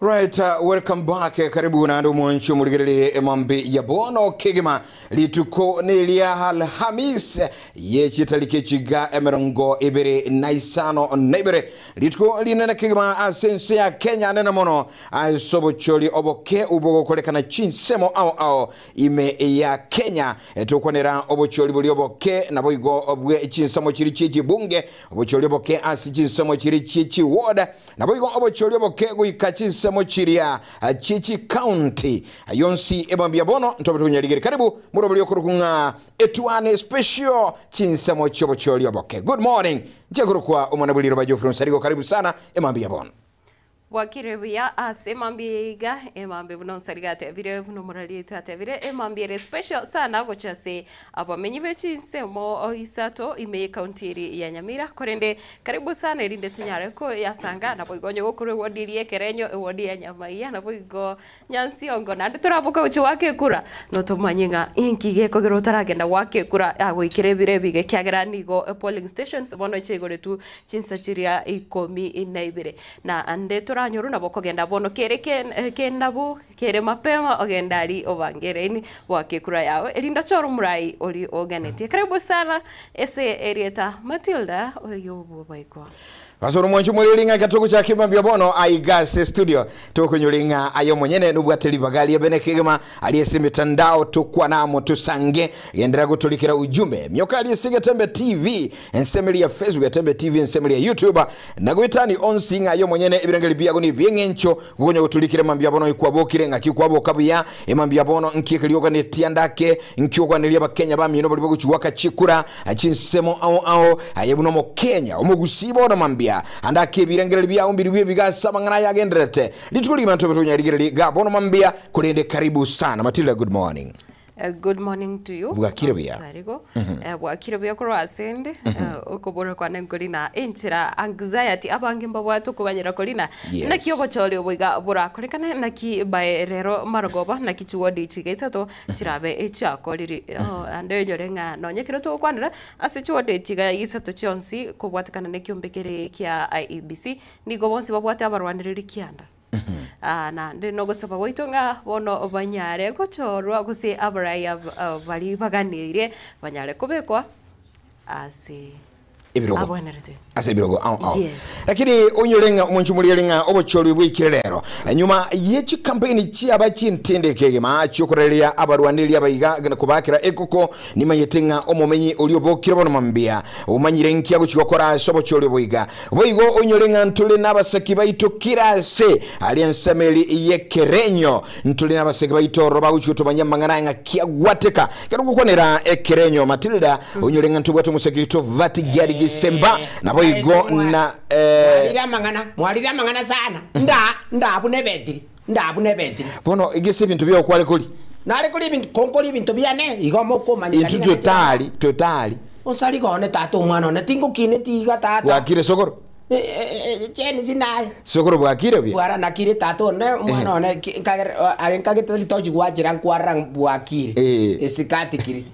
Right, welcome back. Karibu na ndo mwanchu muligirili emambi ya bono kigima lituko nelia Alhamis yechi talike chiga emerongo ibere naisano naibere lituko linena kigima asense ya Kenya nena mono sobo choli oboke ubogo kolekana chinsemo ao ime ya Kenya tukwanera obocholi buli oboke naboigo obwe chinsemo chiri chichi bunge obocholi oboke asi chinsemo chiri chichi ward naboigo obocholi oboke guikachi mochiria Chichi County yonsi ebambia bono ntobetunya ligeri karibu murobuli okurukunga etuane special chinsemo chobocholi oboke. Good morning njekurukwa omwanabuliro bajofru nsarigo karibu sana emambia bono wakirebia asemambiga emambe buno sarigate vire buno moralita vire emambiere special sana gochase abamenyi bechinsemo isato ime county ya Nyamira korende karibu sana irinde tunyare ko yasanga na boigonyo gokuru wodirie kerenyo wodi ya Nyamaiya na boigo nyansi ongo na turabuka uchi wake kura no tomanyinga inkige kogero taragenda wake kura agoikirebire bige kyageranigo polling stations bono chegoretu chinsachiria ikomi inaibire na ande nyoru na boko genda bono kere kendabu kere mapema ogendari obangereni wake kura yao elinda choro murai oli oganeti karibu sana ese erieta Matilda oyobo baiko Basoro mwanchu mulilinga katuku cha kibambia bono aigase studio tukunyulinga ayo mwenyene nubwateli bagali ya benekigema aliyesi mitandao tukwa namo tusange yendera kutulikira ujumbe mioka aliyesiga tembe TV ensemeli ya Facebook ya tembe TV ensemeli ya YouTube na kuitani onsinga ayo mwenyene ibirangeli biyago ni biengencho kukonyo kutulikira mambia bono ikuwabokire nga kikuwabo kabuya mambia bono nkikilioga ni tiandake nkiokwa niliaba Kenya ba mienobo libo kuchuwaka chikura chinsemo ao ayebuno mo Kenya omugusibo na mambia andake birangeli bya umbiri bye bigasa mangana yagendrete litulima ntobetunya ligeri gabono mambia kulende karibu sana Matilda. Good morning. Good morning to you. Bwakirabia. Bwakirabia ko asende okobora kwa nengolina enchira anxiety abangimba bwatu kuganyira kolina nakiyoko choli obiga bora kolekana naki baerero marogoba nakichuodi chigesato chirabe echakoliri ande nyorenga nonyekiro to kwanira asichuodi chiga isato chonsi kubwatikana nekyombekere kya IEBC nigo bonsi babwate abarwaniriri kianda na ndino gusaba goitonga bono banyare gochorwa gusi abaraya bali baganire banyare kubekwa ase ibirogo ase ibirogo lakini onyolenga munchumuliyelenga obocholi bwikirero nyuma yechi campaign chi abachintendekege macho korelia abarwanili abayiga kubakira ekoko nimayetenga omumenyi oliobokira bono mambia umanyire nkiya guchikokora sobocholi bwiga boigo onyolenga ntule nabasaki baitokira se aliansameli yekerenyo ntule nabasaki baitoro baguchito banyamangana nga kiagwateka karugukonera ekerenyo Matilda onyolenga ntubwato musekito vatigari Semba na boigo na mwalira mangana sana ndabune bediri bono igese bintu byo kwale kuli nale kuli bintu konkoli bintu byane igomo ko manyika into totally osali gone tato mwana ne tingo kine tiga tato wakire sokoro cheni zinaye sokoro bwakire bya bwara nakire tato ne mwana ne kage toji gwajira nkwara bwakire esikati kiri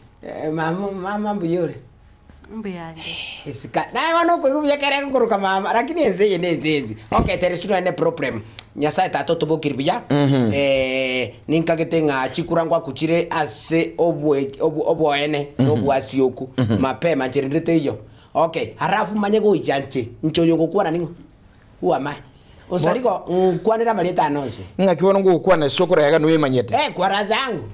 mama mbuyore mbiyande esika na wano ko kubya kere kuruka mama lakini enzenzi okay there is no problem nyasa tato tobokiri bya ninkagetenga chikurangwa kuchire ase obwene obwasioku mapema ncherendete iyo okay harafu manyego ijante nchoyongo kwa ningo uama osaligo kwanira maleta anonse ngakibono ngo kwana sokoro yaga no emanyete kwa razangu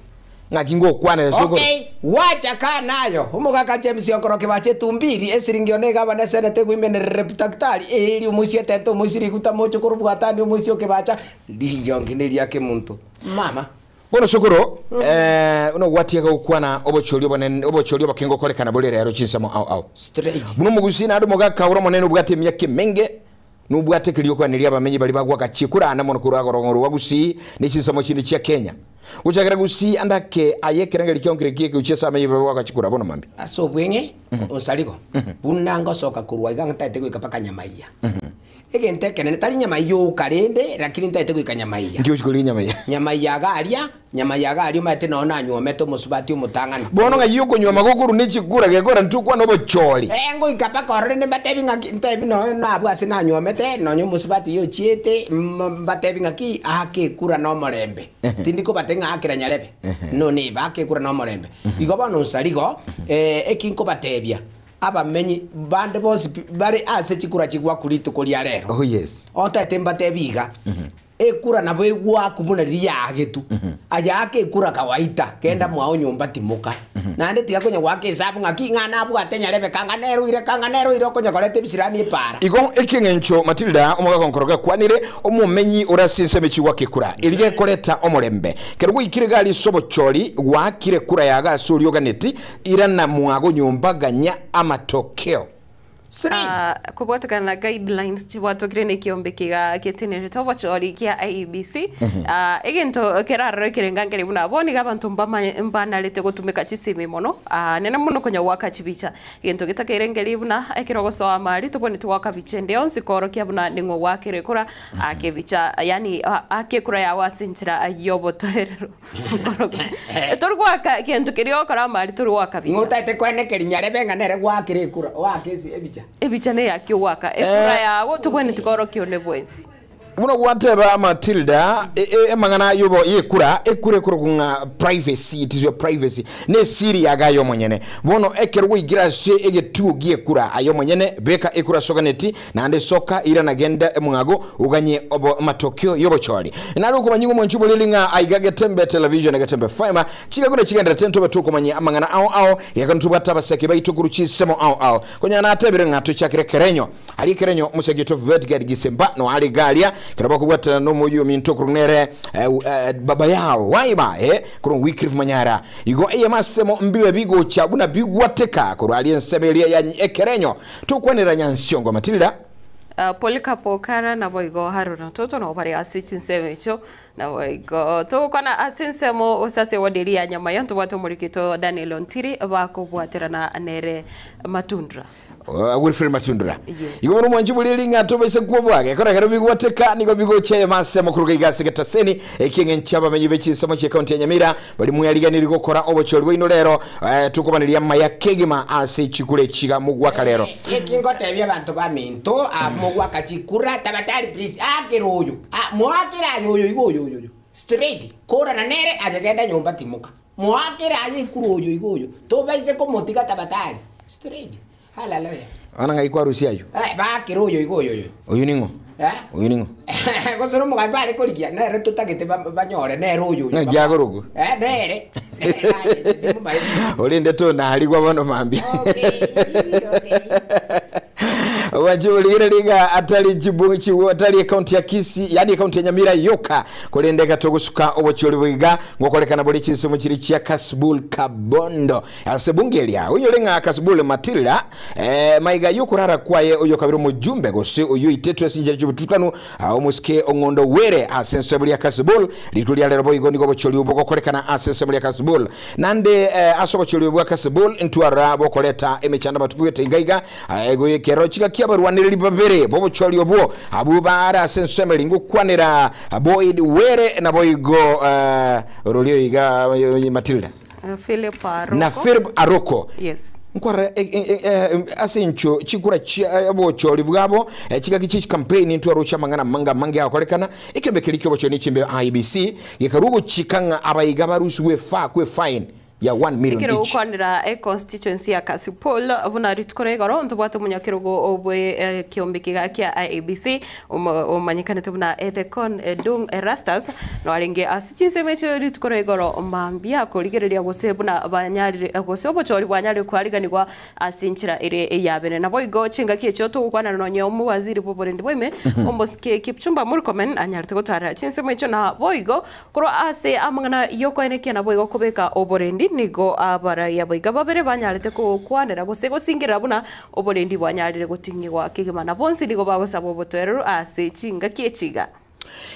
ngakingo kwana sokoro okay wacha ka nayo umugaka James Okoroke bache tumbiri esiringionega bana senate gwimene reputaktari eri umusie tento musiri kuta mocho korubwatani umusio ke bacha liyongine yake muntu mama bono sokoro uno watiaka ukwana obocholi bakengo kolekana bolere yaro chinsamo au straight buno mugusina ado mugaka uro monene ubwate myake menge nubwate kiliyo kwa nilia bamenyi bali bagwa kachikura na mono kuragorongoro wagusi ni chinsamo chini chia Kenya uchakira gusi andake ayekeranga likyongere kieke uchesa amenyi bagwa kachikura bono mambi aso bwenye osaligo bunango soka kurwa iganga taite ko kapaka Nyamaiya egente kenene tali Nyamaiya ukarende lakini taite ko Nyamaiya ndio chikoli Nyamaiya Nyamaiya garia nyama ya gari maete nona nyomete musubati umutangana bono nga yuko nyoma gukuru ni chikura gekora ntukwa no bocholi ngo ikapa korre ne batebi nga ntebi no na bwase na nyomete no musubati yo chiete batebi nga ki ake kura no morembe tindiko batenga akira nyarebe no ni bake kura no morembe igoba no sarigo ekinko batebia abamenyi bande bose bari ase chikura chigwa kulito kulia rero oh yes otete mbatebiga ekura nabo igwa kumuna riage tu aja ake kura kawaita kenda mwao nyumba timuka nande tiga konya wake sabu ngaki ngana abu atenya lebe kanganero ire konya kolete bisirani para igon ekingencho Matilda omuga konkoroga kwanire omumenyi orasinse mechiwa kekura ilige koleta omorembe kerwo ikirigali sobocholi wakire kura yaga suri oganeti irana mwago nyumba ganya amatokeo kubwatakana na guidelines chiwatokire ni kiombe kiga kitine tobo chori kia IEBC egento kerarre kirengangere buna boni gabantu mbana lete gutumika chisimi mono nena muno konya waka chibicha egento gitakirengeri buna ekirogo so amari tubone twaka bichende onsi koro kia buna ningo wakire kura akebicha yani akekura ya wasinchira ayobo terero torwaka gento kirio kara amari torwaka bicha ngotate kwene kerinyare benga nere wakire kura wakesi ebicha ebichane ya kiwaka ekura yawo tubone tikoro kione bwensi muno gwateba Matilda emangana yobo yekura ekure kurugunga privacy, it is your privacy ne siri yagayo mwenyene bono ekerwo igirashe egetu giekura ayo mwenyene beka ekura soganeti na ande soka ira nagenda emwago uganye obo matokyo yobo choli nalo kumanyingo mwanchubo lilinga aigage tembe television agatembe fiber chigagune chigenda tento betuko manye amangana ao yakantubata baseke bayitukuru chisemo ao konya na atebere ngato chakire kerenyo ali kerenyo musegito vertical gisemba no ali galia kiraba kubwata no moyo minto kurunere baba yao waiba kurun Wycliffe Manyara igo eyemasemo mbiwe bigo chabuna bigwateka kuru aliensebelia ya ekerenyo tukwanira nyansiongo Matilda Polikapo kara na boigo haruna toto na obari asichin semecho na boigo to kana asinsemo osase wadiria nyama yantu watu murikito Daniel Ontiri bako bwatira na nere Matundra Wilfred Matundra igo no mwanjubu lilinga tobese kubwage kora karo bigwateka niko bigo che masemo kuruga igase getaseni ekingenchaba menyibe chisemo che county ya Nyamira bali muyaliganira gukora obocholi bwino lero tukubaniriya maya kegima ase chikule chiga mugwaka lero ekingo tebya abantu baminto mugwaka chikura tabatali please akiroyo mwakira yoyo igoyo straight kora na nere ajagenda nyumba timuka mwakira ayi kuroyo igoyo tobaise ko motika tabatali straight haleluya ana ngai kwa rusi ayo bakiroyo igoyo oyuningo oyuningo gosoro mugambare kolikia nere tutagete banyore nere oyo njagorogo nere olinde to na aligwa bano mambi okay wajuli linga atali jibunchi atali account ya Kisi yani account ya Nyamira yoka kulendeka togusuka obocholi bwiga ngokolekana boli chinsomo chiri chia Kasbul Kabondo asebungelia uyo linga Kasbul Matilda maiga yokurara kwaye uyo kabiro mujumbe gose uyo itetu esinje chibutukanu omuske ongondo were asensebuli ya Kasbul litulia lero boigo niko bocholi uboko kolekana asensebuli ya Kasbul nande asobocholi ubwa Kasbul ntwara bokoleta emechanda batukuye igaiga ego kero chika kiabarwanira libabere bobo choli obo abubara sensemeli ngukwanira Boyd were na boigo rolio iga Matilda Philip Aroko na Philip Aroko yes nkwara asencho chikura abo choli bwabo chika kichi campaign ntwaro chamangana manga akolekana ikembe kilikyo bocho ni chimbe IEBC yekarugo chikanga abayiga barusu we fine ya 1 million ikiro each. Ukonira constituency ya Kasipol abuna ritukore garo ntubwato munyakirogo obwe kiombe kiga kia IEBC umanyikane tubuna etekon dung Erastus no alinge asichinse mecho ritukore garo mambia koligereria gosebuna banyari gosobo chori banyari kwaliganirwa asinchira ire yabene nabo igo chinga kiecho tukwana no nyomu waziri poporendi boime omboske Kipchumba Murkomen anyarte gotara chinse mecho na boigo kuro ase amangana yoko eneke na boigo kubeka oborendi nigo abara yaboiga babere banyarite ko kwanera gosego singira buna oborendi bwanyarire gotingirwa kigimana bonsi nigo bagosaba obotorero ase chinga kiechiga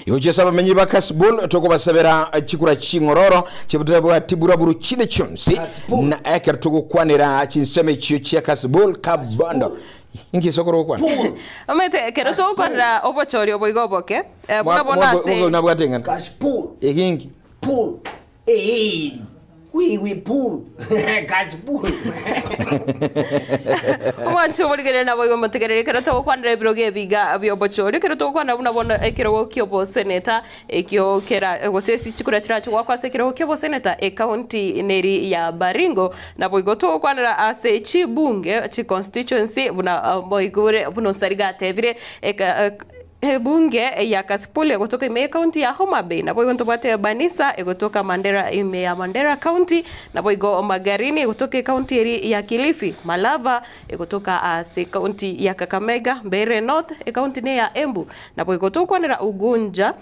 Yoje saba menyi ba Kasbul toko basabera chikura chingororo chibutaba tibura buru chine chonsi na eker toko kwanera chinseme chiyo Kasbul Kabondo ingi sokoro kwa amete kero to kwanera obochori oboigo boke buna bonase na bwatenga Kasbul ekingi pool we pull cash pull Mwancho muligere na boyo mutegerere kero to kwandire biroge biga byobochori kero to kwanda bunabona ekero kyobo senator ekyo kera gosesi chikura chiracho wakwa sekero kyobo senator e county neri ya Baringo na boyo to kwandira ase chibunge chi constituency buna boygure buno sarigate vire bunge ya Kasipul kutoka ime county ya Homa Bay na boyo ntobate Banisa kutoka Mandera ime ya Mandera county na boyo Magarini kutoka county ya Kilifi Malava kutoka county ya Kakamega Mbeere North county ne ya Embu na boyo kutoka nera Ugunja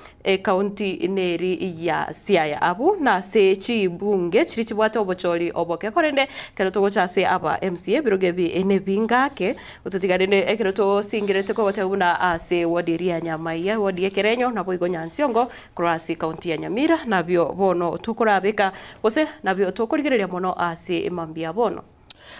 county neri ya Siaya abu na se chibunge chirichibwate obochori oboke korende keroto chase aba MCA birogebi enebingake utatigarene keroto singirete ko batebuna ase wodiri Nyamaiya wodi Ekerenyo na boigo Nyansiongo cross county ya Nyamira nabyo bono tukurabika bose nabyo tukurigereria mono ase mambia bono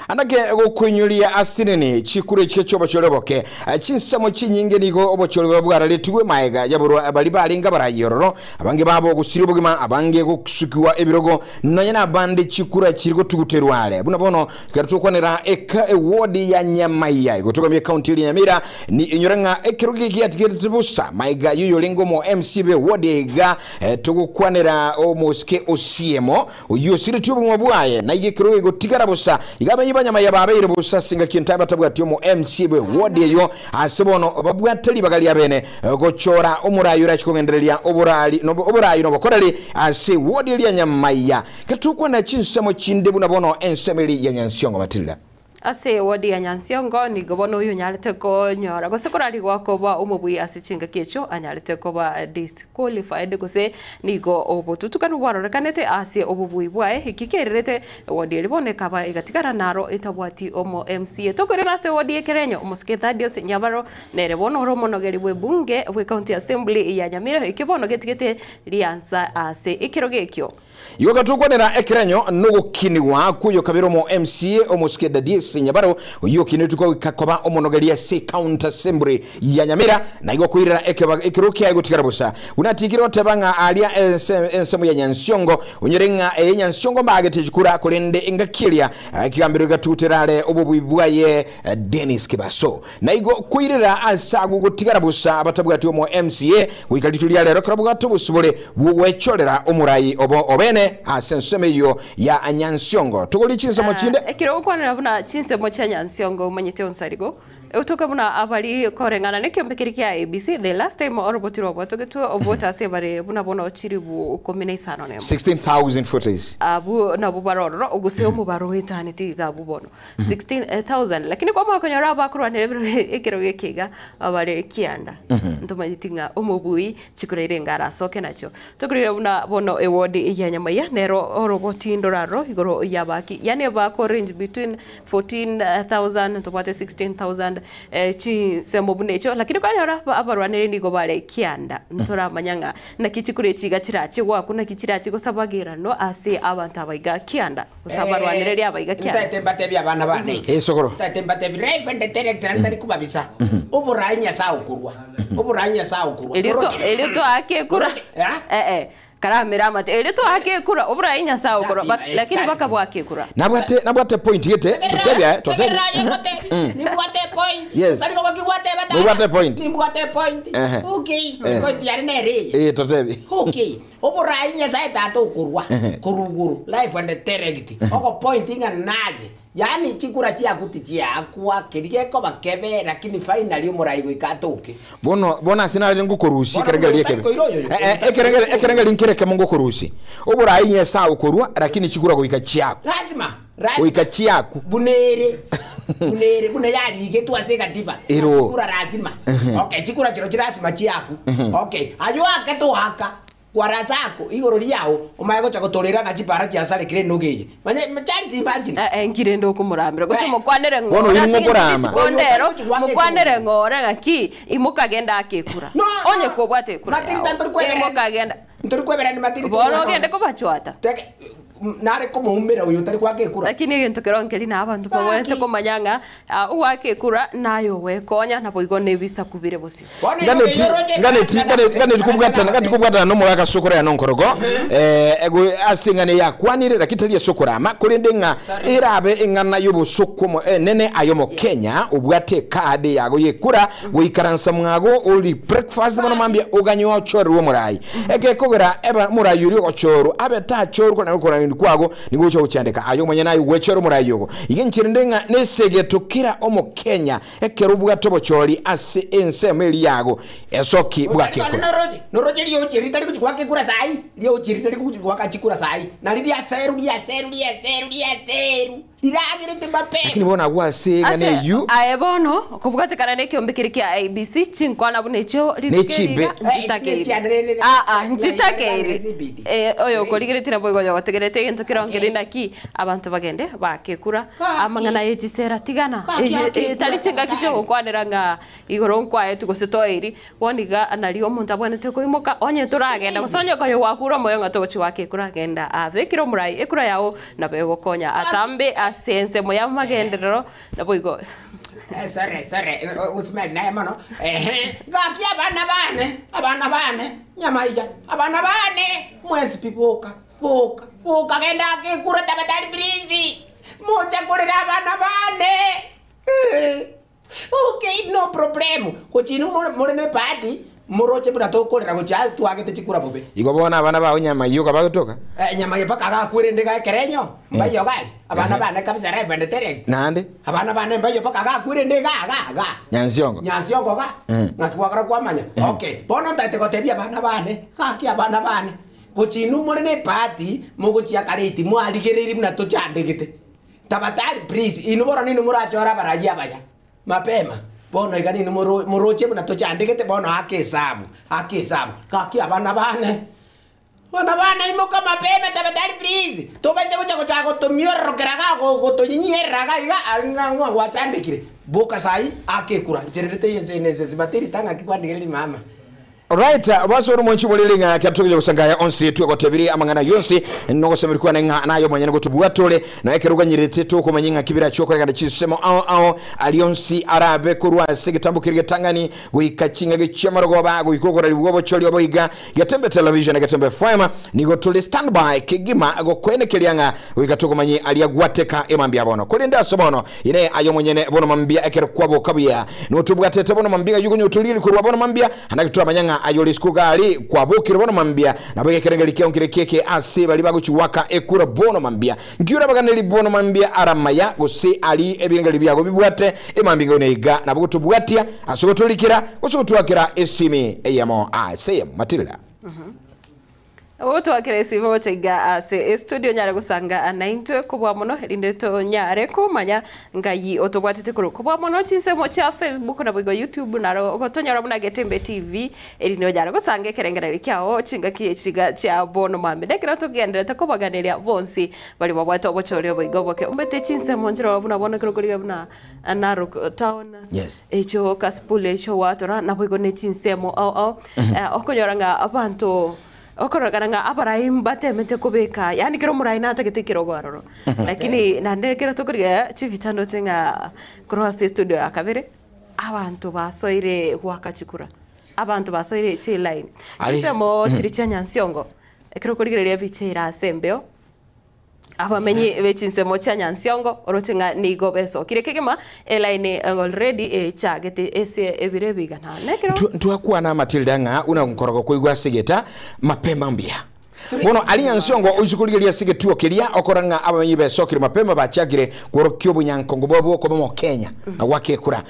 Anake gukwinyulia asinene chikure chike choba choreboke chinsamo chinyinge nigo obochoro babwara letuwe maega yaburo abali balinga barayororo abange babo gusiribugima abange gusukiwa ebirogo nanyana bande chikura chirigo tuguterwale buna bono karutukwanira eka wodi ya Nyamaiya gotoka mi county ya Nyamira ni inyoranga ekiroge kiatibusa maega yuyo lengo mo MCB wodi ga tugukwanira o moske osiemo uyo sire tubu mabwaye na ikiroge gotigarabusa Igabanyibanya mayababeire busa singa kintaba tabwati mu MCB wodi yo asebono babwatali bagali abene gochora omurayura chikongenderelia oburayi no bokorali ase wodi ya Nyamaiya katukwa na chinsemo chindebu na bono ensemeli ya Nyansiongo matilda ase wodi ya Nyansiongo ni gobono uyu nyalete ko nyora gosekorali gwako ba umubui asichinga kecho anyalete ko ba disqualified gose nigo obotutukanu warorekanete ase obubui bwae hikikererete wodi liboneka ba igatikara naro itabwati omo MCA tokorera ase wodi Ekerenyo omuske Thaddeus Nyabaro nere bono romonogeri bwe bunge bwe county assembly ya Nyamira ikibono getigete liansa ase ikirogekyo Yoga tukwanira Ekerenyo nugukiniwa kuyo kabiro mo MCA omuske Thaddeus Nyabaro uyo kinetuko kakoba omonogeria se county assembly ya Nyamira na igo kwirira ekiroki ayo tikarabusa unatikiro tebanga alia ensemu ya Nyansiongo unyerenga Nyansiongo mbagete chikura kulende ingakilia kigambiro gatuterale obubibwaye Dennis Kibaso na igo kwirira asagu gutikarabusa abatabwati omo MCA wikalitulya lero karabugato busubule bwecholera omurayi obene asenseme yo ya Nyansiongo tukulichinza mochinde ekiro kwanira buna chinsemo cha Nyansiongo umanyite onsarigo utoka buna abali korengana nekyombekeriki ya ABC the last time orobotiro batogetu obota sebare buna bono chiribu kombination ne 16,000 footies abu na bubaroro oguse omubaro eternity ga bubono 16,000 lakini kwa mwaka raba kurwa ne ekero yekiga abale kianda ntomayitinga omubui chikurere ngara soke nacho tokurire buna bono ewodi ya Nyamaiya nero oroboti ndoraro igoro yabaki yani bako range between 14,000 to 16,000 chi sembo bunecho lakini kwa nyora abarwanere nigo bale kianda ntora manyanga na kichikure chiga chirachi wakuna kichirachi go sabagira no ase abantu abaiga kianda usabarwanere lya abaiga kianda Tatembate bya bana bane sokoro tatembate brief and director ndari kubabisa uburanya saukurwa uburanya saukurwa elito ake kura karamira mate elito ake kura uburanya saukurwa lakini baka bwake kura nabwate point yete tutebya nibwate point yes sari ko bakigwate bata nibwate point okay point yari nere tutebya okay uburanya saita to kurwa kuruguru life and direct oko pointing anaje yani chikura chia kutichia akwa kirige ko bakebe lakini finally umurayigo ikatoke bona sina ngukorusi kerengeli yeke ekerengeli nkireke mungu korusi uburayi nyesa ukorwa lakini chikura go ikachia lazima uikachia bunere yali igetu aseka tiba chikura lazima okay chikura chiro lazima chiaku okay ayo akato haka kwara zako igoro lyao umayego chakotolera ngachipara chiasale kire nogeye manye machari imagine ngire ndo kumurambira gusa mukwanere ngono imo kurama kondero mukwanere ngora ngaki imukagenda akekura onye ko bwate kura matiri tantori kwebera imukagenda ntori kwebera ni matiri bono gende ko bachwata nare kumuumira uyu tari kwake kura lakini gento kirongeri na abantu babonete ko manyanga uwake kura nayo wekonya na boigo ne bisa kubire busi ngane kubwatana no muraka sokora ya nonkorogo ego asingane yakwanire rakitalie sokora ma kuri ndenga irabe ingana yubusukumo nene ayomo Kenya ubwate kade yago yekura guikaransa mwago uli breakfast bano mambia uganyo choru murai ege kogera eba murai yuri ochoro abeta choru ko nakora kwago nigucho uchandika ayo mwenye nayo wechero murai yogo igenchire ndenga nesege tukira omo Kenya ekero ubwato bochori ase ense meli yago esoki bwake kura noroje liyo chirita liku kwake kura sai liyo chirita liku kwaka chikura sai na liya seru liragirite Mbappe lakini bona gwase ngane yu aebono kubwatikana ne kiombekiri kia ABC chinkwana bunecho Nechibe. njitakeiri oyo koligiritira boigo yo tegerete gento kirongeri naki abantu bagende bakekura amangana yechisera tigana tali chenga kicho gukwanira nga igoro nkwaye tugositoiri woniga anali omuntu abonete koimoka onye turagenda gusonye koyo wakura moyo ngatochi wakekura genda avekiro murai ekura yao na bego konya atambe sense moya magenderero na boigo sorry usmel na mano gaki abana bane nyamaija abana bane mwezi pipoka boka genda ke kurata batali brizi mocha kurira abana bane okay no problem kochinu morene party moroche buna to kolera gocha tuage techikura bobe igobona abana bawo nyama iyo kabagotoka nyama yepaka gakwire ndiga kerenyo mbayo gali abana bana kabisa rive and direct nande abana bana mbayo paka gakwire ndiga ga nyansiongo ga ngakwagara kwamanya okay bono ntate gotebia abana bane gaki abana bane gochinu morene party mugochia kariti mwaligiriri buna to chandegete tabatari please inubora ninu murachora barajia baya mapema bono igani moroche buna to chandegete bono hakesabu kaki abana bane imoka mapema tabatari please to bache kucha to mioro keraga go to nyiera ga iga anga watandikire boka sai akekura jerete yense zibatiri tanga kikwandigiri mama. Right, basoro monchi bolelinga kyatuge kusangaya onsi tu gotebiri amangana yonsi nongo semirikuwa na nayo manyana gotubwatole na ekeruga nyirete to komanyinga kibira choko kandi chisemo ao alionsi arabe kurwa segitambukirie tangani guikachinga gichamarogoba guikokora libwobo choli oboiga yatembe television gatembe FM nigo tuli standby kigima go kwene kilianga guikatoko manyi aliagwateka emambia bono kulinda sobono ine ayo mwenyene bono mambia ekero kwabo kabia no tubwatete bono mambia yugo nyotulili kurwa bono mambia anakitura manyanga ayoli skugali kwa bukiro bono mambia na bege kerengeli kionkire keke ase bali baguchiwaka ekura bono mambia ngiura baganeli bono mambia aramaya gose ali ebirengeli byago bibwate emambinga oneiga na bugutubwatia asogotulikira usugutwakira esimi eyamo ase Matilda Oto akiresi mo chega ase studio nyare gusanga anaintwe kubwa mono lindeto nyare kumanya ngayi otobwatete kuru kubwa mono chinse mo cha Facebook na bwigo YouTube na gotonyara muna Getembe TV elino nyare gusanga kerengera kyao chinga kiyechiga cha bono mambe dekira tugendera takobaganiria bonsi bali babwata obochoryo bwigo boke umbete chinse mo njira buna bono kirokoliga buna Narok town echo kaspule echo watora na bwigo ne chinse mo okonyoranga abantu okorogaranga abarayim batemete kubeka yani kiro murayina atagete kirogororo lakini nande kiro tukuriga chivitando tenga cross studio akabere abantu basoire gwakachikura abantu basoire chi line isemo chiricha nyansiongo kiro kurigereria bichira sembeo abamenyi bechinsemo cha nyansiongo orotenga nigo beso kirekegema line already chagete ese ebirebiga na nekero ntuakwa na Matilda nga una nkorogo kuigwa sigeta mapema mbia bono ali nyansiongo uzikuligeria sigetuo kilia okoranga abamenyi beso kiri mapema bachagire korokyo bunyankongo bobo komo Kenya na wakekura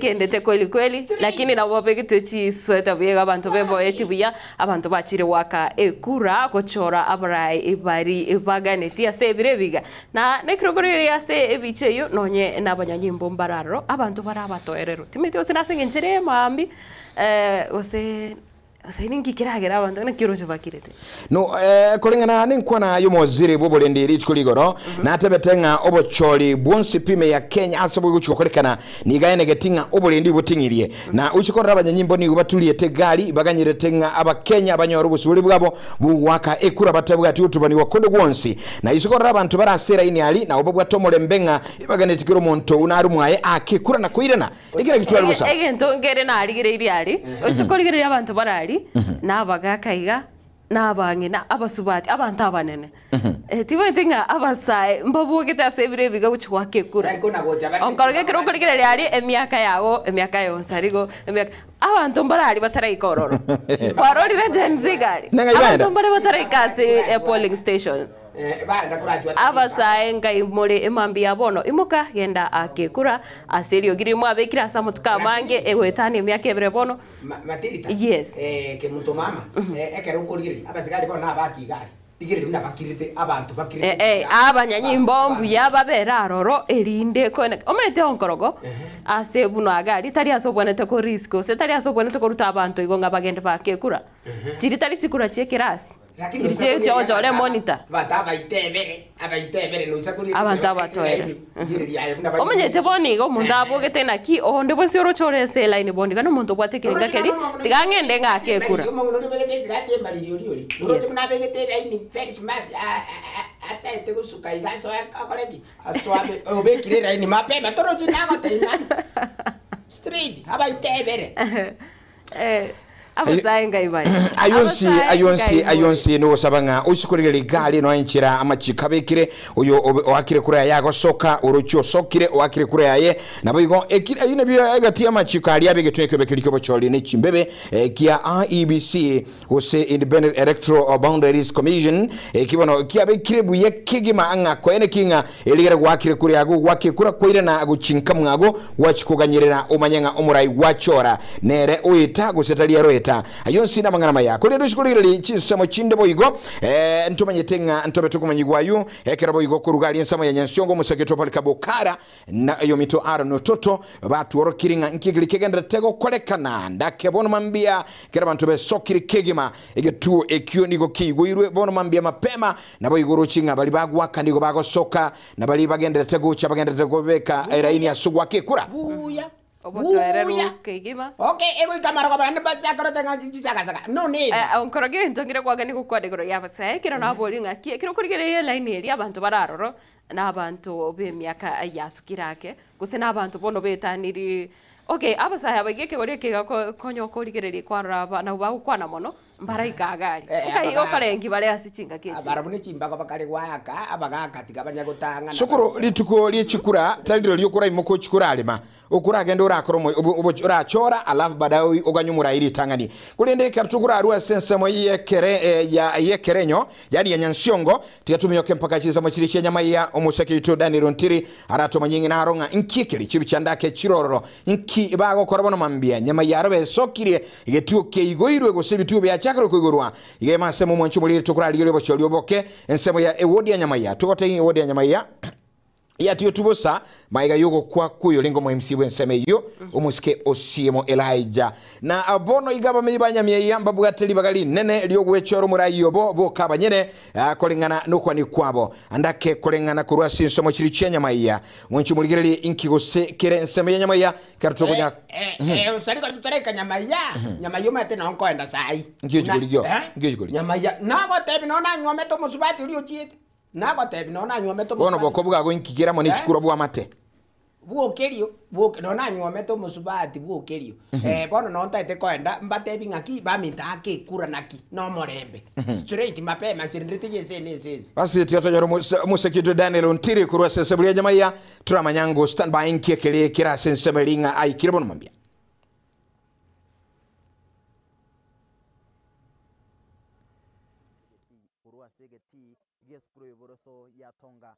Kendete kweli lakini na wabegete chi sweta biega abantu bebo etibuya abantu bachire waka ekura kochora abarai ibari ibagane tia sebirebiga na nekrogorere se ebicheyo nonye nabanyanyimbo mbararo abantu barabatoerero timiti osinasingenchire mambi ose Sasa ningi kiragera abantu na kiro chobakirete. No kulingana ninkwana yo mozire bobolende rich kuligoro na tebetenga obocholi bwonsi pime ya Kenya asabo guchikokolekana nigaene getinga obolendi butingirie na uchikorra abanyanyimbo ni ubatuliye tegali baganyire tenga abakenya abanyoro busubuli bwabo buwaka ekura batabwa tutubani wakondo gwonsi na isikorra abantu barasera ini ali na obobwa tomole mbenga ibagane tikiro monto unaru mwaye akekura na kuirana igira gitwali gusa egento ngere na aligire iri ali usikorigire abantu barali nabagakaiga nabangina abasubati abantu abanene tibatinga abasae mbabugite asebire biga guchwake kura onkoroge kiro kurigire lyali emyaka yago emyaka yonsarigo emyaka abantu mbarali batarayikororo kwarorire jenzigari abantu mbare batarayikase polling station abasae ngai muri emambi yabono imuka genda akekura aserio girimo abekira samutuka mange egwetani emyaka ebere bono yes ke muntu mama ekere ukorigire abasigari bona abakigari igire rimna bakirite abantu bakirite abanyanyimbo mbuya babera aroro erinde kone omete onkorogo ase buno agari tari asobonete ko risk se tari asobonete ko ruta abantu igonga bagende bakekura tiri tari sikura chekirasi lakini je monitor abaitebere no isakuri abantu abatoera omenyete bonigo mundu abogete naki onde bose orochore se line bondiga no muntu bwatekerenga keri tigangende ngakekura very smart ataite gusuka igaso akoreki aswabe obekire line mapema toroji nago taimani straight abaitebere abasaenga ibani ayonsi no sabanga usikurigere gali no enchira amachika bekire uyo wakire kure yago soka urucho sokire wakire kure yaye nabigo ekire yine biyo agati amachika ali abegetweke bekiriko bocholi ne chimbebe kia IEBC ose Independent Electoral Boundaries Commission kibono kia bekire buye kigima anga kwene kinga eligere wakire kure yago wakikura koire na aguchinka mwago wachikuganyirira umanyenga omurai wachora nere uita gusetalia roeta ayonsi na mangana maya kuri ndushikuriri chinsemo chinde boyigo ntumanyetenga ntobe tukumanyigwayu ekera boyigo kurugali nsamo ya nyansyongo museketo palikabokara na yo mito ara no toto batu orokiringa nkigili kegenda tego kolekana ndake bono mambia kera bantu be sokiri kegima egetu ekyo nigo kigwirwe bono mambia mapema na boyigo ruchinga bali bagwa kandigo bago soka na bali bagenda tego cha bagenda tego beka eraini asugwa kekura buya obotoereru kegima okay ego kamera kwa bana bacha karota ngaji saka no ne onkoroge ntongire kwaga ni gukwadegoro yabatse kira na bolinga kira kurigire line eri abantu bararoro n'abantu b'emyaka yasukirake guse n'abantu bono betaniri okay abasaya bageke goreke konyo kurigereri kwaraba na bagukwana mono mbaraikagari ukayigo karengi bare asichinga keshi barabune chimba kwa bakari gwaka abagakatika banyagotanga sokoro lituko liechikura taliro lyokura imoko chikura alema okura agenda urakoromo urachora alafu badao oganyumura iri tangani kulende kartukura arua sensemo yekerenyo yani ya nyansyongo tiyatumioke mpaka chiza machiri chenyama ya omuseke ito Dani Rontiri arato manyingi na aronga nkikiri chibichandake chirororo nki ibago korabono mambia nyama ya robe sokiri igetuo keigoirwe gosebitu be chakro kugurwa igema semo mwanchu muri tukura ligero bocholi oboke ensemo ya ewodi ya nyama ya tukote ewodi ya nyama ya tiyo tubosa maiga yogo kwa kuyo lingo mo MC bwenseme yo omusike osiemo Elijah na abono igaba mibanya myeyamba bugateli bagali nene lyogwechoro murayi yobo boka banyene kolengana nokwa ni kwabo andake kolengana kurwa sinso mo chiri chenya maiya mwanchu muligireli inkigose kere enseme ya nyama ya kartukonya usari kwa tutareka nyama yo mate na onko enda sai ngiyo nyama ya nago tebi nona nyome to musubati ulio chiete nago tebi nona nyome to bono boko bwago inkikira mo ni chikura bwa mate buokerio nona nyome to musubati buokerio bono nonta ite koenda mbatebi ngaki baminta ake kura naki no morembe straight mapema chirindite yese basi tiyatojoro musekido Dani Rontiri kurwa sesebulia nyama ya turamanyango standby inkikele kira sensemelinga ai kirbono mambia Boroso ya Tonga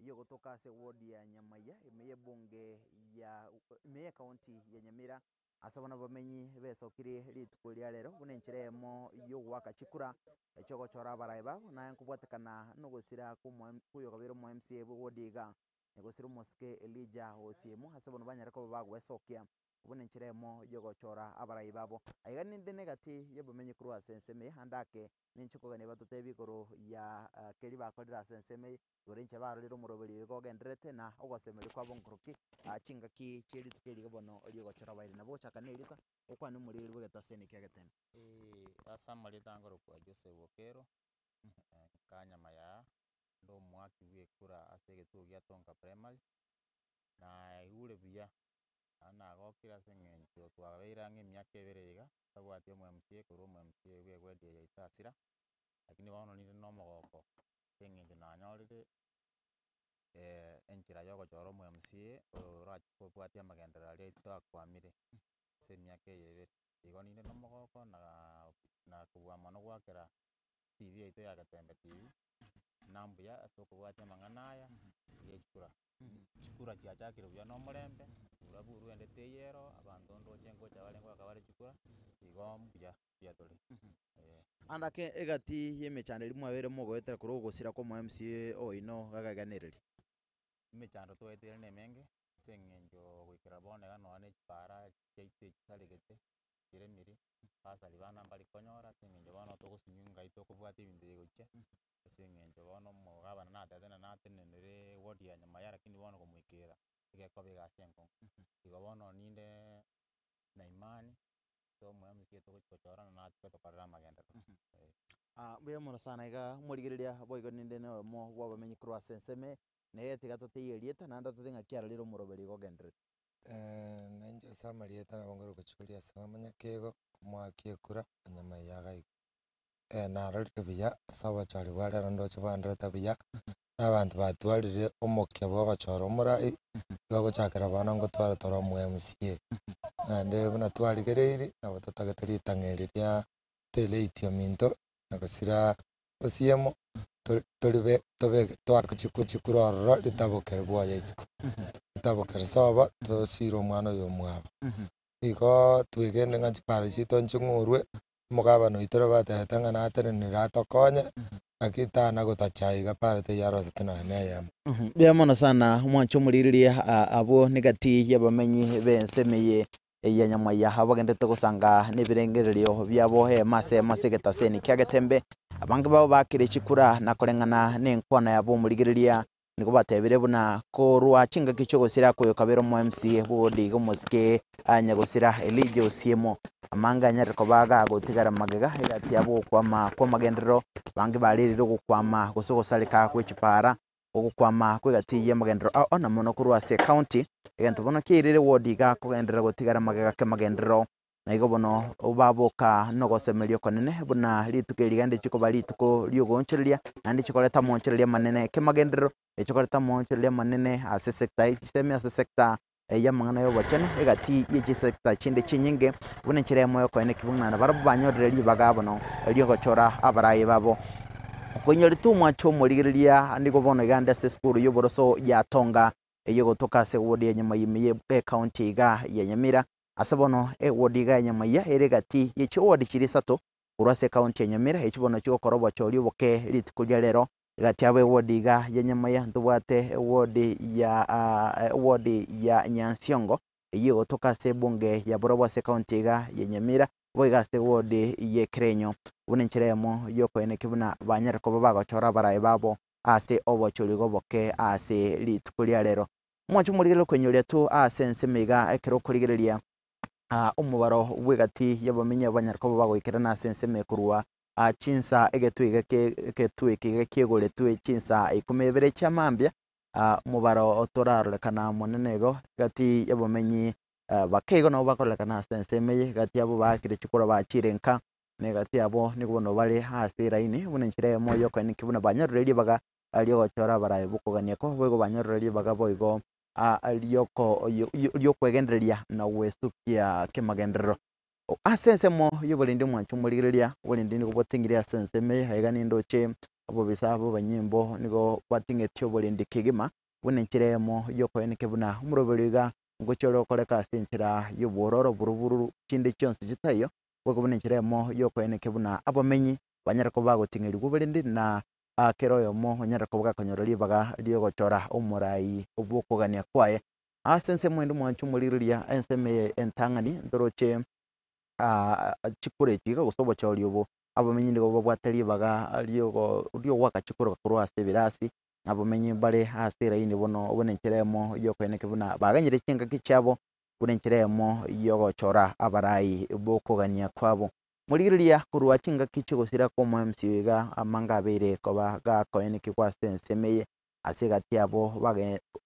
iyo kutoka se wodi ya Nyamaya imeye bunge ya imeye county ya Nyamira asabona bamenyi beso kiri litukulia lero bunenchiremo yo waka chikura echoko chora baraiba na yankubwatekana nogosira kuyo kabiro mu MCA wodiga negosira moske Elijah Osiemo asabona banyarako bagwesokia bune nchiremo yogochora abarai babo aiga ninde negati yabamenye kuru asenseme handake ninchikogane batotebi koro ya keri bakorera asenseme gore nche barorero muroberi gogenderete na ogosemeri kwa bonkuruki chingaki cheri tukeri gobono yogochora baire nabo chakanelita okwani muri bugeta seni kyagetene asa marita ngoro kwa Jose Wokero kanya maya ndo mwaki wekura asege tu gya tonga primary na igure buya ana gokira sengencho twabeira ng'emyaka eberega tabwati omu MCA kuru omu MCA gwegwedia yaitasira lakini bono nire nomogoko sengencho nanyorire enchira yogochora omu MCA orachikobwatia amagenderero aria twakwamire ase emyaka eyebere igo nire nomogoko na kobua mono gwakera TV yaito ya Gatembe TV nambuya ase okobwatia amang'ana aya chikura chiachakire buya nomorembe uraburu endete yero abanto ndoche ngocha bare ngoka bare chikura igo mbuya turi andake egati yemechanderi mwabere mogoetera kuri ogosira ko mu MCA oino gagaganireri imechando toetere nemenge sengenjo gwikira bonega noane chipara chaite chisaregete kiremiri pasali bana mbali konyora sengenjo bono togosimyunga ito kobwata ebinto egocha sengenjo bono mogabana natetena natenenere wodi ya nyamaya lakini bono komwikira igekoba egasenko igo bono ninde na imani to MCA togochorana na tokorera amagendero buya mono sana iga morigereria boigo ninde no mo gwabamenyi kuru asenseme neyete gatoteyerieta nanda totenga kiara lero muroberi gogendere nanje samarieta nabongoro gochukuria samanya kego mwakie kura nyama yagai narorire buya sabachari bwarera ndoche bandreta buya n'abantu batwarire omokia bw'ogochora omorai gogochakera bono ngotwara toro omu MCA nande buna twarigereiri nabo totagete ritang'eri ria teleitio minto nagosira osiemo toribe tobe twakochikura ororo ritabokere bwaya isiko ritabokere sobo tosira omwana oyo omwabo igo twegende ng'a chipara chiito nching'urwe omogabana oitore batete ng'a natenenera atokonye akitana gotachaiga pare teyarosete nane yamo buya mono sana mwancho muririria abo negati yabamenyi bensemeye ya nyamaya abagendete gusanga nebirengererio byabo masegeta seni kyagetembe abange babo bakire chikura nakoreng'ana nenkwana yabo murigiriria niko batebire buna korwa chingaki chogosira koyo kabero mu MCA bodi gomosike anyagosira Elijah Osiemo amanga nyariko baga gotigara magega egati yabo kwa magenderero bange balirire gukwama gosogosalika kwechipara ogukwama kwegati magendero ona mono kurwa se county egento bono kirire wodi ga kugendera gotigara magega ke magendero na igo bono obaboka nogosemerio konene buna litukeri gande chiko bali tuko lyogonchereria nandi chikoleta monchereria manene ke magendero echikoleta monchereria manene ase sector isemi ase sector ya mangana yo bachane egati yechi sector chinde chinyinge bune chiremo yo koene kibuna na barabu banyoreri bagabono lyogochora abarayi babo kwenyori tu mwacho murigereria andiko bono igande ase skuru yoboroso ya Tonga eyogotoka ase wodi ya nyama yimiye county ga ya Nyamira asabono wodi ga nyamaya eregati yechi wodi chiri sato urase county ya Nyamira echibono chiko korobo chori boke litikulia lero gati abe wodi ga ya nyamaya ndubwate wodi ya Nyansiongo eyogotoka ase bunge ya borobo ase county ga ya Nyamira boiga ase wodi ye Krenyo bunenchiremo yoko ene kibuna banyarako bagochora barayi babo ase obochori goboke ase litikulia lero mwacho murigero kwenyoria tu asense mega ekero kurigereria omubaro bwegati yabamenye abanyarako bagoikera na asense mekurwa chinsa egetwiga ketwiki gekigore twe chinsa ikumebere chamambia mubaro otorarolekana monenego gati yabamenyi bakego no bakolekana asense meye gati abo bakire chikora bachirenka negati abo nikubono bali hasi raini bunenchire moyo kwa nikibuna banyoreri baga aliogochora barayi bukoganyeko bwego banyoreri baga boigo lyokwegendereria na wesukia kemagenderero asense mo yobolindi mwanchu murigereria bolindi niko botingiria asense me haiga nindoche abo bisabo banyimbo niko batingetio bolindi kigima bunenchiremo yokoeneke buna umuroberiga ngochoro koleka asenchira yobororo buruburu chinde chonse chitayo bwego bunenchiremo yokoeneke buna abamenyi banyarako bagotingeri gobolindi na keroyo mo nyarako bagakonyoreri baga lyogochora omurayi obwokogania kwaye asense mwendo mwanchu muliriria enseme entangani ndoroche chikure chiga gosobo choliobo abamenyi ngo babwatari baga alio waka chikuro kurwa asebirasi abamenyi bare asera ini bono obonencheremo yokwene buna baganyire cyenga kichabo bunencheremo yogochora abarai bokogania kwabo muliriria kurwa chinga kichigo sira ko MCga amanga bere koba ga koene kikwa sensemeye asigati abo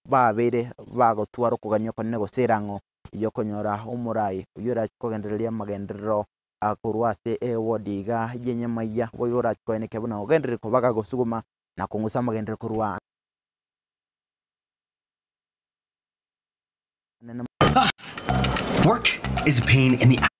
babere bagotwara kuganya konne goserango yokonyora umurai uyora kogendereria magenderero akurwase wodiga yenyamaya boyora koene kebuna ogendere ko baga gosuguma na kungusa magendere kurwa Work is a pain in the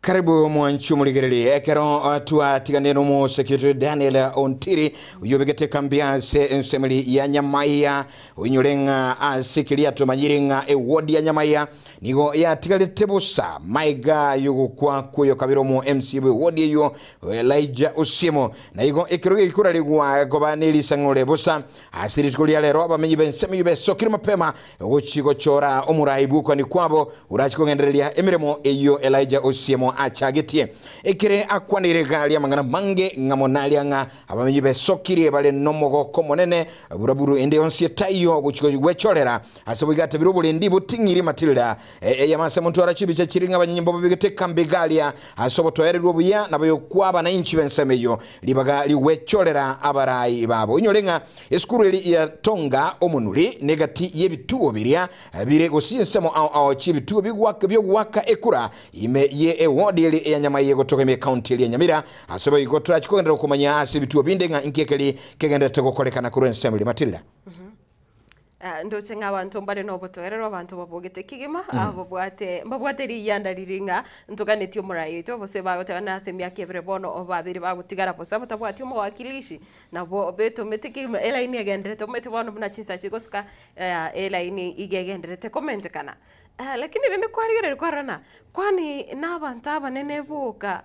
Karibu mwanchu muligereli ekero tuwa tiganeno mo secretary Daniel Ontiri uyobegete kambianse ensemeli ya Nyamaiya unyolenga asikilia tumanyiringa wodi ya Nyamaiya nigo ya tigalete busa maiga yugo kwa kuyo kabiro mu MCB wodi yo Elijah Osiemo na igo ekero ikura ligwa gobaneli sangole busa asiri tukulia lero abamenyi benseme yube sokiri mapema uchigo chora omuraibu kwa ni kwabo urachiko ngenderelia emiremo eyo Elijah Osiemo achagetie ekere akwanire gali amangana mange ngamonalia nga abamenyi besokiri bale nomogo komonene buraburu ende onsie tayo guchiko wecholera asabugate birobule ndibu tingiri matilda yamase muntu arachibicha chiringa abanyimbo bigete kambegalia asobotoere robuya nabayo kwaba na inchi bensemeyo libaga liwecholera abarai babo inyolenga eskuru eli ya tonga omunuli negati yebituo biria bire gosinsemo ao chibituo bigwaka ekura ime ye wodi eli ya Nyamaiya gotoka ime county eli ya Nyamira asobo igotora chikogenda kumanya asibituo bindenga inkekeli kegenda tegokolekana kuru enseme Matilda. Ndo chenga abantu mbale no botoerero abantu babogete kigima babwate riyanda riringa ntuganetio murai to bose bagotana na semia kevre bono obabiri bagutigara posa batabwati mu wakilishi na bo beto metikima elaini agendere to meti bono buna chinsa chigoska elaini igegendere te comment kana lakini rende kwarigere kwarana kwani nabantu abanene buka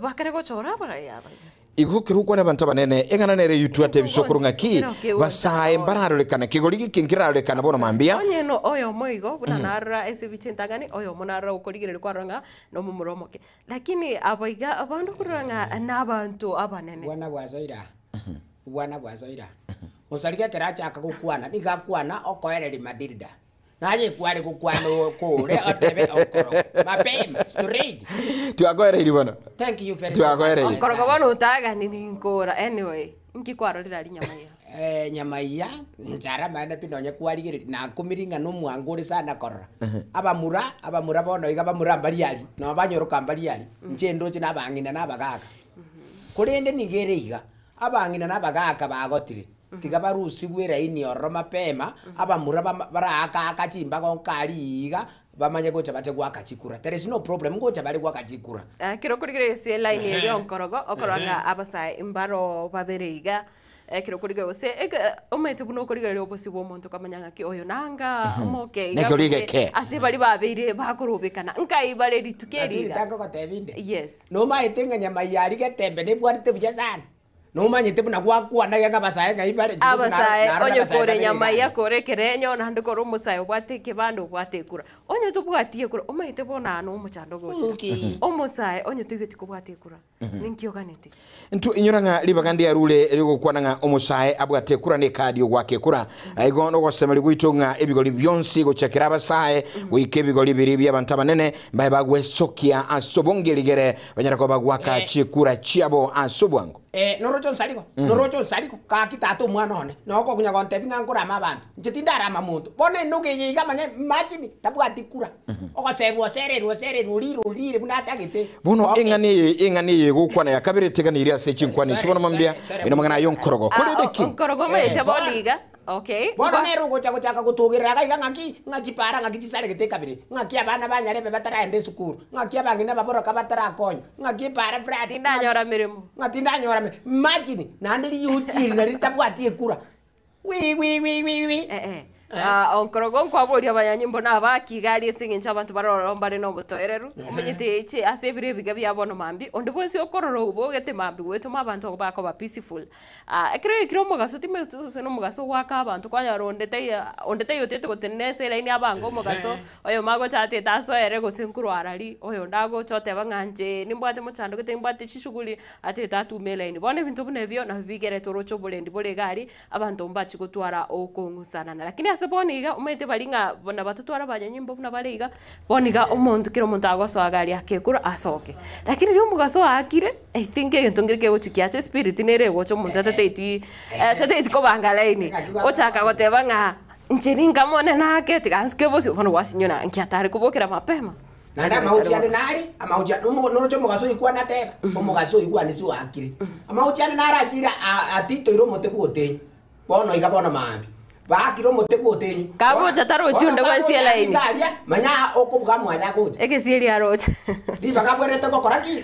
bakare gochora barayaba Igukiru kwa n'abantu banene engana nere yutuate bisokuru ngaki basaye mbararo lekana kigoligi kinkira lekana bono mambia onye no oyo moigo buna narra ese bichintagani oyo monarra ukoligire kwaranga no mumuromoke lakini aboiga abandu kuranga n'abantu abanene bwana bwazaira osaliga teracha akagukwana nigakwana okoereri madirida naje kwari kukwano kore atebe okoro mapema straight tuagoere bwana thank you very much tuagoere okoro bwana utaga nini nkora anyway nkikwaro rira Nyamaiya Nyamaiya njara maana pinonye kwarigire na kumiringa no mwangure sana korra abamura bono iga bamura mbariari no banyoroka mbariari nchendo china bangina nabagaka kurende nigere iga abangina nabagaka bagotire tiga barusi gwera ini orro mapema abamura baraka akachimba konkariga bamanye gocha bate gwakachikura there is no problem gocha bali gwakachikura kiro kurigire se line eri onkorogo okoranga abasa imbaro babereiga kiro kurigire ose omete buno kurigire obosi bo muntu kamanyanga ki oyo nanga moke ase bali babere bakorobekana nkai bale ritukeriga tango kotebinde yes no maitenga Nyamaiya ari getembe ne bwarite buja sana no manyite buna gwakwana yanga basaye ngaibare abasaye onye kore Nyamaiya kore kerenyo na ndiko rumusaye bwate kibando bwate kura onye tubwatie kura omaite bona no muchando gocha omusaye onye tugeti kubwate kura ninkioganete ntu inyoranga libagandi arule eligokwananga omusaye abwate kura ne kadi gwake kura aigono gosemeli gwitunga ebigoli byonsi gochekera abasaye wike ebigoli biri by'abantu banene mbaye bagwesokia asobongeligere banyarako bagwaka chikura chiabo asobwango norocho nsaliko kakitato mwana one noko kunya konte bingangura mabantu njitindara mamuntu bone nuge yiga manye imagine tabwati kura okoserwo sererwo lirire bunatagite bono engani gukwana yakabire teganira se chinkwana chibona mambia ino magana yonkorogo kulideki onkorogo maite boliga Okay. bono nero gocha gutugirira gaiga ng'aki para ng'aki chisare giteka bire ng'aki abana banyarebe bataraende sukuru ng'aki abang'ina baboroka batarakonyo ng'aki para Friday Ndanyora mirimo. ng'ati ndanyora imagine nandiri yuchiri na ritabwati ekura wi Onkorogo nkwaboria abanyanyimbo n'abakigali esingincha abantu barorora mbare no butoereru umenyete ichi asebire biga byabono mambi onde bwese okororo ubo gete mambi gwetuma abantu bako ba peaceful ekire ikiro mugaso time no mugaso waka abantu ondete yotete gotenese line abango mugaso oyo mago chate taso ere gosinkuru arari oyo ndago chote banganje nimbwate muchando gete nimbwate chishuguli ate tatu melaini bone bintu bunebyo na bigere torocho bolendi bole gari abantu mbachi gutwara okongusana lakini boniga umete balinga bona batutwara abanyanyimbo buna bariga boniga umuntu kiro umuntu agoswagari akekura asoke lakini ryo mugaso akire I think ngentongirike gochikiache spirit nere gocho umuntu atateti ko bangalaini ochaka goteba nga nchiringa mone nake tiganske bosi bono wasinyona nkiatare kubokera mapema nanda mauchiane nari amauchiane norocho mugaso ikwa nateba mugaso ikwa nisu akire amauchiane narachira atito iro mote kuote bono iga bono mambi bakiro motego otenyu kagocha tarochi unde gwensie laini manya okubuga mwanya gocha egesieri arocha diba kabwerete gokoraki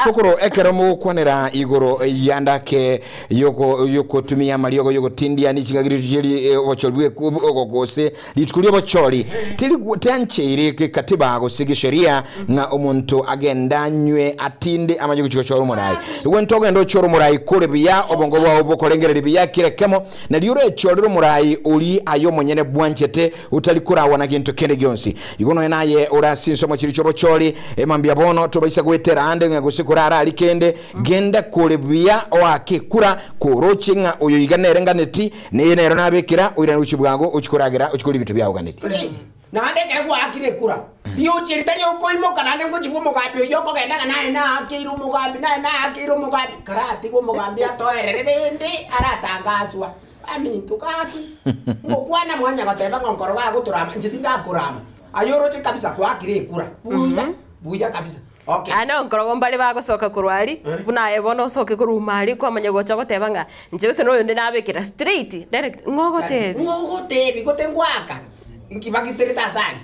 sukuru ekero mukwanera igoro yandake yoko tumia maliogo yoko tindia ni chingagiri tujeri ochorwe ogogose litukulie bochori tili tancheire katiba gosige sheria nga omuntu agenda nywe atinde amajugo choro murai wentogo ndo choro murai kore biya obongo bwa obokolengere biya kirekemo na liure choro murai uri ayo monyene bwanchete utalikura wana kintu kende gyonsi igono naye urasinso mo chiricho bochori emambia bono tobaisa gwetera ande nga gusikurara alikende genda kurebia wake kura kurochinga uyo iganere nganeti nero nabekira uyira uchibwango uchikuragira uchikuri bitu bya uganeti nande kere gwakire kura iyo chiritari okoimo kana ngo chibu mugambi yo kogenda kana na akiru mugambi na akiru mugambi karati go mugambi atoererende aratangazwa amintu kaki ngokwana mwanya bateba ngonkoro gaguturama nchitinda kurama ayoroche kabisa kwakire kura buya kabisa okay ana ngonkoro mbali bagosoka kurwari buna ebono soke kurumari kwa manyagocha goteba nga njese no yonde nabekira straight direct ngogotebi gotengwaka nkibagitirita sali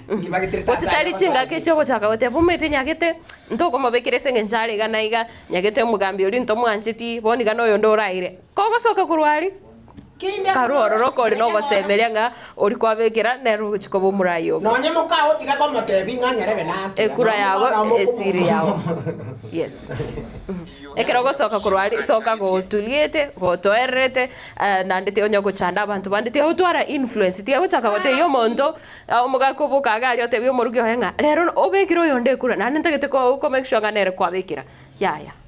ositali chinga kecho chaka goteba umete nyagete ntoko mabekire senge njari ganaiga nyagete mugambi uri nto mwanchiti boni gano yondo raire kogosoka kurwari karoro rokori no gosemeria nga uri kwabekira neru chikobo murayo nonye mukao tiga ko motebi nganyarebe na ekura yago esiri yago yes ekero gosoka kurwari soka go tuliete go toerete na ndete onyo gochanda abantu bandite otwara influence tiga gochaka gote yo monto omuga kubuka gali ote byo murugyo henga rero obekiro yonde kura na ntagete ko make sure nganere kwabekira yaya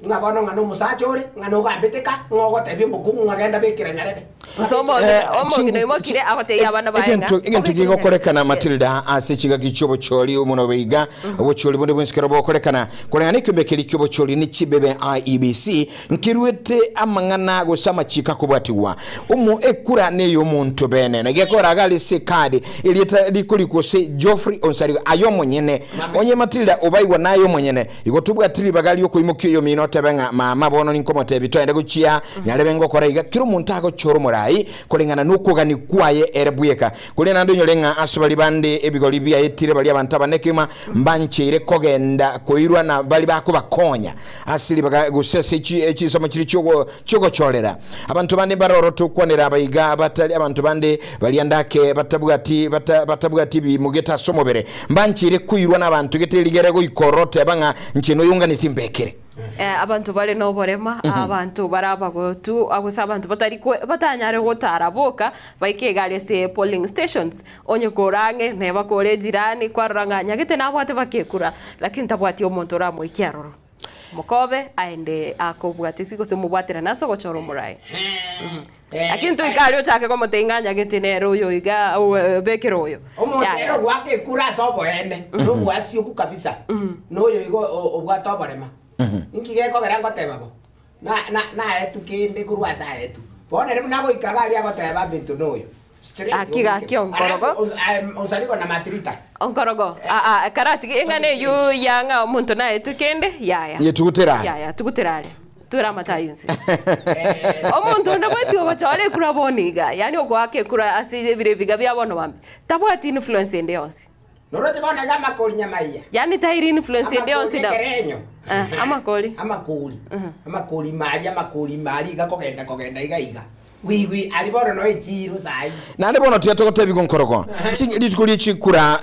ngabono ngano musachore ngano gambeteka ngogotebi mukungu ngagenda bekira nyarebe somo omogino imokire abate yabana bayenga igento gigokorekana Matilda asechiga gichobo choli umuno beiga obocholi bonde bwensikero bokorekana kolengana ikimbekeri kyobo choli ni chibebe IEBC nkirwete amangana gosama chika kubatiwa umu ekura neyo muntu bene nagekora gali se kadi ilita likuliko se Geoffrey Onsari ayo monyene onye Matilda obayiwa nayo monyene igotubwa tiri bagali yoko imokyo yo mino tebenga mama bono ninkomote bitoende guchia nyalebengo koraiga kiro muntago choro murai kolengana nukugani kwaye erebuyeka kolena ndo nyolenga asubali bande ebigoli bya etire bali abantu abanekima mbanchire kogenda koirwa na bali bako bakonya asili baga gusese ekisomo kiri cyogo cholera abantu bande baroro tukwanira abayiga abatali abantu bande bali andake batabugati bimugeta somobere mbanchire kuirwa n'abantu geteligere go ikorote banga nchino yunga nitimbekere abantu bale no borema abantu barabagotu agusa abantu batanyare gotaraboka baikegale se polling stations onye korange ne bakore jirani kwaranganya gete nabwate bakekura lakini tabwati omuntu ramo ikiaroro mukobe aende akobwati siko se mubwatira naso gochoro murai lakini to ikali otake como tenganya gete nero yo iga bekero oyo omotero gwake kura sobo ene no bwasi oku kabisa no yo igo obwato barema nkigeko gerango tebabo na etukinde kurwasa etu bonere nago ikagali agoteba bintu noyo akiga kionkorogo onsaliko na matrita onkorogo karati engane yu yanga omuntu na etukende yaya yetugutera yaya tuguterale tura matayunsi omuntu ndabati obachore kura boniga yani ogwake kura asi bire biga byabono bambi tabwati influence ende yonsi Norote bana gama koli nyamaiya. Yani tairi influence ende yonsi da. Ama koli mali gakogenda igaiga. Wiwi alibora no ichiru sai. Nande bono tuyatokote bigonkoroko. Litukuli chikura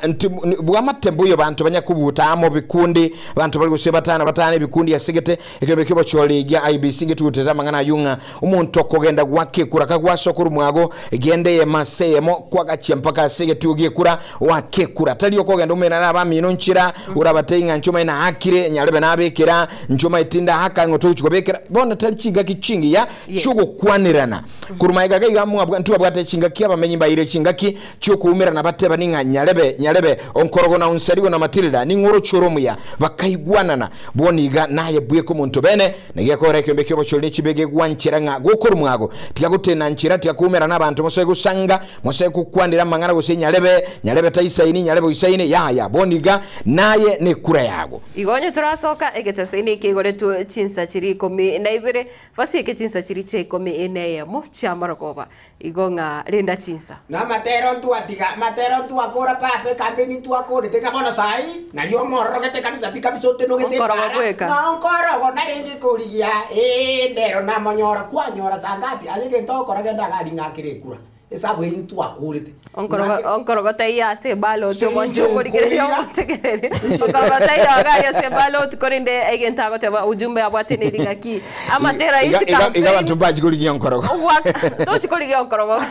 bwa matembo yo bantu banyakubuta amo bikundi bantu bali guseba batane bikundi ya sigete ekebe kibo choligia IBC ngitutera mangana yunga umuntu okogenda gwake kura kagwaso kuru mwago gende ye masemo kwagache mpaka sigete ugie kura wake kura tali okogenda umena nabamino nchira urabatenga nchuma ina hakire nyalebe nabekera nchuma itinda haka ngoto chikobekera bona tali chinga kichingi ya chugo kwanirana kurumaiga ga mwabwa ntuba bwate chingaki abamenyi bayire chingaki cyo kuumira na bateba ninga nyalebe onkorogo na unsarigo na Matilda ni ngoro choromuya bakayigwanana boniga naye bwe ko muntu bene nige ko reke mbeke bo choli chibege gwanchira nga gukuru mwago tikagutena nchira tyakuumira nabantu mose gusanga mose kukwandira mangana gose nyalebe taisaini nyalebe isaini ya boniga naye ne kura yago igonye turasoka egetasini kigore tu chinsa chiri komi naibere fasi ke chinsa chiri che komi eneye mo chamarakoba igonga lenda chinsa na matero tu akora pape kambeni tu akore teka bona sai na lio morro kete kabisa pika bisote no kete para na onkoro na rengi kuligia ndero na monyora kwa nyora sangapi alike ntokora genda gari ngakire kura esabu intu akurite onkoro gotaiya se balo to moncho kurigere yo tegerere onkoro gotaiya ga se balo to korinde egenta goteba ujumbe abwate ne dingaki amatera ichi campaign igaba tumbaji kuligia onkoro to chikuligia onkoro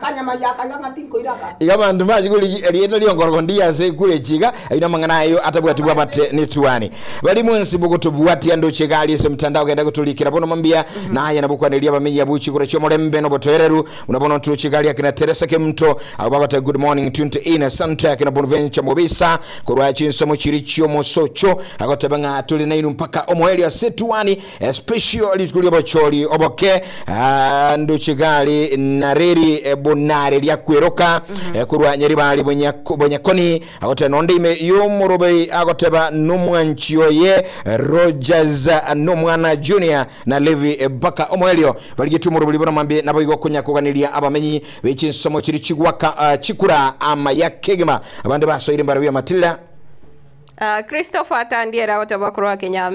kanyama ya kanyama tinko iraka igaba tumbaji kuligia elieta li onkoro ndia se kule chiga ina mangana ayo atabwatibwa bate ne tuani bali mwensi bugoto buwati ando chegali se mtandao genda kutulikira bono mambia naye nabukwanelia bamenyi abuchi kure chomolembe no botoereru unabono tu chigali akina Teresa Kemto ababata good morning tunte ina santa akina Bonventure Mobisa kurwa chinsomo chirichio mosocho agotabanga tuli na inu mpaka omoeli ya setuani especially tukuli bocholi oboke ndo chigali nareri bonare lya kweroka kurwa nyeribali bonyakoni agotaba nonde ime yomorobe agotaba numwanchio ye Rogers numwana Junior na Levi baka omoelio baligitumuru bulibona mambe nabo igokunya kuganilia abamenyi bechinsomo chiri chigwaka chikura ama ya kegema abande basoire mbarabiya Matilda Christopher Tandiera otabakuru Kenya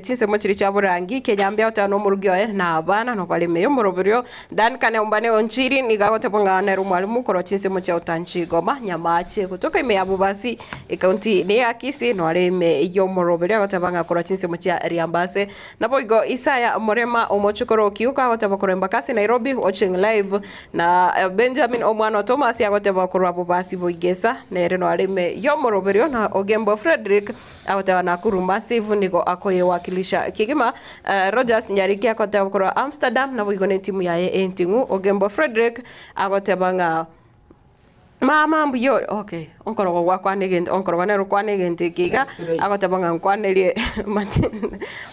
chinse mochiri chaburangi Kenya mbya otano murugyo na abana no balime murobiryo dan kane umbane onchiri nigagotabanga na rumwalimu koro chinse mocha otanchi goma nyamache kutoka ime abubasi county ne akisi no aleme yo murobiryo gotabanga koro chinse mocha riambase nabo igo Isaya Morema omochukoro kiuka gotabakuru Mbakasi Nairobi watching live na Benjamin Omwana Thomas yagotabakuru abubasi boigesa nere no aleme yo murobiryo na Ogembo Frederick awatawa Nakuru Massive niko akoye wakilisha kigima Rogers Nyariki akotawa kwa Amsterdam na wigone timu ya Entingu Ogembo Frederick akotabanga mama mbuyo okay onkoro wa kwanegende onkoro wanero kwanegende kiga akotabanga nkwanelie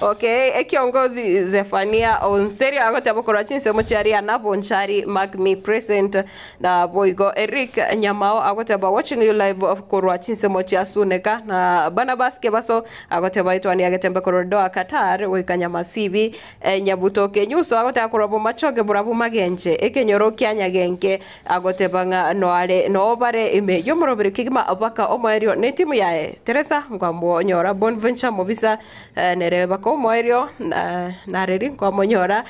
okay ekiongozi Zefania Onseri akotabakora chinse mocharia na bonchari magmi present na boigo Eric Nyamao akotaba watching you live of korwa chinse mocha suneka na Barnabas Kebaso akotaba itwani agetembe korodoa Qatar wekanyama sibi nyabutoke nyuso akotakora bomachoge burabu magenje ekenyorokia nyagenke akotabanga noale no bare ime yomorobere kigima abaka omoerio ne timu yae Teresa ngwambo nyora Bonventure Mobisa nereba ko omoerio na reri ngwambo nyora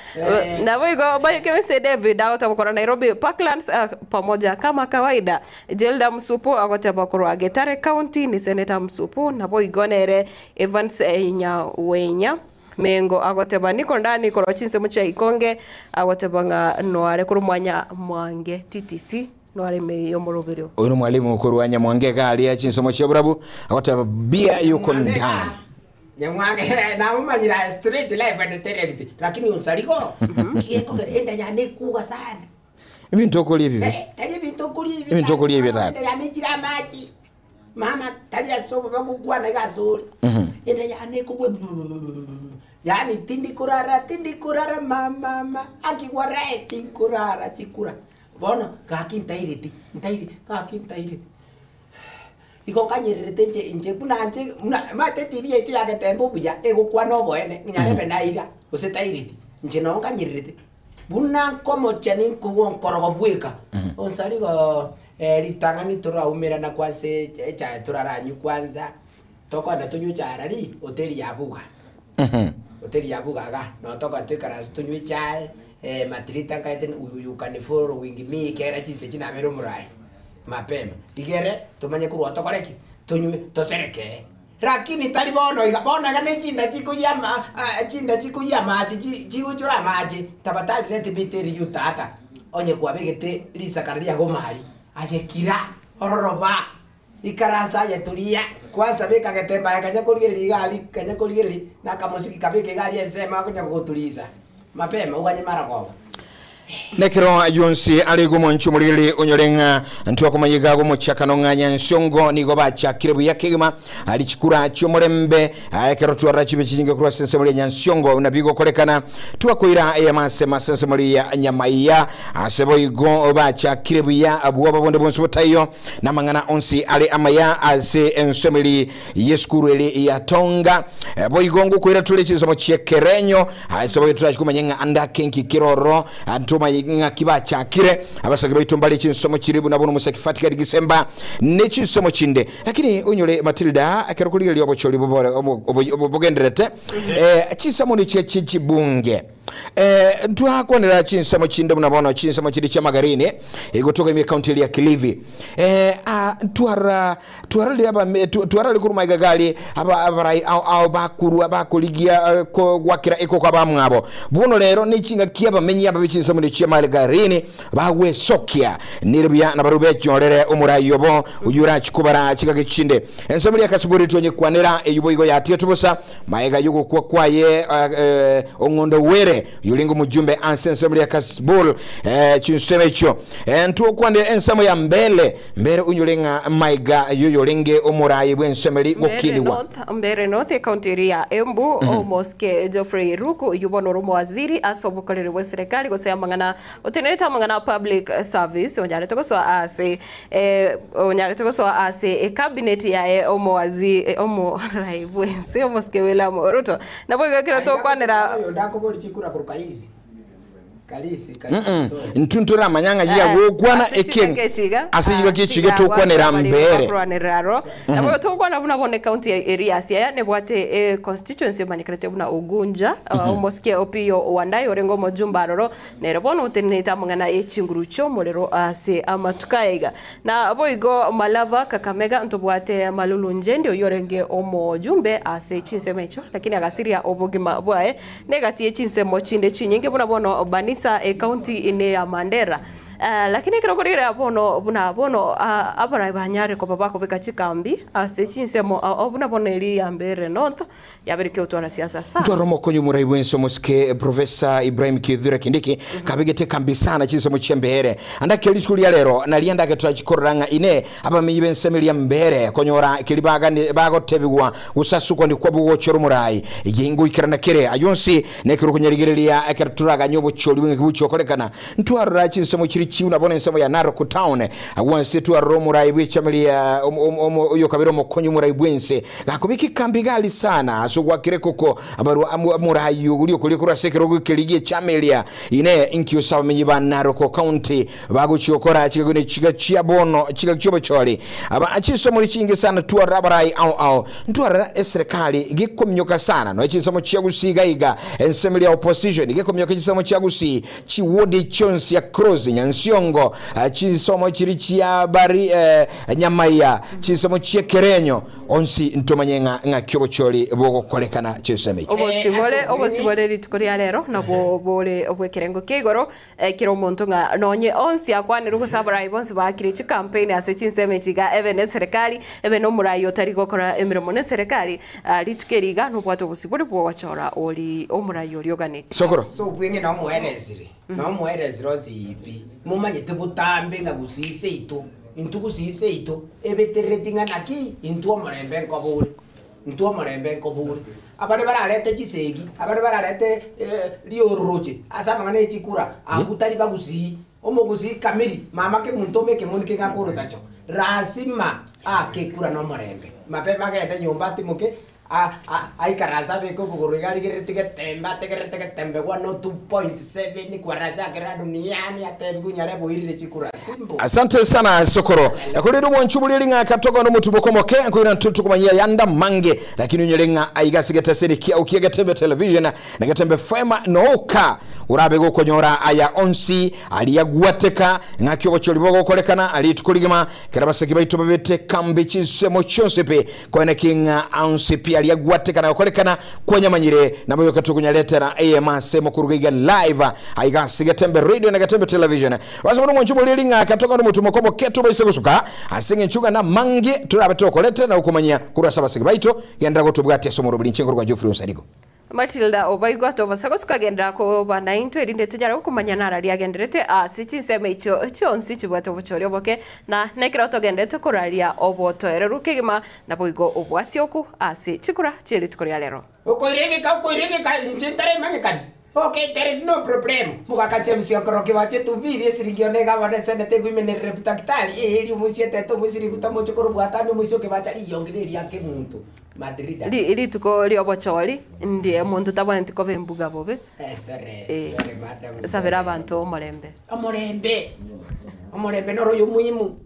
na wigo bayo kemse David agotabakora Nairobi Parklands pamoja kama kawaida Jelda Msupu agotabakora Getare County ni Senator Msupu na boigonere Evans Nyawenya mengo agoteba niko ndani koro chinse mucha ikonge agotabanga noare kurumwanya mwange TTC noare me yomoroberio uno mwalimu kurwanya mwange gali ya chinse mucha burabu agoteba bia yuko ndani nyamwange na umanyira straight life and reality lakini unsariko kieko gerenda yani kuga sana mimi ntokoli hivi tali bitokoli hivi mimi ntokoli hivi tata yani jira maji mama tali asobo bagugwa na gasuri enda yani kubwe yani tindi kurara mama akigwara tinkurara chikura bona kakintairiti kakintairiti iko kanyerete nje kuna nje mate tv yetu yake tembo buya egukwa no boene nyarebe naira usetairiti njino nganyiriti buna komo chani kuon korogo bweka onsari go litangani tura umera na kwase cha turaranyu kwanza toko na tunyu cha rari hoteli ya buga hoteli ya buga ga no toko tukara tunyu cha matrita kaiten uyukane for wingi mi kera chise china bero murai mapema igere tumanye kurwa tokoreki tunyu tosereke lakini talibono igabona gane chinda chiku ya maji chiuchura maji tabatali leti biteri yutata onye kwabegete lisakaria gomari ayekira ororoba ikarasa yetulia kwanza beka getemba kanya kuligeri na kamusiki kabeke gali ensema kunya kutuliza mapema uganye mara kwa nekero ayonsi aligo monchu mulili onyolenga ntuwa kumayiga go muchakano nganya nsongo nigo bachakire buya kigima ali chikura cyo mulembe ayekero tuwara chibe chinge kura sense muri nyansongo unabigo kolekana tuwa koira eyamase masense muri ya nyamaiya asebo igo bachakire buya abuwa babonde bonso botayo namangana onsi ali amaya ase ensomeli yeskuru eli ya tonga boigongo koira tule chisomo chiekerenyo asebo iturachi kumanyenga anda kenki kiroro antuma yinga kiba chakire abasage bayitumbali chinsomo kiribu nabono musakifatika Disemba ne chinsomo chinde lakini unyole Matilda akero kuliga lyobo choli bogenderete chinsomo ni chibunge ntwa konera chinsomo chinde munabona chinsomo chiri cha magarini igotoka imi county ya Kilifi twara likuru maigagali abarai au bakuru abakuligia ko gwakira iko kwa bamwabo buno lero ni chinga kiaba menyi ababichinsomo ni chia magarini bawe sokia niribya na barube chorere umurayobo uyura chikubara chikage chinde ensomo ya kasuburi tonye kwanera eyubo igo yatie tubusa maiga yugo kwa kwaye ongondo were yulingo mujumbe ansensomo ya kasbul chinsemecho ntu kwande ensamo ya mbele unyulenga maiga yoyolenge omurayi bwensomeli gokiliwa mbere north county ya Embu omoske Geoffrey Ruku yubono rumo waziri asobukolere wa serikali gose mangana oteneta mangana public service onyale tokoso ase cabinet ya omo waziri omo raibu se omoske wela moroto nabo gakira to kwanera ndakoboli chikura kurukalizi kalisi ntuntura manyanga ya wogwana eking asijiga kichige to kwanera mbere nabo to kwana buna bone county areas ya ne bwate constituency manikrete buna Ugunja omoske opio wandayo orengo mojumba roro ne robono uteneta mangana echinguru chomolero ase amatukaiga na boigo Malava Kakamega ntobwate Malulu Njendi oyorenge omo jumbe ase chinsemecho lakini agasiria obogima bwae negatie chinsemo chinde chinyinge buna bono Banisa county ine ya Mandera lakini kero korira bono abara banyare ko babako bekachikambi asechinse obuna boneli ya mbere north yabereke utwana siasa sa ndoromo konyu muraibu ensomoske Professor Ibrahim Kidhura Kindiki kabegete kambi sana chinsomo chembere andake liskuli ya lero nalienda ke twachikoranga ine abamenyi bensemeli ya mbere konyora kilibaga bago tebigwa usasuko ndi kwabu wochoro murai yingu ikirana kire ayonsi nekero kunyaligirelia akerturaga nyobo choli wingi bucho kolekana ntwara chinsomo chiri chiuna bone nsemo ya Narok town agwanse tu aromura ibwichameli ya oyo kabiro mokonyu mura ibwense gakubiki kambigali sana asugwa kirekoko abaru amura yuguri kulikura sekero gukeligie chamelia ine inki usaba menyi ba Narok county baguchokora chigone chiga bono chiga chobo choli aba achisomo lichinge sana tu arabarai au ntwara serikali gikomnyoka sana no chisomo chiagusiga iga ensemeli ya opposition gikomnyoka chisomo chiagusi chiwodi chonsi ya cross nyansiongo chisomo chiri chia bari nyamaiya chisomo chiekerenyo onsi ntomanyenga ngakyobo choli bogo kolekana chisemechi obosibole litukoria lero nabo bole obwekerengo kegoro kiro muntu nga nonye onsi akwane ruko sabrai bonsi bakire chi campaign ase chisemechi ga evene serikali evene omurayo tari gokora emirimo ne serikali litukeriga no bwato busibole bwo wachora oli omurayo lyoganete sokoro so bwenge no muherezire no muherezire ozipi mumanyete butambe nga gusise ito intukusise ito ebeteretinga naki intuo marembe nkobule abare bararete chisegi abare bararete lioroche asama ngane chikura akutali bagusi omogusi kamili mama ke muntome ke monike ngakoro tacho rasima akekura no marembe mapema gende nyumba timuke aikaraza beko kugurigari gerete tembe 102.7 kwa raja kera duniani atebigunyare boirire chikura simbo. Asante sana Sokoro. Yakulidu mwanchubulirlinga katoka no mutubokomoke akwira ntutu kumanyia yanda mange lakini unyelenga aigasigeta seriki au kiagatembe television na gatembe fema nooka urabe gukonyora aya onsi aliyagwateka ngakyo bocholibogo gukolekana alitukuligema kerabaseki baitu babete kambi chisemo chonsepe kone kinga onsi pia aliyagwateka na gukolekana kwanyamanyire nabo yokatukunya letera AMS mo kurugiga live aigasigeta radio na gatembe television wasabu mwanchubulirlinga katoka no mutumokomo ketu baise gusuka asinge nchuga na mange turabe tokolete na ukumanya kurasa baseki baitu genda gutubwati asomoro bulinchengo rwa Geoffrey Usarigo Matilda obaigwa to basagos kagenda ko bana into irinde tujara ukumanya narari agenderete sichinseme icho chonsi chibwato buchori oboke na nekira otogendete kuraria oboto ererukigima na boigo obwasioku chikura chiri tukoria lero ukoirege ka inchitare mangekani. Okay, there is no problem. Mukakache msiokoroke wache tumbiri esirigionega wana senete gwimene reputaktali eheri musiete to musiri kutamocho korubwatani musioke bachari yongireri yake muntu. Madrid. Ili tuko liobochori ndiye muntu tabone tiko bembuga bobe. Sorry madam. Sabera abantu omorembe. Omorembe noro yo muhimu.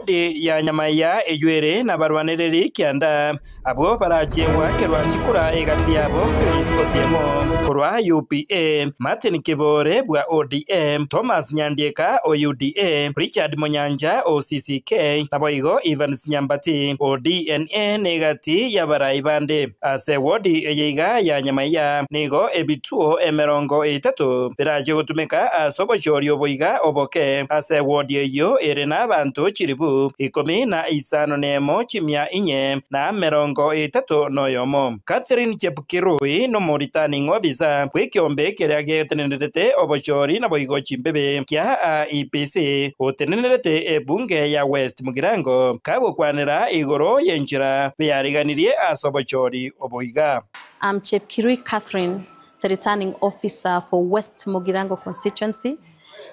wodi ya Nyamaiya eywere na barwaniriri kianda abo barachengwa kerwa chikura egati yabo Chris Osiemo kurwa UPA, Martin Kibore bwa ODM, Thomas Nyandieka OUDA, Richard Monyanja OCCK na boigo Evans Nyambati ODNA negati ya baraibande. Ase wodi eyiga ya Nyamaiya nigo ebituo emerongo itatu biraje gutumika asobochori oboiga oboke. Ase wodi eyo erena abantu chiribu 15 chimia inye na merongo itatu noyomo. Catherine Chepkirui no Returning Officer kwikiombe kiria getenenete obochori na boigo chimbebe kia IEBC otenenete ebunge ya West Mugirango kagukwanira igoro yenjira byariganirie asobochori oboiga. I'm Chepkirui Catherine, the Returning Officer for West Mugirango constituency.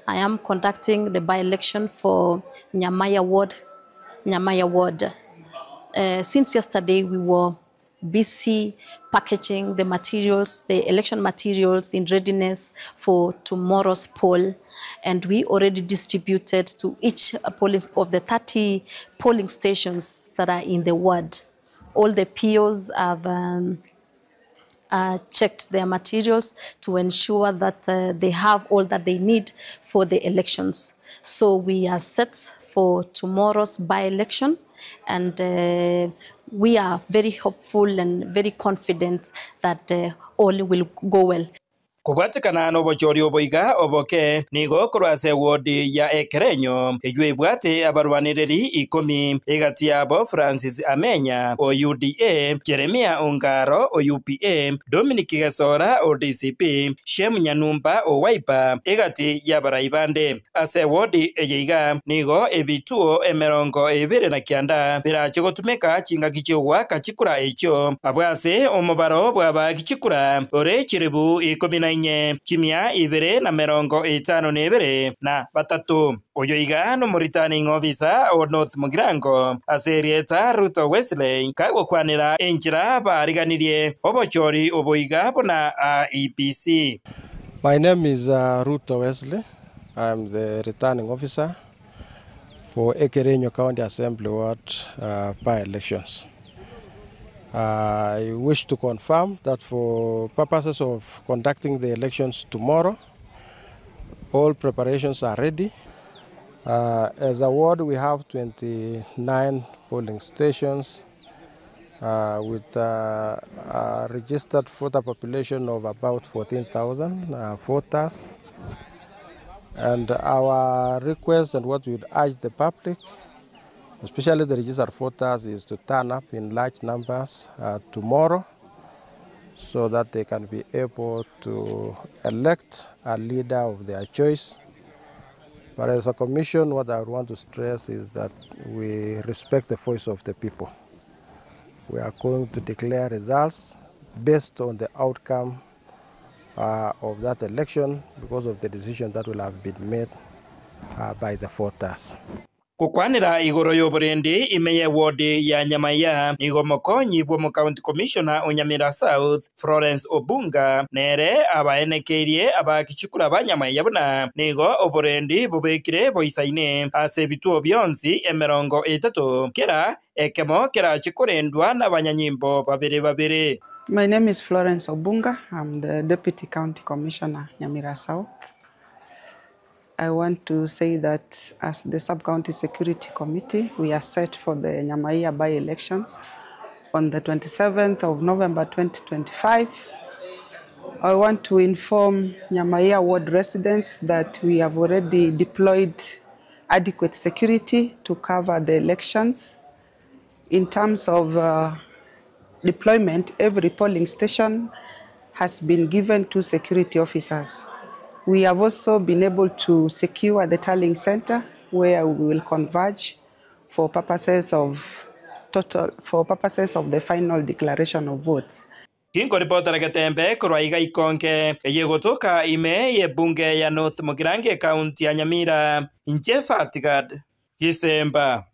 I am conducting the by-election for Nyamaiya Ward. Since yesterday, we were busy packaging the materials, the election materials in readiness for tomorrow's poll. And we already distributed to each polling of the 30 polling stations that are in the ward. All the POs have checked their materials to ensure that they have all that they need for the elections. So we are set for tomorrow's by-election, and we are very hopeful and very confident that all will go well. Kubatikana no bochori oboiga oboke nigo kurase wodi ya Ekerenyo eyebwate abarwanireri 10 egati yabo Francis Amenya OUDA, Jeremia Ongaro OUPA, Dominic Gesora ODCP, Shem Nyanumba Owaipa egati yabaraibande. Ase wodi eyiga nigo ebituo emerongo ebere na kianda birache gotumeka chinga kichwa kachikura echo abwase omubaro bwaba kichikura ore chiribu 10 chimia ibere na merongo itano nebere na batatu. Oyoiga no Returning Officer o North Mugirango aserieta Ruto Wesley kagukwanira enjira bariganirie obochori oboiga bona IEBC. My name is Ruto Wesley. I'm the Returning Officer for Ekerenyo County Assembly Ward by-elections. I wish to confirm that for purposes of conducting the elections tomorrow, all preparations are ready. As a ward, we have 29 polling stations with a registered voter population of about 14,000 voters. And our request and what we would urge the public, especially the registered voters, is to turn up in large numbers tomorrow so that they can be able to elect a leader of their choice. But as a commission, what I want to stress is that we respect the voice of the people. We are going to declare results based on the outcome of that election because of the decision that will have been made by the voters. Kukwanira igoro yoburendi imeye wodi ya Nyamaiya nigo mokonyi bwo County Commissioner Onyamira South Florence Obunga nere abaenekerie abakichikura ba Nyamaiya buna nigo oburendi bubekire boisaine ase bituo byonsi emerongo itatu kera ekemo kera chikurendwa n'abanyanyimbo babiri. My name is Florence Obunga. I'm the Deputy County Commissioner Nyamira South. I want to say that as the Sub-County Security Committee, we are set for the Nyamaiya by-elections on the 27th of November 2025. I want to inform Nyamaiya Ward residents that we have already deployed adequate security to cover the elections. In terms of deployment, every polling station has been given to security officers. We have also been able to secure the tallying center where we will converge for purposes of the final declaration of votes. Kinko reporter Gatembe kuraiga ikonke yegotoka ime ye bunge ya North Mugirango County ya Nyamira inche Fatigad Kisemba.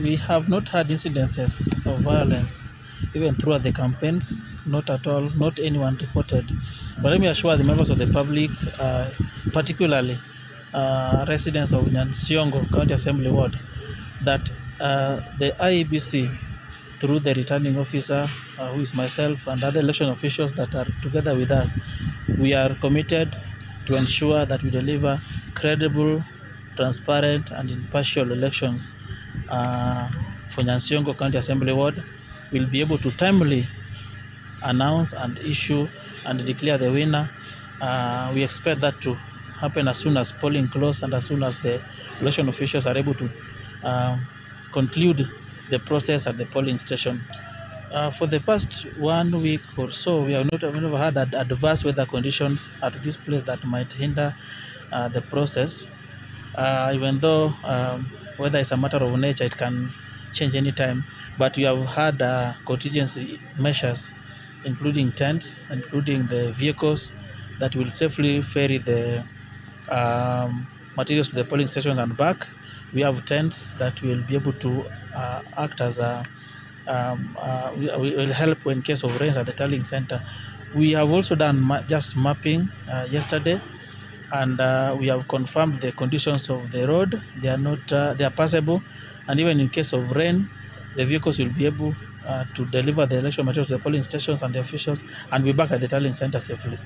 we have not had incidences of violence even throughout the campaigns, not at all, not anyone reported. But let me assure the members of the public, particularly residents of Nyansiongo County Assembly Ward, that the IEBC, through the returning officer, who is myself, and other election officials that are together with us, we are committed to ensure that we deliver credible, transparent, and impartial elections for Nyansiongo County Assembly Ward. We'll be able to timely announce and issue and declare the winner. We expect that to happen as soon as polling closes and as soon as the election officials are able to conclude the process at the polling station. For the past 1 week or so, we have never had adverse weather conditions at this place that might hinder the process. Even though weather is a matter of nature, it can change any time. But we have had contingency measures, including tents, including the vehicles that will safely ferry the materials to the polling stations and back. We have tents that will be able to act as will help in case of rains at the tallying center. We have also done just mapping yesterday, and we have confirmed the conditions of the road. They are passable, and even in case of rain, the vehicles will be able to deliver the election materials to the polling stations and the officials, and be back at the tallying center safely.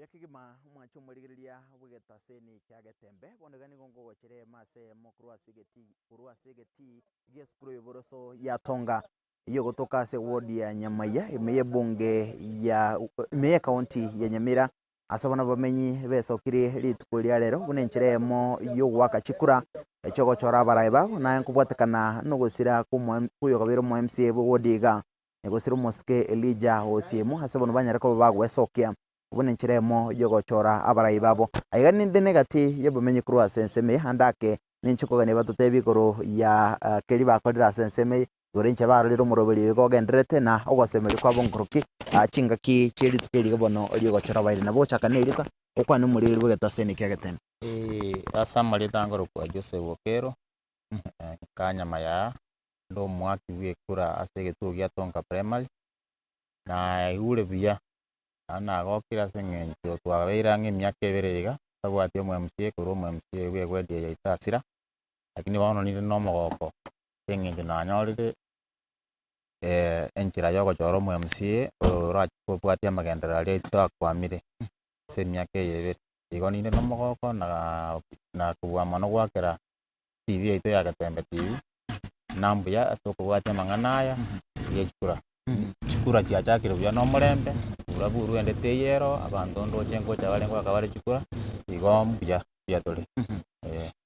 yakigima umwacho murigiria bugeta seni kyagetembe bondegani gongo gochere mase mokrua sigeti geskuru yoboroso ya tonga iyo gotoka se wodi ya Nyamaya imeye bunge ya imeye county ya Nyamira asabana bamenyi besokiri litukulia lero bunencheremo yo waka chikura echogo chora baraiba na nkubwatekana no gusira kuyo kabiro mu MCA wodiga negosira moske Elijah Osiemu asabana banyarako bagwesokia bunencheremo yo gochora abaraiba aigani ndenegati yebamenyi kurwa senseme handake ninchukogane batotebi koro ya keriba kodira senseme gorenche baro rero murobeli go gendrete na ogosemeli kwa bonkuruki chinga ki cheri tukeri gobono oli gochora baire na bocha kanelita okwani muri bugeta seni kyagetene asa malita ngoro kwa Jose Wokero Kanyamaya ndo mwaki wekura asegetu gya tonga primary na ure bia ana gokira sengencho twabeira ng'emyaka eberega tabwati omwe MCA koro omwe MCA wegwedia yaitasira lakini bono ni no mogoko sengencho na nyorire enchira yogo choro omwe MCA ora kubwatia magendera ria itakwamire semyaka yebere igo ni no mogoko na kubwa mono gwakera TV ito ya Gatembe TV nambuya asokubwatia manganaya yechukura chikura chiachakire bya no murembe uraburu endete yero abantu ndo chengo chabalengo akabare chikura igombuya byatole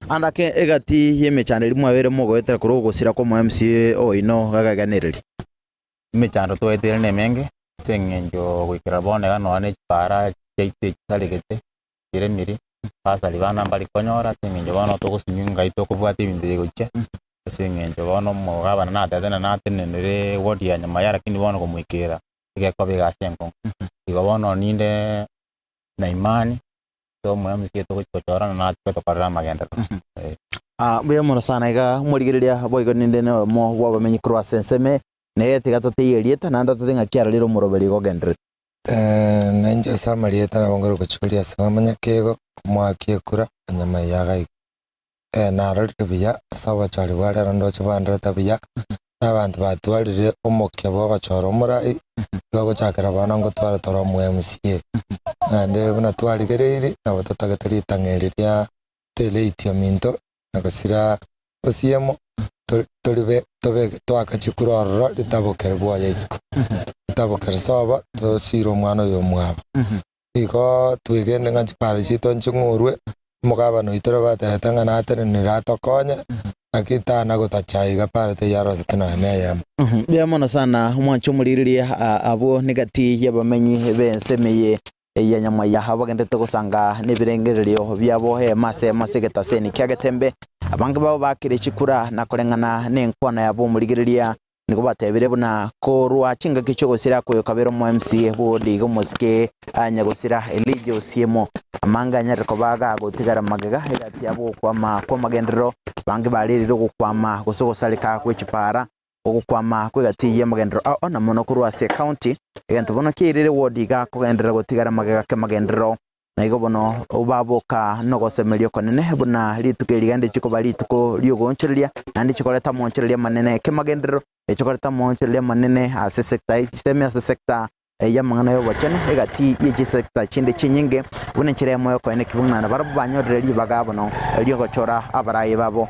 andake egati yemechane rimwe abere mogwetera kuro gusira ko mu MCA oino gagaganiriri imechando toetere nemenge sengenjo gwikira bone gano ane para chaite talegete kiremiri pasa libana mbali konyora sengenjo bono togusinyunga itokubwati binde goche sengenjo bono mogabana na tatena na tenenere wodi ya Nyamaya lakini bono kumwikira igeko bigasengo igo bono ninde na imani to mu MCA togochora na tokarama magenda Bwe mono sana iga murigiria boigo ninde no mo wabamenyi kurwa senseme ne tiga tutiyerieta nanda tutinga kiara liro muroberi go gendre. Nanja samarieta na bongoro kuchukulia samamanya kego mwakie kura nyama yagai nararire biya sawa chari wale rando chabandra tabiya n'abantu batwarire omokya bo bachora omurai gogo chakara bana ngo twara toro mu MCA ande buna twarigereire nabo tatagatarita tang'ereria teleitio minto nakosira osiemo toribe tobe twakachikurorora litabokere bwa isiko litabokere soba tosiro mwana yo mwaba iko twigende nganchi pare chito nchungurwe mugabano itoro batetanga natere niratokonya akitana gutachaiga pare te yaro setena neya bya mono sana mwancho muririria abo negati yabamenyi bensemeye ya nyama ya habagendete gusanga nibirengererio byabo he masegeta seni kyagetembe abange babo bakire chikura nakorengana nenkwana yabo murigiriria niko batebire buna korwa chinga kicho gusira koyo kabero mu MCA bodi go moske anya gusira Elijah Osiemo amanga nyare ko baga gutigara magaga hegati yabo kwa magendero bange balirire gukwama gusogosalika kwechipara ogukwama kwegati ya magendero ona mono kurwa se county egento bono kirire wodi ga kugendera gutigara magaga ke magendero na igo bono ubaboka no gosemelio konene buna litukirigande chiko bali tuko lyogoncheria nandi chikoleta moncheria manene ke magendero echokoreta moncheria manene ase sector system ase sector ya mangana yo bachane egati ye sector chinde chinyinge bune chire moyo ko ene kibuna na barabu banyoreri bagabono elio gochora abaraye babo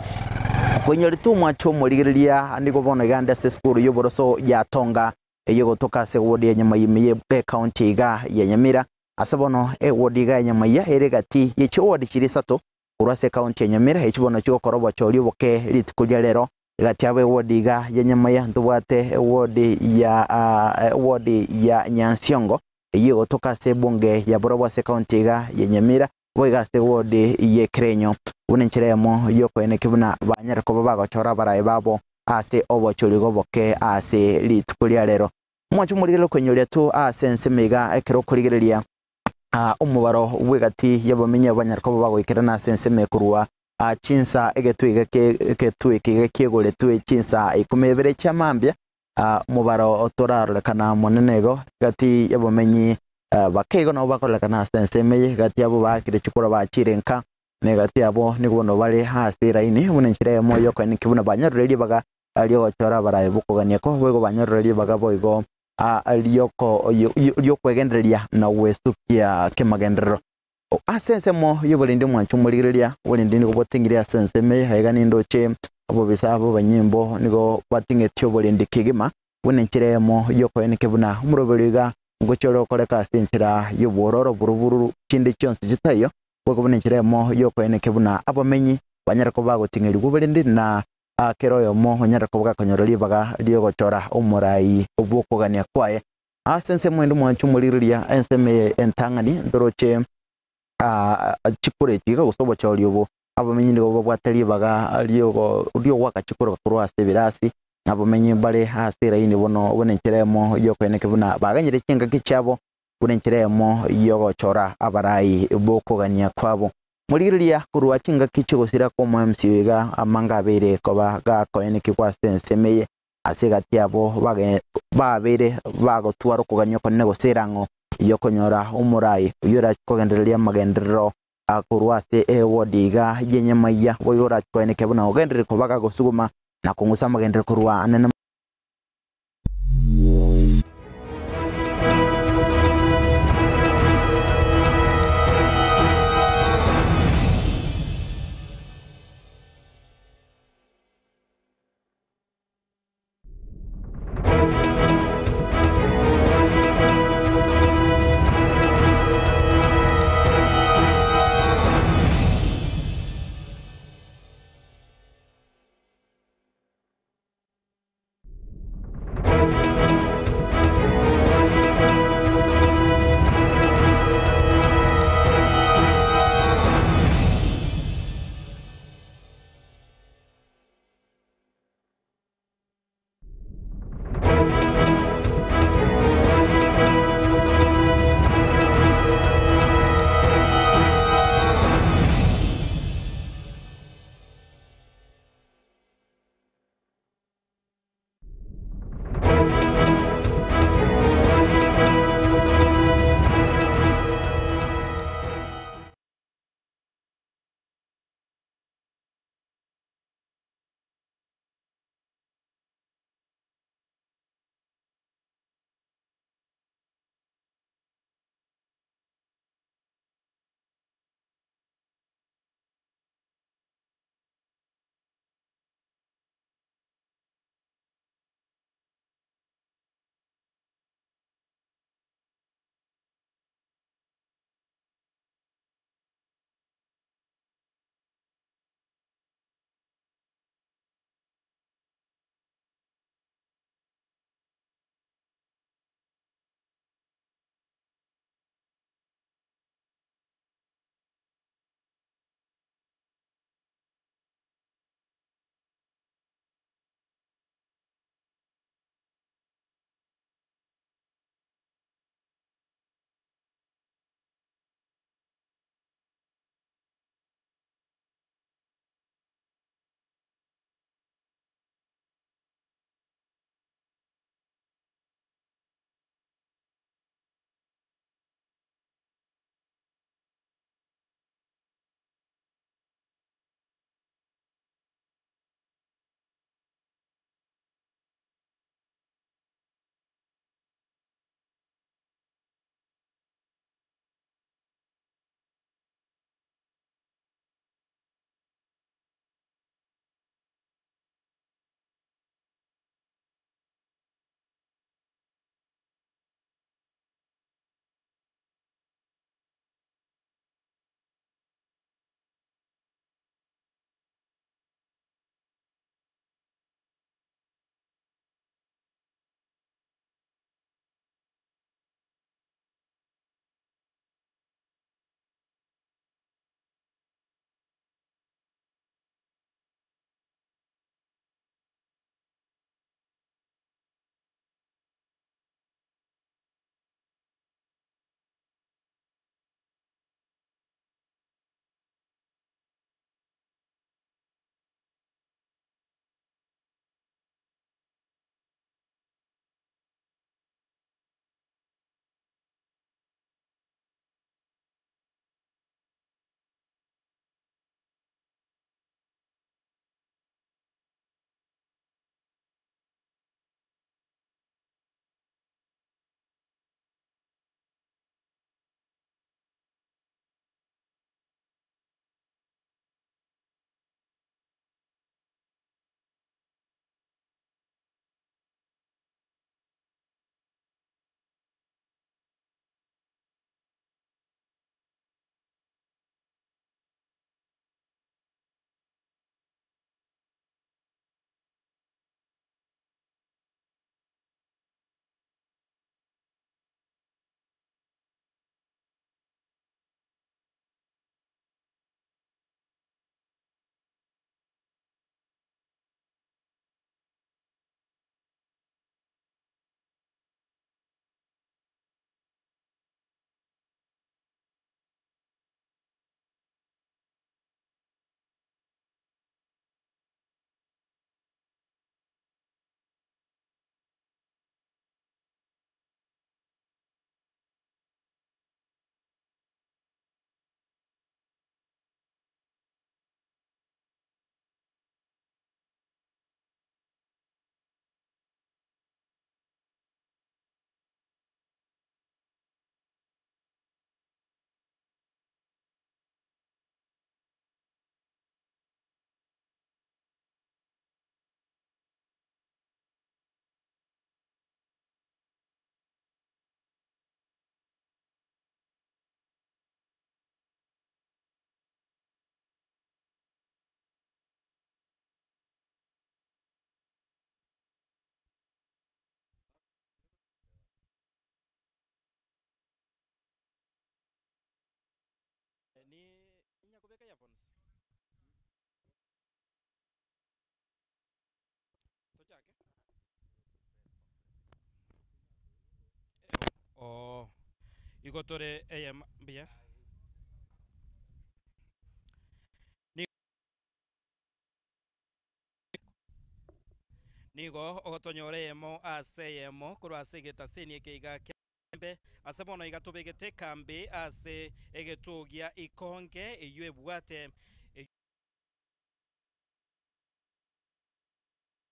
kwenye litumwa chomo ligiriria andiko bono igande se skuru yo boroso ya tonga eyo gotoka se wodi ya nyama yimiye county ga ya Nyamira asabono wodi ga nyama ya eregati ye chowodi chirisato urase county ya Nyamira echibono chiko korobo chori boke litikulya lero gati abe wodi ga ya nyama ya ndubate wodi ya Nyansiongo eyo gotoka se bonge ya borobo se county ga ya Nyamira boiga se wodi ye Krenyo unenchiremo yoko ene kibuna banyara ko bagachora baraye babo ase obochori goboke ase litukulya lero mwacho murigero kwenyoria tu sense mega ekero kurigereria umubaro wegati yabamenye abanyara ko bagoikera na sense mekurwa chinsa egetwiga ketwike kegole twe chinsa ikumebere chamambya mubaro otorarolekana monenego gati yabamenyi bakego no bakolekana sense meye gati abo bakire chikura bachirenka negati abo nigono bale hasi raini bunenchire moyo ko nikibuna banyaruri baga aliyo gochora baraye bukugania ko bwego banyaruri baga boigo aliyoko yo kwegenderia na wesukia kemagendero asense mo yobolinde mwanchu murigiriria bolinde nigo botingiria sense me haiga nindoche abo bisabo banyimbo nigo batingetyo bolinde kigima bunenchire mo yoko nikibuna muroberiga ngochoro koleka senchira yobororo buruburu chinde chonse chitayo bwego bunenchiremo yoko ene kebuna abamenyi banyara ko bagotingeri gubelindi na keroyo mo nyara ko bagakonyorori baga dio gochora umurai obukugania kwaye asense mwendo mwanchu muririria enseme entangani ndoroche chikure tiga gusobo choriobo abamenyi ndo bwatari baga dio waka chikure kurwa sebirasi abamenyi bale hasira ini bono bunenchiremo yoko ene kebuna baganyire chinga kichabo bunenchiremo yogo chora abarai bokugania kwabo murigiriria kurwa chinga kicho sira ko MCA ga amanga bere ko baga ko ene kikwa sense meye asigati abo babere bago twaro kuganya ko nego sirango yokonyora umurai uyura kogendereria magendero akurwa se wodiga yenyamaya boyora ko ene kebuna ogendere ko baga gosuguma na kungusa magendero kurwa anene Oh, igotore AM bia. Nigo ogotonyoremo aseyemo kurwa segeta seni keiga kembe asabono igatobegete kambe ase egetugia ikonge eyue bwate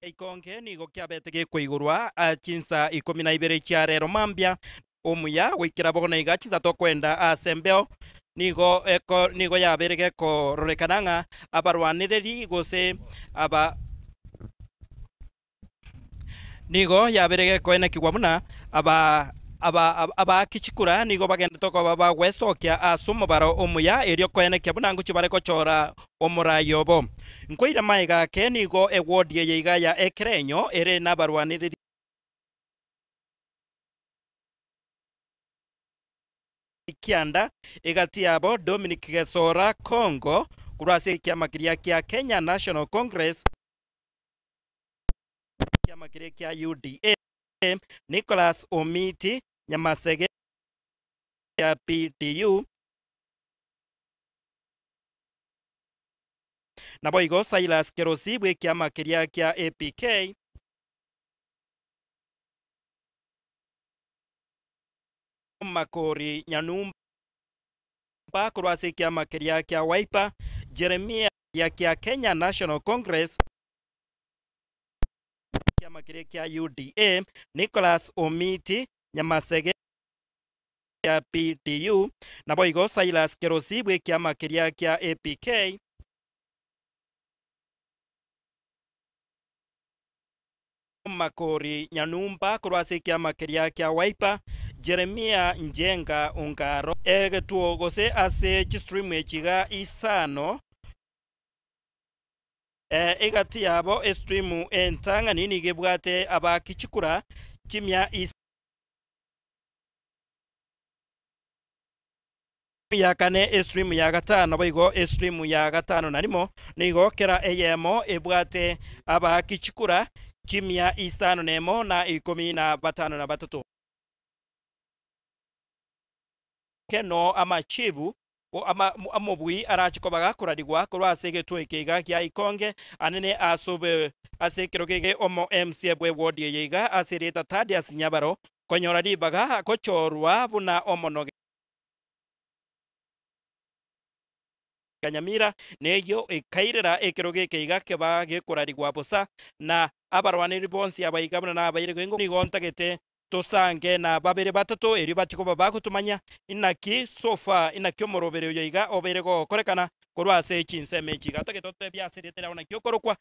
ikonge nigo kiabete gikuigurwa chinsa 12 chia rero mambia omuya wikira bogona igachiza tokwenda asembeo nigo yaberege ko rorekananga abarwanireri gose aba nigo yaberege koene kigwamuna aba kichikura nigo bagenda toko baba wesokia asumo baro omuya erio koene kyabuna nguchi bare kochora omurayobo nkoira maiga ke nigo ewodi yeiga ya ekrenyo ere nabarwanireri kianda egati yabo Dominic Gesora Congo kurase kiama kiria kia Kenya National Congress kiama kiria kia UDA Nicholas Omiti Nyamasege ya PDU na boigo Silas Kerosi bwe kiama kiria kia APK Makori Nyanumba kurwase kiama kiria kia Wiper Jeremia ya kia Kenya National Congress kiama kiria kia UDA Nicholas Omiti Nyamasege ya PDU na boigo Silas Kerosi bwe kiama kiria kia APK Makori Nyanumba kurwase kiama kiria kia Wiper Jeremia Njenga Ongaro egetuo gose ase chistream echiga isano egati yabo stream entanga nini gebwate abakichikura chimya ya kane stream ya gatano boigo stream ya gatano narimo nigo kera eyemo ebwate abakichikura chimya isano nemo na 15 keno amachibu o amobui arachikobaga kuradigwa kurwase getwe keiga kya ikonge anene asobe asekirogege omo MC bwe wodi yeiga asireta Thaddeus Nyabaro konyora dibaga kochorwa buna omonoge Kanyamira neyo ekairera ekiroge keiga keba gekuradigwa bosa na abarwaniri bonsi abaigabana na abayirego nigontagete tosange na babere batatu eri batiko bakutumanya inaki sofa inaki omorobere yoiga oberego korekana korwase chinseme chigatake tote byasiretera ona kyokorokwa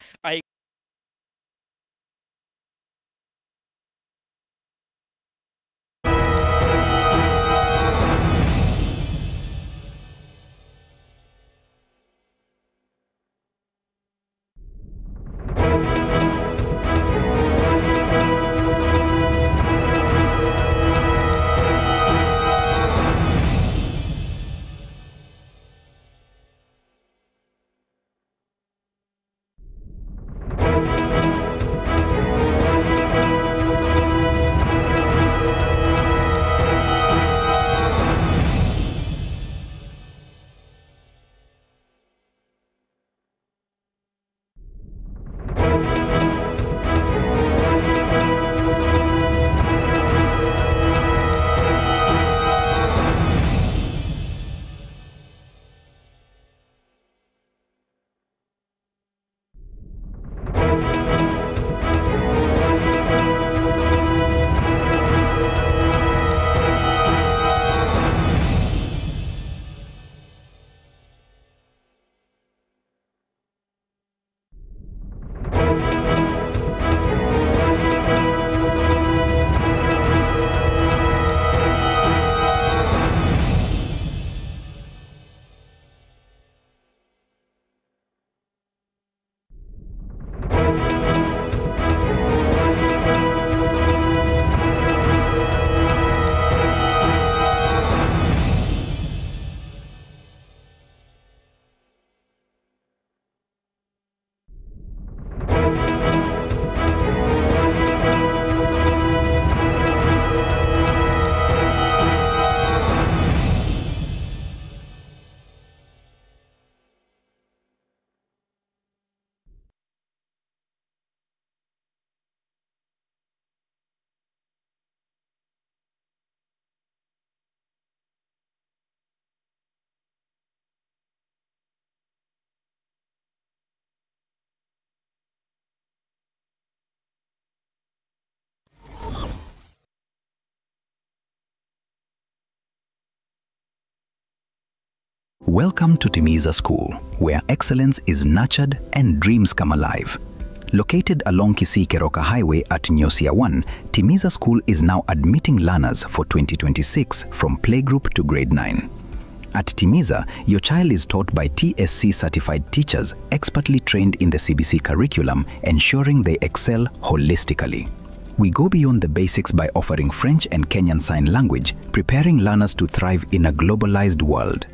Welcome to Timiza School, where excellence is nurtured and dreams come alive. Located along Kisii-Keroka Highway at Nyosia 1, Timiza School is now admitting learners for 2026 from playgroup to grade 9. At Timiza, your child is taught by TSC-certified teachers expertly trained in the CBC curriculum, ensuring they excel holistically. We go beyond the basics by offering French and Kenyan Sign Language, preparing learners to thrive in a globalized world.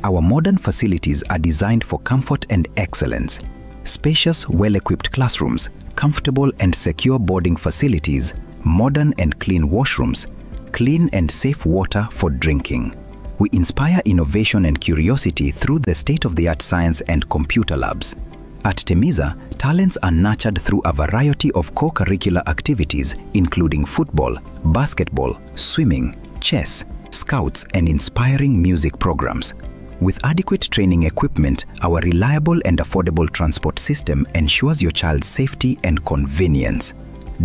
Our modern facilities are designed for comfort and excellence. Spacious, well-equipped classrooms, comfortable and secure boarding facilities, modern and clean washrooms, clean and safe water for drinking. We inspire innovation and curiosity through the state-of-the-art science and computer labs. At Timiza, talents are nurtured through a variety of co-curricular activities, including football, basketball, swimming, chess, scouts, and inspiring music programs. With adequate training equipment, our reliable and affordable transport system ensures your child's safety and convenience.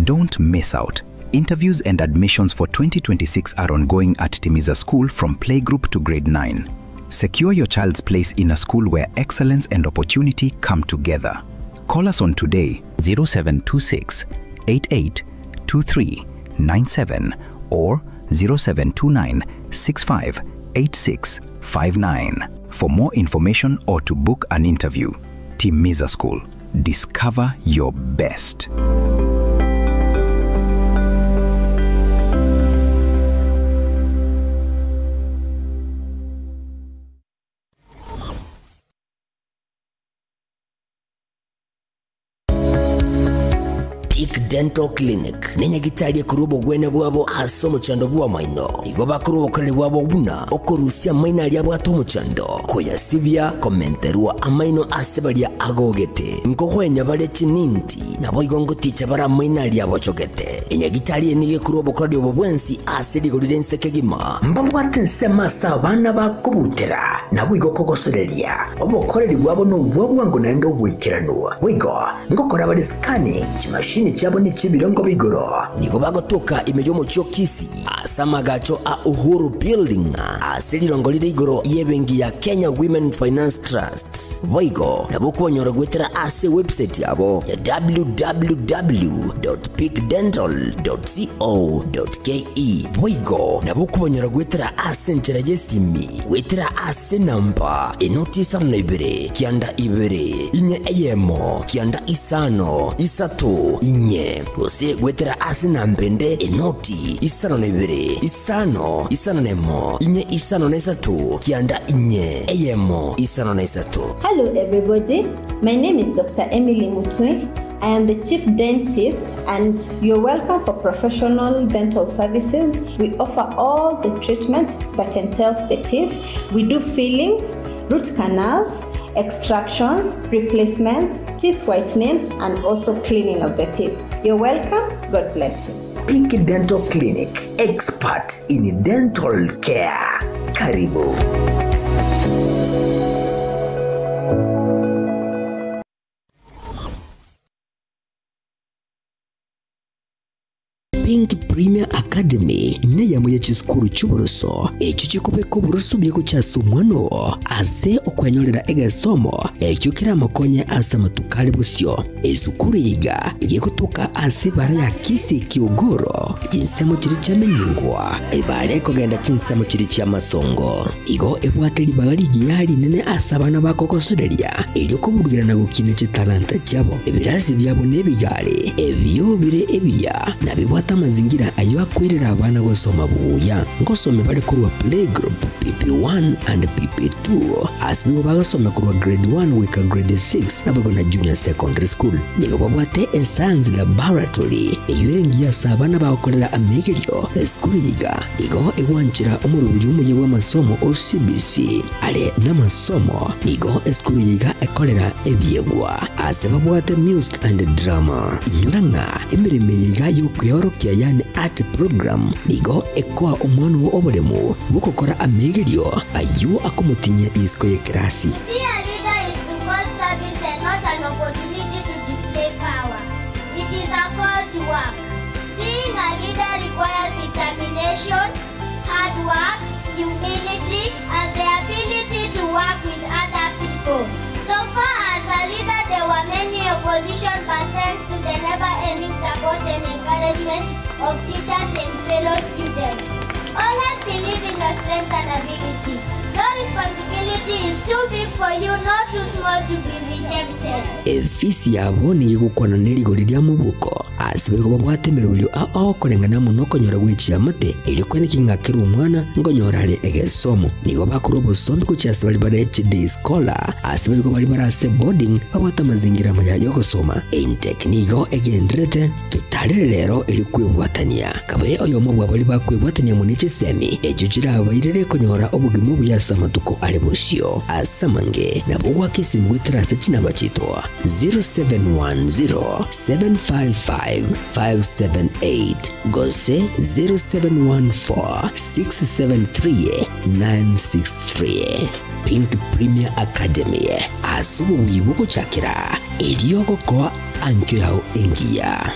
Don't miss out. Interviews and admissions for 2026 are ongoing at Timiza School from playgroup to grade 9. Secure your child's place in a school where excellence and opportunity come together. Call us on today 0726 88 2397 or 0729 65 8659 for more information or to book an interview. Timiza School. Discover your best. Peak Dental Clinic nenya gitalie kurubo gwene bwabo asomo chando bwa maino nigo bakurubo kale bwabo buna okorusia maina lya bwato muchando koya sivya komenterwa amaino asebalia agogete nkohwenya bale chininti nabo igongo ticha bara maina lya bochogete enya gitalie nige kurubo kale bwensi asidi goldense kegima mbambwate nsema sabana bakubutera nabo igokogoserelia obokoreri bwabo no bwabwango nando bwikiranwa wigo ngokora bale scanning chimashini chabo ni chibirongo bigoro nigo bagotoka imejo mucho kisi asama gacho a Uhuru Building asilirongo lire igoro yebengi ya Kenya Women Finance Trust wigo nabo kuonyora gwetera ase website yabo ya www.peakdental.co.ke wigo nabo kuonyora gwetera ase nchera jesimi wetera ase namba enoti na ibere kianda ibere inye eyemo kianda isano isato inye ose gwetera ase nambende enoti isano na ibere isano nemo inye isano na isato kianda inye eyemo isano na isato. Hello everybody, my name is Dr. Emily Mutwe. I am the Chief Dentist and you're welcome for professional dental services. We offer all the treatment that entails the teeth. We do fillings, root canals, extractions, replacements, teeth whitening, and also cleaning of the teeth. You're welcome. God bless you. Peak Dental Clinic, expert in dental care. Karibu. Pink Premier Academy ne yamuye chiskuru cy'uburuso ekyo kikope ko buruso byeko cyasumwano aze okwanyolera egasomo ekyo kira makonye asama tukali busyo ezukuru yiga yekutuka ase bara ya kisi kiogoro jinsemo kiri cyamenyingwa ebale kogenda chinsemo kiri cyamasongo igo ebwateli bagali giyali nene asabana bakokosodelia elyo kuburugirana gukine chitalanta cyabo ebirasi byabo nebijale ebyo bire ebiya nabibwata mazingira ayo akwirira abana gosoma buya ngosome bali kurwa playgroup PP1 and PP2 asbibo bagasoma kurwa grade 1 wika grade 6 nabagona junior secondary school nigo babwate science laboratory eyirengiya sabana bakolela amegelyo school yiga nigo ewanchira umurubiri umuye w'amasomo OCBC ale n'amasomo nigo school yiga ekolera ebyegwa asebabwate music and drama inyuranga emireme yiga yo kuyorokia yani art program nigo ekwa omwana obolemu bukokora amegelyo ayu akomutinye isko ye krasi. Being a leader is to call service and not an opportunity to display power. It is a call to work. Being a leader requires determination, hard work, humility, and the ability to work with other people. So far as a leader, there were many opposition, but thanks to the never-ending support and encouragement of teachers and fellow students. Always believe in your strength and ability. No responsibility is too big for you, not too small to be rejected. Efisi yabo ni gukwana nirigo riria mubuko asibirwa babwate mirulyo ao kurengana muno konyora gwicia mate ili kwene kingakiru mwana ngonyora ari egesomo nigo bakuru busombi kuchasa bali bara HD scholar asibirwa bali bara se boarding babwata mazingira maya yo gusoma in technico egendrete tutare rero ili kwibwatania kabaye oyo mubwa bali bakwibwatania muniche semi ejujira abairere konyora obugimu buyasa matuko ali busio asamange na bugwa kisimu witrasa china bachitwa 0710-755-578 Gose 0714-673-963 Pink Premier Academy asubu wibuko chakira iliyoko kwa ankyo yao engia.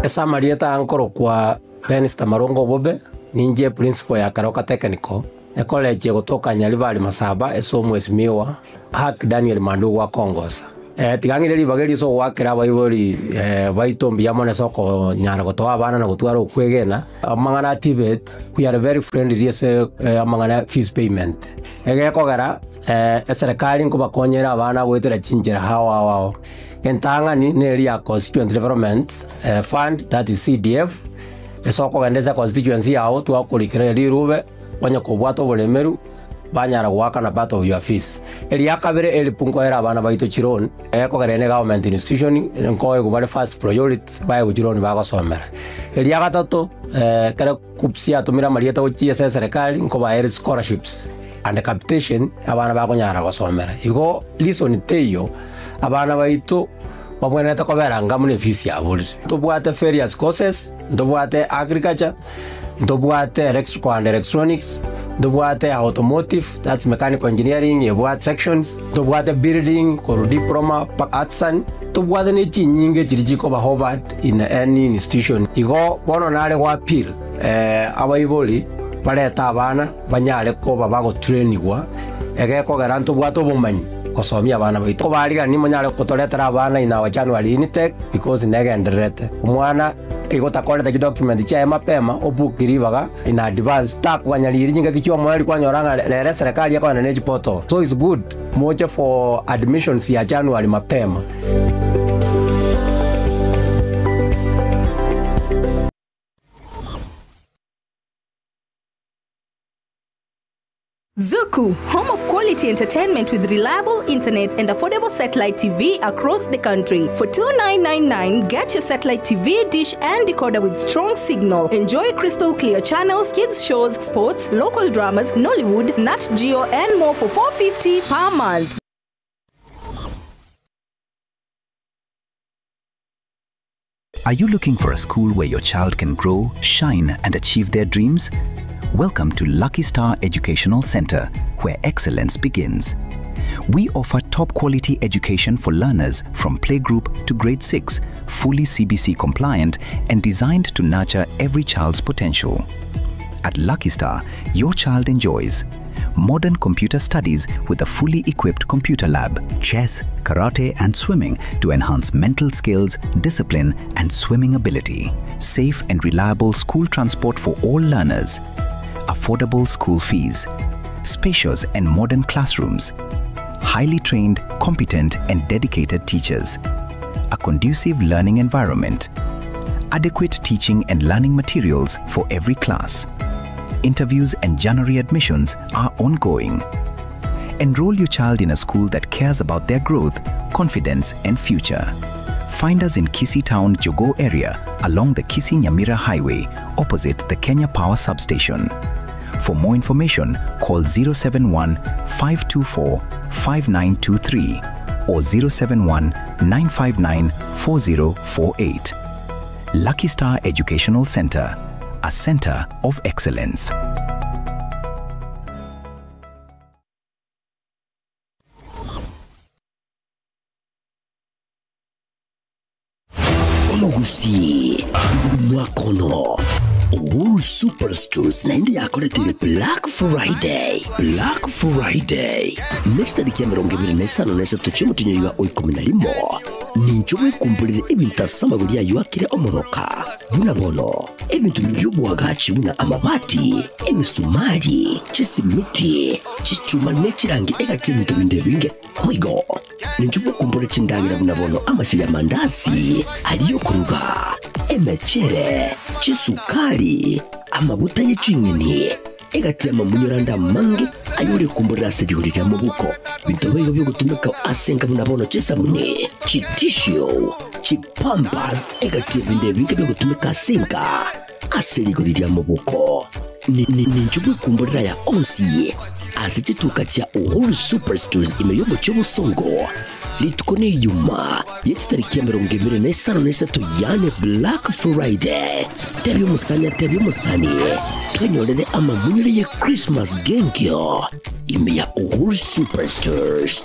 Esa marieta ankoro kwa Penista Marongo Bobe ninje principal ya Karoka Technical college gutoka Nyaribari Masaba esomo esimiwa Hak Daniel Mandu wa Kongosa tigangire libageri so wakira baibori baitombi yamone soko nyara gotoa bana na gutwara ukwegena amangana activate we are very friendly yes amangana fees payment kogara serikali ngo bakonyera abana gwetera chinjera hawa wao entangani neri ya constituent development fund that is CDF esoko gendeza constituency yao twakurikira rirube banya kubwato bulemeru banyara gwaka na part of your fees eli yakabere eli punko era abana baito chiron kogerene government institution nkoye kubale first priority baye guchironi bagosomera eli yagatatu kare kupsia tumira marieta gochie serikali nko ba scholarships and capitation abana bagonyara gosomera igo listen teyo abana baito babweneta kobera ngamune fees ya buri tubwate various courses ndobwate agriculture ndobwate electrical and electronics ndobwate automotive that's mechanical engineering yebwate sections ndobwate building or diploma artsan tubwate ne chinyinge chirijiko ba Harvard in any institution igo bono nare wa appeal abaiboli baleta abana banyare ko babago trainingwa egeko garanto bwato bumanyi kosomia abana baito bariga ni monyare kutoletera abana ina wa January intake because negenderete umwana igota koleta document cha mapema obukiri baga in advance tak wanyaliri jinga kichwa mwali kwanyoranga lere serikali yako na portal so it's good moja for admissions ya January mapema. Zuku, home of quality entertainment with reliable internet and affordable satellite TV across the country. For $29.99, get your satellite TV dish and decoder with strong signal. Enjoy crystal clear channels, kids shows, sports, local dramas, Nollywood, Nat Geo, and more for $4.50 per month. Are you looking for a school where your child can grow, shine, and achieve their dreams? Welcome to Lucky Star Educational Center, where excellence begins. We offer top quality education for learners from playgroup to grade 6, fully CBC compliant and designed to nurture every child's potential. At Lucky Star, your child enjoys modern computer studies with a fully equipped computer lab, chess, karate and swimming to enhance mental skills, discipline and swimming ability, safe and reliable school transport for all learners, affordable school fees, spacious and modern classrooms, highly trained, competent and dedicated teachers, a conducive learning environment, adequate teaching and learning materials for every class. Interviews and January admissions are ongoing. Enroll your child in a school that cares about their growth, confidence and future. Find us in Kisii Town, Jogo area along the Kisii-Nyamira Highway opposite the Kenya Power Substation. For more information, call 071-524-5923 or 071-959-4048. Lucky Star Educational Center, a center of excellence. Gusi Mwakono Uhuru Superstores na indi yakoretire Black Friday. Black Friday nesta dikia mirongo ibiri na isano nesa tuchimutinyo yuwa oikuminalimo ninjobwe kumbulire ebintu asamaguri yayo akire omoroka buna bono ebintu by'ubwagaci buna amabati emisumari chisimiti chichuma nechirangi egati ebintu binde binge oigo ninjobwe kumbulire chindangira buna bono amasiri amandasi aliyo kuruga emechere chisukari amabuta y'echinyeni egati amamunyuranda mange ayuri kumbulira asirihurira mu buko bintu bigo byo gutumika asenga munabono chisabune chitishio chipampas egati binde binge byo gutumika asenga asirihurira mu buko ni njubwe kumbulira ya onsi asichituka cha Uhuru Superstores imeyobo cy'ubusongo litukone yuma yechitariki ya mirongo ibiri na isano n'esatu yane Black Friday tebi umusani twenyorere amamunyure ya Christmas gengyo ime ya Uhuru Superstores.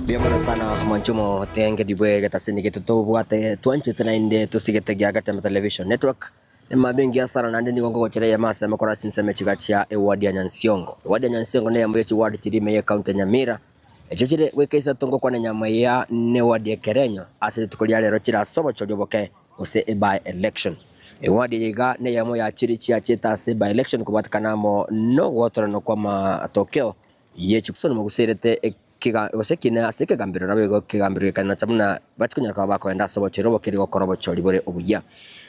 Biamana sana manchumo tenge dibwe gata sini gitu to buate tuanche tena inde to sigete gya tema television network mabengi ya sana nande ni gongo chere ya masa makora sinseme chigachia ewadi ya Nyansiongo. Ewadi ya Nyansiongo ne yamwe chi ward chirime ya county Nyamira echochire wekesa tongo kwa nyama ya ne wadi ya Kerenyo asili tukolia lero chira sobo chodyoboke ose by election ewadi yiga ne yamwe ya chiri chia cheta se by election kubatikana no wotoro no kwa matokeo yechukusona muguserete kiga asike gambiro nabego kigambiro kana chamuna batikunya kwa bako enda sobo chirobo kirigo korobo chori bore ubuya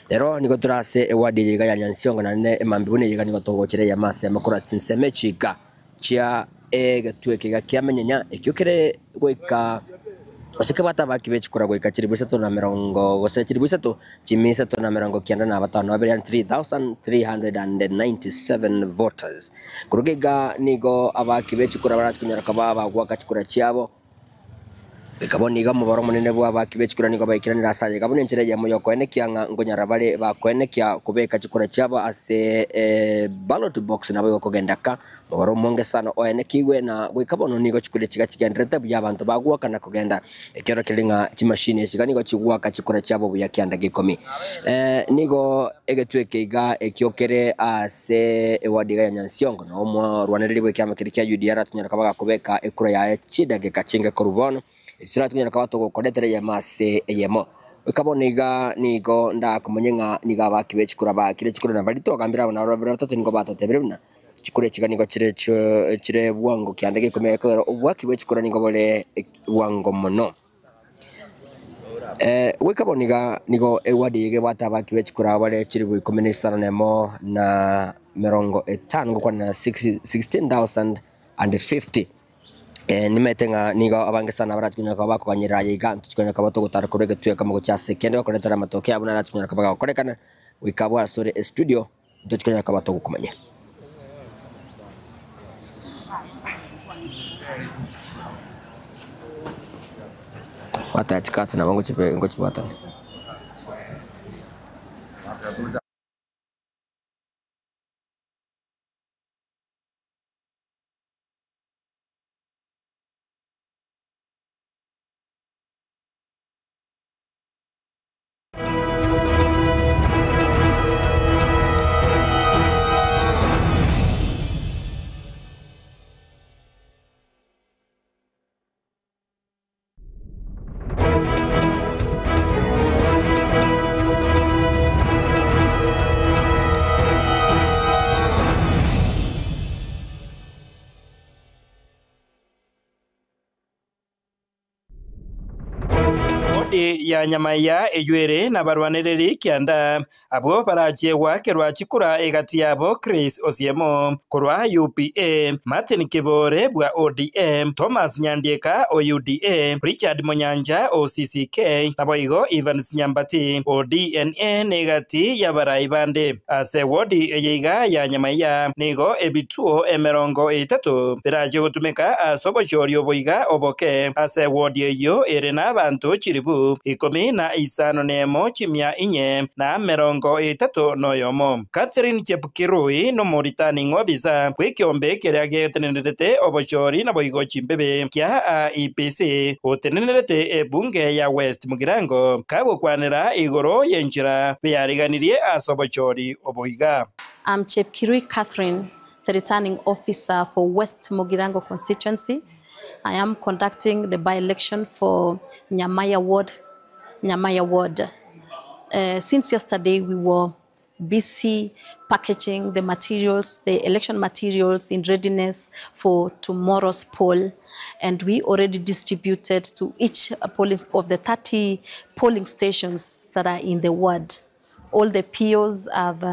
rero niko turase ewadi yiga ya Nyansiongo na ne emambibune yiga niko togochere ya mase makora tsinseme chiga chia egatwe kiga kiamenyenya ekyokere goika osike bata bakibechikura goika chiribusatu na mirongo gose chiribusatu chimisatu na mirongo kianda na batano abere 3397 voters kurugega nigo abakibechikura baratkunyara kababa gwakachikura chiabo bekaboni ga mubaro munene bwa bakibechikura nigo bayikiranira asaje kabone nchire ya moyo kwene kyanga ngonyara bale bakwene kya kubeka chikura chiabo ase ballot box nabo kogendaka mubaro monge sana oene kiwe na gwikabono nigo chikure chigendrete bya abantu bagwaka na kugenda ekero kilinga chimashine chiganigo chigwaka chikura chiabo bya kyanda gikomi nigo egetwekeiga ekyokere ase ewadiga ya Nyansiongo no mwa rwanereri bwe kyama kirikya UDR tunyara kabaga kubeka ekura ya chidage kachinge korubono isira tunyara kabato gokoletere ya mase eyemo wikaboniga nigo ndakumunyenga niga bakibechikura bakire chikura na balito gambira na robero tatu nigo batotebiruna chikure chiganigo chire bwango kyandege komeka ubwaki chikura nigo bole bwango mono wikaboniga nigo ewadi yege batabaki bechikura bale chiri bwi kominisana nemo na mirongo etano kwa na 16,050 nimetenga nigo abange sana baratukunya kwa bako kanyira yiga tukunya kwa bato gutara kurege tuye kama gochase kende bakoretera matokeo abuna ratukunya kwa bako korekana wikabwa sore studio tukunya kwa bato gukumanya wata chikati na wangu chipe ngochi wata wodi ya Nyamaiya ejwere na barwaniriri kianda abo barachegwa kerwa chikura egati yabo Chris Osiemo kurwa UPA, Martin Kibore bwa ODM, Thomas Nyandieka OUDA, Richard Monyanja OCCK na boigo Evans Nyambati ODNA negati ya baraibande. Ase wodi eyiga ya Nyamaiya nigo ebituo emerongo itatu biraje gutumika asobochorio boiga oboke. Ase wodi eyo erena abantu chiribu 15 chimia inye na merongo itatu noyomo. Catherine Chepkirui no Returning Officer kwikiombe kiria getenenete obochori na boigo chimbebe kia IEBC otenenete ebunge ya West Mugirango kagukwanira igoro yenjira byariganirie asobochori oboiga. I'm Chepkirui Catherine, the returning officer for West Mugirango constituency. I am conducting the by-election for Nyamaiya Ward. Since yesterday, we were busy packaging the materials, the election materials in readiness for tomorrow's poll. And we already distributed to each polling of the 30 polling stations that are in the ward. All the POs have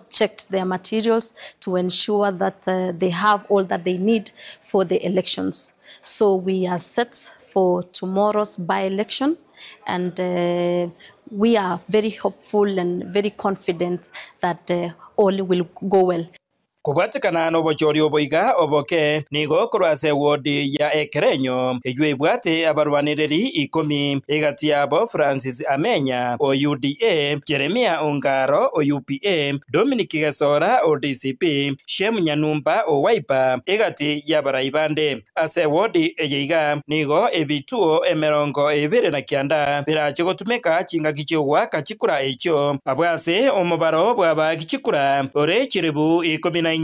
checked their materials to ensure that they have all that they need for the elections. So we are set for tomorrow's by-election, and we are very hopeful and very confident that all will go well. Kubatikana no bochori oboiga oboke nigo kurase wodi ya Ekerenyo ejwe bwate abarwanireri 10 egati yabo Francis Amenya OUDA, Jeremia Ongaro OUPA, Dominic Gesora ODCP, Shem Nyanumba Owaipa egati ya baraibande. Ase wodi ejiga nigo ebituo emerongo ebere na kianda birache gutumika chinga kichwa kachikura echo abwase omubaro bwa kichikura ore chiribu 10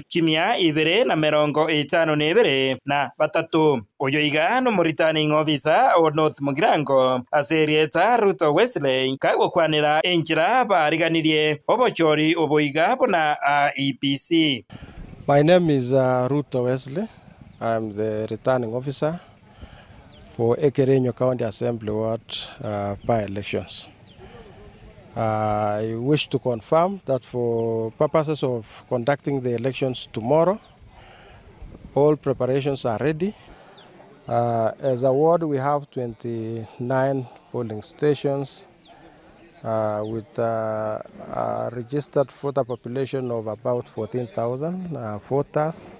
chimia ibere na merongo itano nebere na batatu. Oyoiga no Returning Officer o North Mugirango aserieta Ruto Wesley kagukwanira enjira bariganirie obochori oboiga bona IEBC. My name is Ruto Wesley. I'm the returning officer for Ekerenyo County Assembly Ward by-elections. I wish to confirm that for purposes of conducting the elections tomorrow, all preparations are ready. As a ward, we have 29 polling stations with a registered voter population of about 14,000 voters.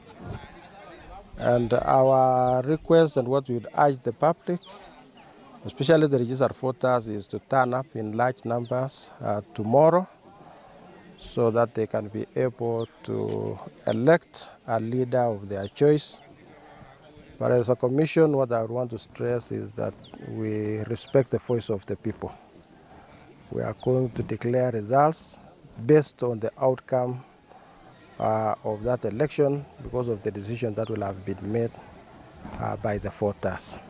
And our request and what we would urge the public, especially the registered voters, is to turn up in large numbers tomorrow so that they can be able to elect a leader of their choice. But as a commission, what I want to stress is that we respect the voice of the people. We are going to declare results based on the outcome of that election because of the decision that will have been made by the voters.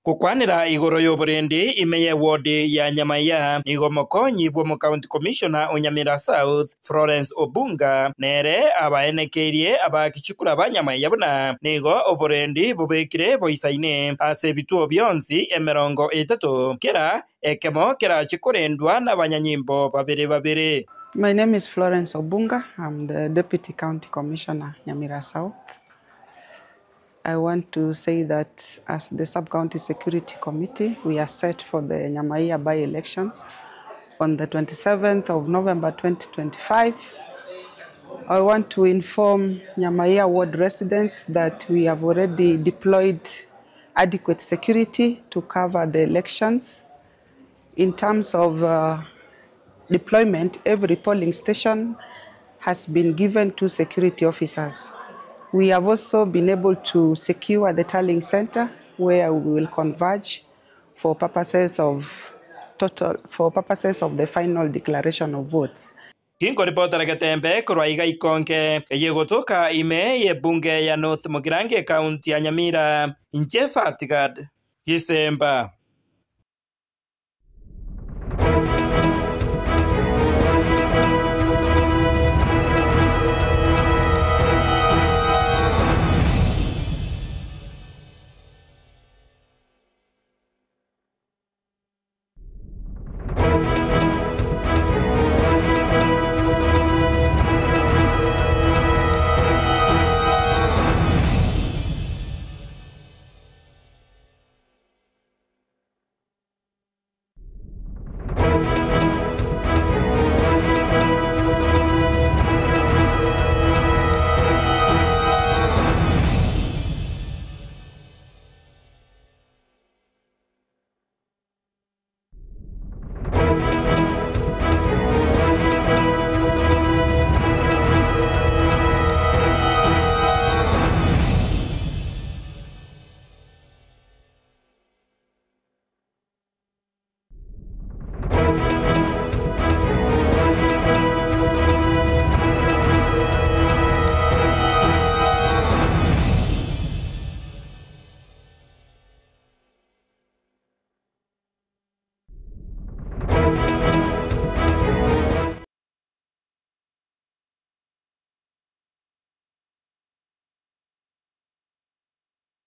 Kukwanira igoro yoborendi imeye wodi ya Nyamaiya nigo mokonyi bwo county commissioner Onyamira South Florence Obunga nere abaenekerie abakichikura ba Nyamaiya buna nigo oborendi bubekire boisaine ase bituo byonsi emerongo itatu kera ekemo kera chikurendwa n'abanyanyimbo babere. My name is Florence Obunga. I'm the Deputy County Commissioner, Nyamira South. I want to say that as the Sub-County Security Committee, we are set for the Nyamaiya by-elections on the 27th of November 2025. I want to inform Nyamaiya Ward residents that we have already deployed adequate security to cover the elections. In terms of deployment, every polling station has been given 2 security officers. We have also been able to secure the tallying center where we will converge for purposes of the final declaration of votes. Kinko reporter Gatembe kurwaiga ikonke yegotoka ime ye bunge ya North Mugirango County ya Nyamira Nche Fatigad Kisemba.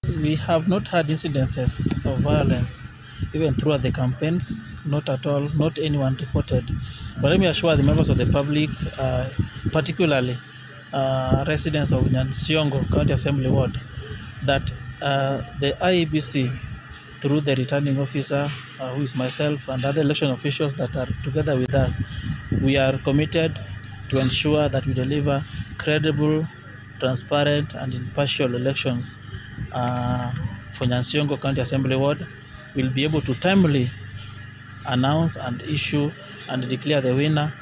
We have not had incidences of violence even throughout the campaigns, not at all, not anyone reported. But let me assure the members of the public, particularly residents of Nyansiongo County Assembly Ward, that the IEBC, through the returning officer, who is myself, and other election officials that are together with us, we are committed to ensure that we deliver credible, transparent, and impartial elections for Nyansiongo County Assembly Ward. We'll be able to timely announce and issue and declare the winner.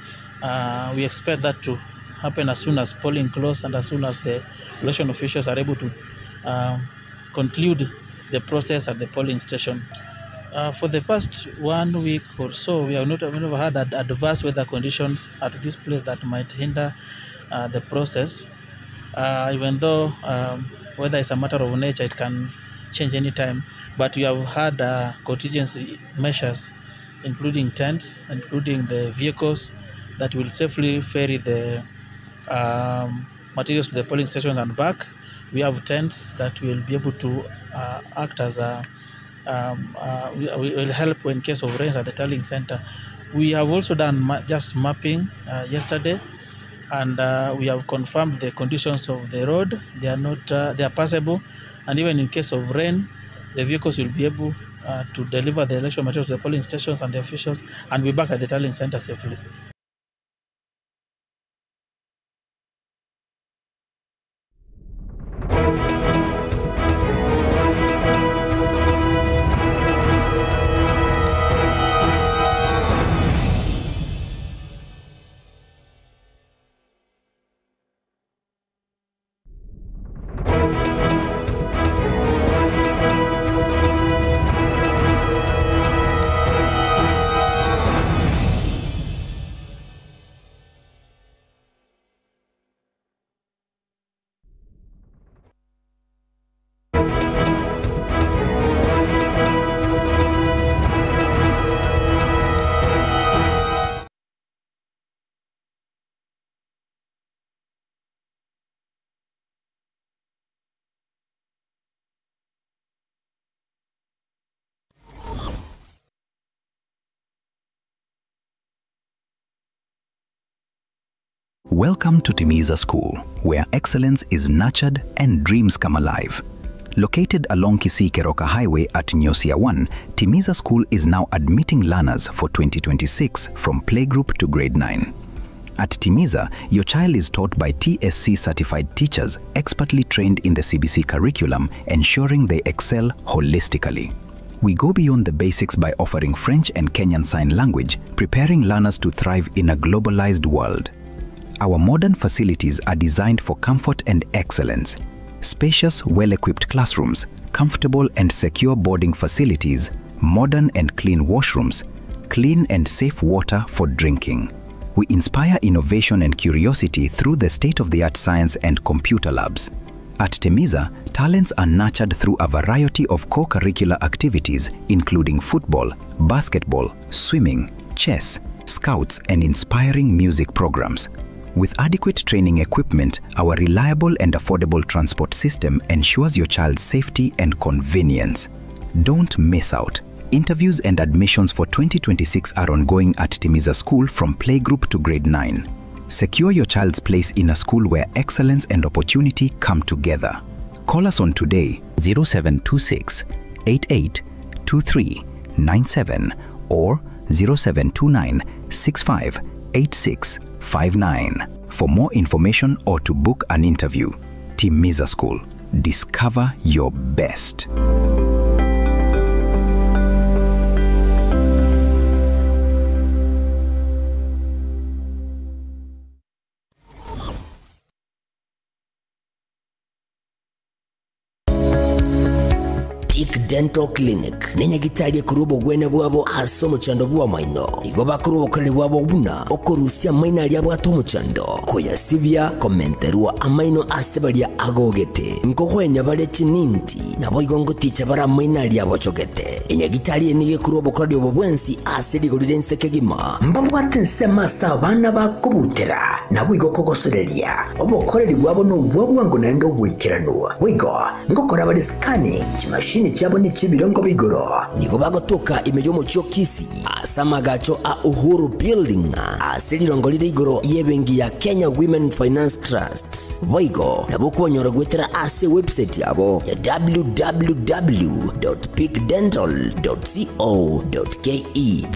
We expect that to happen as soon as polling closes and as soon as the election officials are able to conclude the process at the polling station. For the past 1 week or so, we have never had adverse weather conditions at this place that might hinder the process. Even though weather is a matter of nature, it can change any time. But we have had contingency measures, including tents, including the vehicles that will safely ferry the materials to the polling stations and back. We have tents that will be able to act as will help in case of rains at the tallying center. We have also done just mapping yesterday, and we have confirmed the conditions of the road. They are passable, and even in case of rain, the vehicles will be able to deliver the election materials to the polling stations and the officials, and be back at the tallying center safely. Welcome to Timiza School, where excellence is nurtured and dreams come alive. Located along Kisii-Keroka Highway at Nyosia 1, Timiza School is now admitting learners for 2026 from playgroup to grade 9. At Timiza, your child is taught by TSC-certified teachers expertly trained in the CBC curriculum, ensuring they excel holistically. We go beyond the basics by offering French and Kenyan Sign Language, preparing learners to thrive in a globalized world. Our modern facilities are designed for comfort and excellence. Spacious, well-equipped classrooms, comfortable and secure boarding facilities, modern and clean washrooms, clean and safe water for drinking. We inspire innovation and curiosity through the state-of-the-art science and computer labs. At Timiza, talents are nurtured through a variety of co-curricular activities, including football, basketball, swimming, chess, scouts, and inspiring music programs. With adequate training equipment, our reliable and affordable transport system ensures your child's safety and convenience. Don't miss out. Interviews and admissions for 2026 are ongoing at Timiza School from playgroup to grade 9. Secure your child's place in a school where excellence and opportunity come together. Call us on today 0726 88 2397 or 0729 65 8659 for more information or to book an interview. Timiza School. Discover your best. Peak Dental Clinic nenya gitalie kurubo gwene bwabo asomo chando bwa maino nigo bakurubo kale bwabo buna okorusia maina lya bwato muchando koya sivya komenterwa amaino asebalia agogete nkokwenya bale chininti nabo igongo ticha bara maina lya bochogete enya gitalie nige kurubo kale bwo bwensi asili golidense kegima mbambwate nsema sabana bakubutera nabo igokogosereria obokoreri bwabo no bwabwango nendo bwikiranwa wigo ngokora bali scanning chimashini chabo ni chibirongo bigoro nigo bagotoka imejo mucho kisi asama gacho a Uhuru Building asilirongo lire igoro yebengi ya Kenya Women Finance Trust wigo nabo kubonyora gwetera ase website yabo ya www.peakdental.co.ke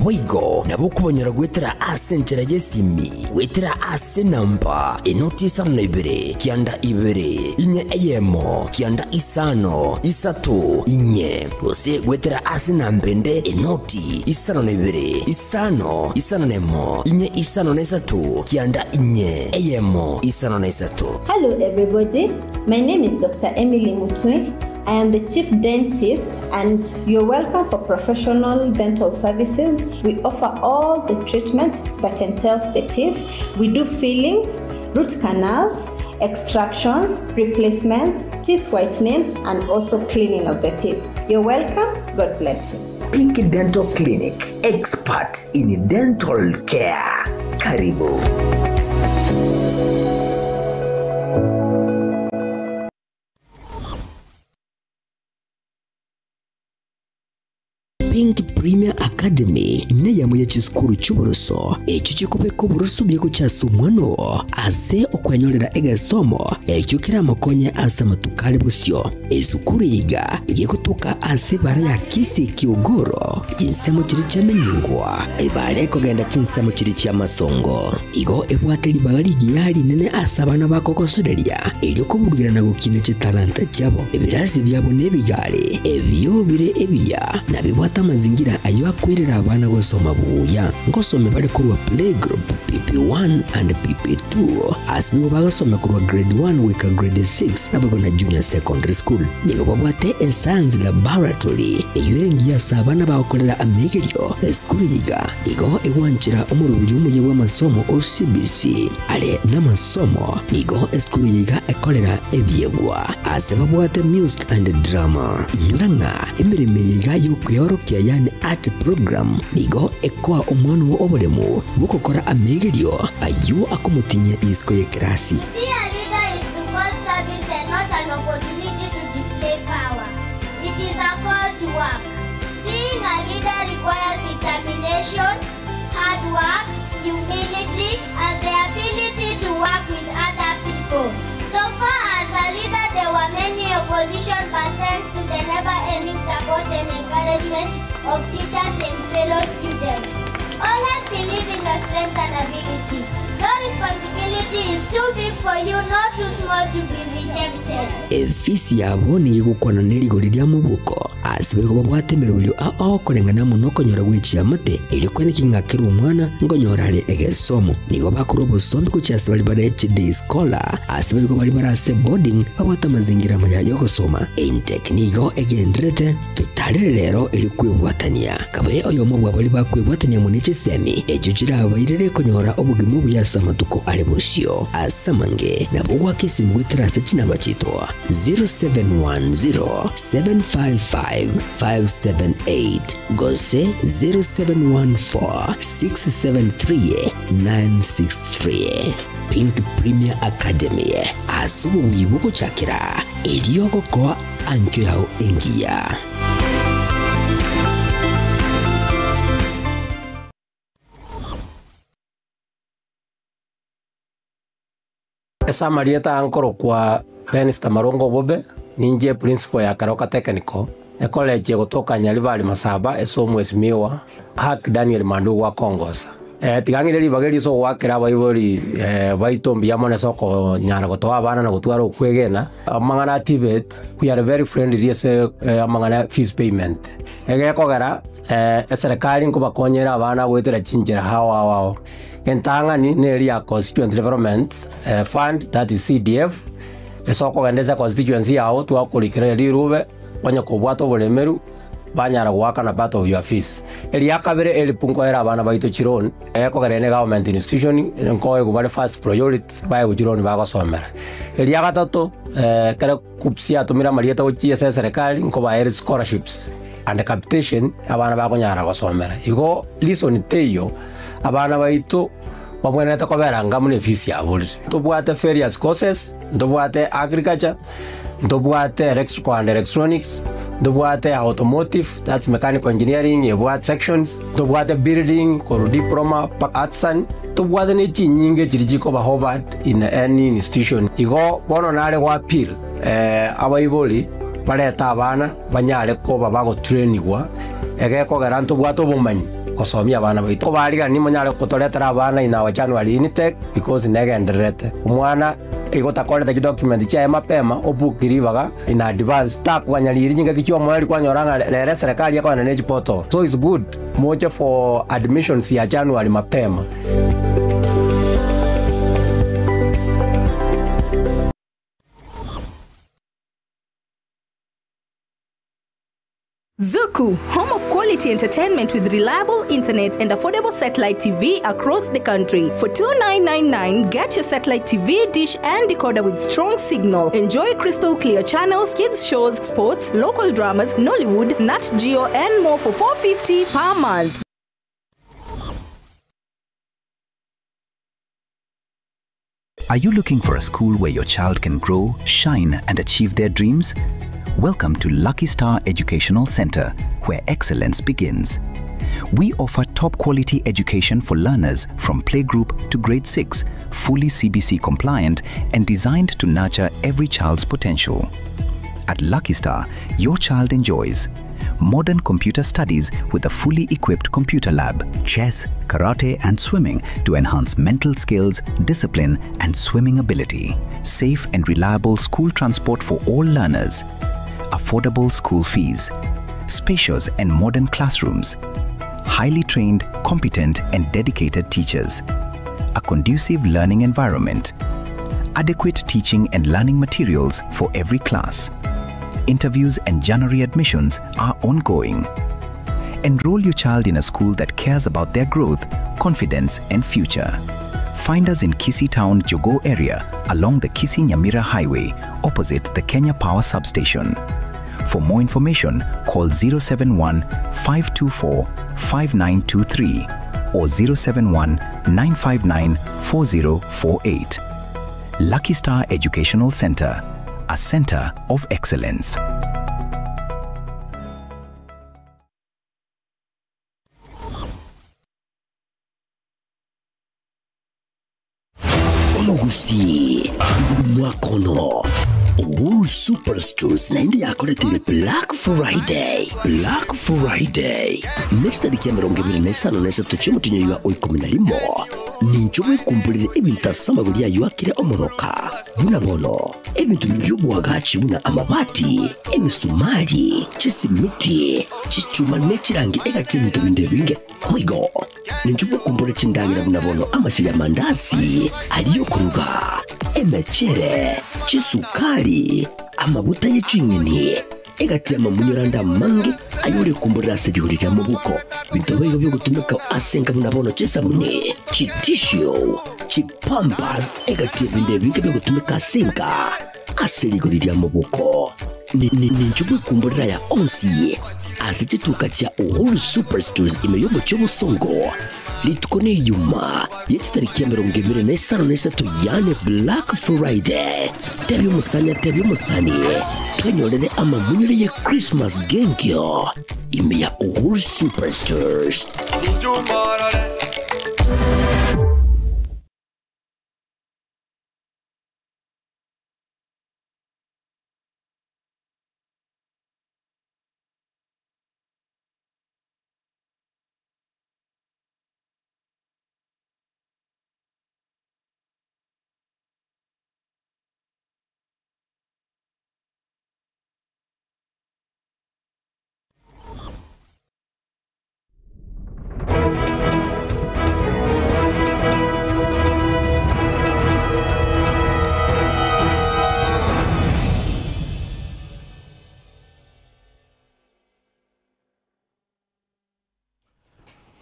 wigo nabo kubonyora gwetera ase nchera yesimi wetera ase namba enotisa nebere kianda ibere inye eyemo kianda isano isato inye ose gwetera ase nambende enoti isano nebere isano nemo inye isano nesatu kianda inye eyemo isano nesatu. Hello everybody, my name is Dr. Emily Mutwe. I am the Chief Dentist and you're welcome for professional dental services. We offer all the treatment that entails the teeth. We do fillings, root canals, extractions, replacements, teeth whitening, and also cleaning of the teeth. You're welcome. God bless you. Peak Dental Clinic, expert in dental care. Karibu. Pink Premier Academy neya muye chiskuru cy'uburuso ekyo kikubeko buruso byeko cyasumwano ase okwanyolera egasomo ekyo kira makonye asa matukale busyo ezukuru yiga yekutuka ase bara ya kisi kiogoro jinsemo kiri cyamenyingwa ebale kogenda chinsemo kiri cyamasongo igo ebwateli bagali giyali nene asabana bakokosodelia elyo kubugirana gukine chitalanta cyabo ebirasi byabo nebijale ebyo bire ebiya nabibwata mazingira ayo akwirira abana gosoma buya ngosome bale kurwa playgroup PP1 and PP2 asbibo bagasome kurwa grade 1 wika grade 6 nabago na junior secondary school nigo babwate science laboratory eyirengiya sabana bakolera amegeryo school yiga igo ewanchira umurubiri umuye w'amasomo OCBC ale n'amasomo nigo school yiga ekolera ebyegwa asebabwate music and drama inyuranga emirime yiga yokuyorokia yani art program nigo ekwa omwana wo obolemu bukokora amegeryo ayo akomutinye isko ye krasi. Being a leader is to call service and not an opportunity to display power. It is a call to work. Being a leader requires determination, hard work, humility, and the ability to work with other people. So far as a leader, there were many opposition, but thanks to the never-ending support and encouragement of teachers and fellow students. Always believe in your strength and ability. No responsibility is too big for you, not too small to be rejected. Efisi yabo ni gukwana nerigo lya mubuko asibeko babwate mirubyo akorengana muno konyora gwici amate ili kweniki ngakira umwana ngonyorale egesomo nigo bakuru bosombi kucyasa bali bara HD scholar asibeko bali barase boarding babwata mazingira maya yo gusoma intake nigo egendrete tutale lero ili kwibwatania kabaye oyo mubwa bali bakwibwatania munice semi ejujira abayirere konyora obugimu buyasa matuko ali busyo asamange nabugwa kisimu witrase kinaba chitwa 0710-755-578 gose 0714-673-963 Pink Premier Academy asubu wibuko chakira iliyoko kwa ankyo yao engia. Esa marieta ankoro kwa Minister Marongo Bobe ninje principal ya Karoka Technical college kutoka Nyalibali Masaba esomo esimiwa hak Daniel Mandu wa Kongosa tigangire libageri so wakira bayibori baitombi yamone soko nyana gotoa bana na gutwara okwegena amangana activate we are very friendly yese amangana fees payment kogera serikali ngo bakonyera abana gwetera chinjera hawa wao entangani neri ya constituent development fund that is CDF esoko gendeza constituency yao twakulikira lirube wanya kubwato bulemeru banyara gwaka na part of your fees elia kabere elipungo era abana baito chironi ekogerene government institution nkoe gubale first priority bae gujironi bagosomera elia gatatu kare kupsia tumira marieta gochie serikali nko bae scholarships and capitation abana bagonyara gosomera igo listen teyo abana baito babwenete koberanga mune fees ya buri tubwate various courses ndobwate agriculture ndobwate electrical and electronics ndobwate automotive, that's mechanical engineering, yebwate sections ndobwate building koro diploma artsan ndobwate nechi nyinge chirijiko ba Harvard in any institution igo bono nare wa appeal abaiboli bareta abana banyare ko babago trainingwa egeko garanto bwato bumanyi kosomia abana baito bariga ni monyare kutoretera abana in our January intake because negenderete umwana igota the document cha mapema obukiribaga in advance tak wanyaliri jinga kichwa mwali kwanyoranga lere serikali yako na portal so it's good moja for admissions ya January mapema. Zuku, home of quality entertainment with reliable internet and affordable satellite TV across the country. For $29.99, get your satellite TV dish and decoder with strong signal. Enjoy crystal clear channels, kids shows, sports, local dramas, Nollywood, Nat Geo, and more for $4.50 per month. Are you looking for a school where your child can grow, shine, and achieve their dreams? Welcome to Lucky Star Educational Center, where excellence begins. We offer top quality education for learners from playgroup to grade 6, fully CBC compliant and designed to nurture every child's potential. At Lucky Star, your child enjoys modern computer studies with a fully equipped computer lab, chess, karate and swimming to enhance mental skills, discipline and swimming ability, safe and reliable school transport for all learners, affordable school fees, spacious and modern classrooms, highly trained, competent and dedicated teachers, a conducive learning environment, adequate teaching and learning materials for every class. Interviews and January admissions are ongoing. Enroll your child in a school that cares about their growth, confidence and future. Find us in Kisii Town, Jogo area along the Kisii-Nyamira Highway opposite the Kenya Power Substation. For more information, call 071-524-5923 or 071-959-4048. Lucky Star Educational Center, a center of excellence. Omugusi mwakono Uhuru Superstores na indi yakoretire Black Friday. Black Friday nestariki ya 25 cy'umutinyo ya 11 ninjowe kumbulire ibintu asamaguri ya yuakire omoroka buna bono ebintu by'ubwagaci buna amabati emisumari chisimiti chichuma nechirangi egatinto bindebinge kwigo ninjowe kumbulire chindangira buna bono amasi ya mandasi aliyo kuruga emechere chisukari amabuta y'icinyini egati amamunyuranda mangi ayore kumbura sedihurira mu buko bitobeyo byo gutumika asenga munabono chisabune chitisho chipampas egati binde binge byo gutumika asenga aserigurira mu buko ni njubwe kumburira ya onsi asitituka cha Uhuru Superstores imeyobo cy'ubusongo litukone yuma yetariki ya 25 yane Black Friday tebi musani twenyolere amamunyure ye Christmas gengyo ime ya Uhuru Superstores.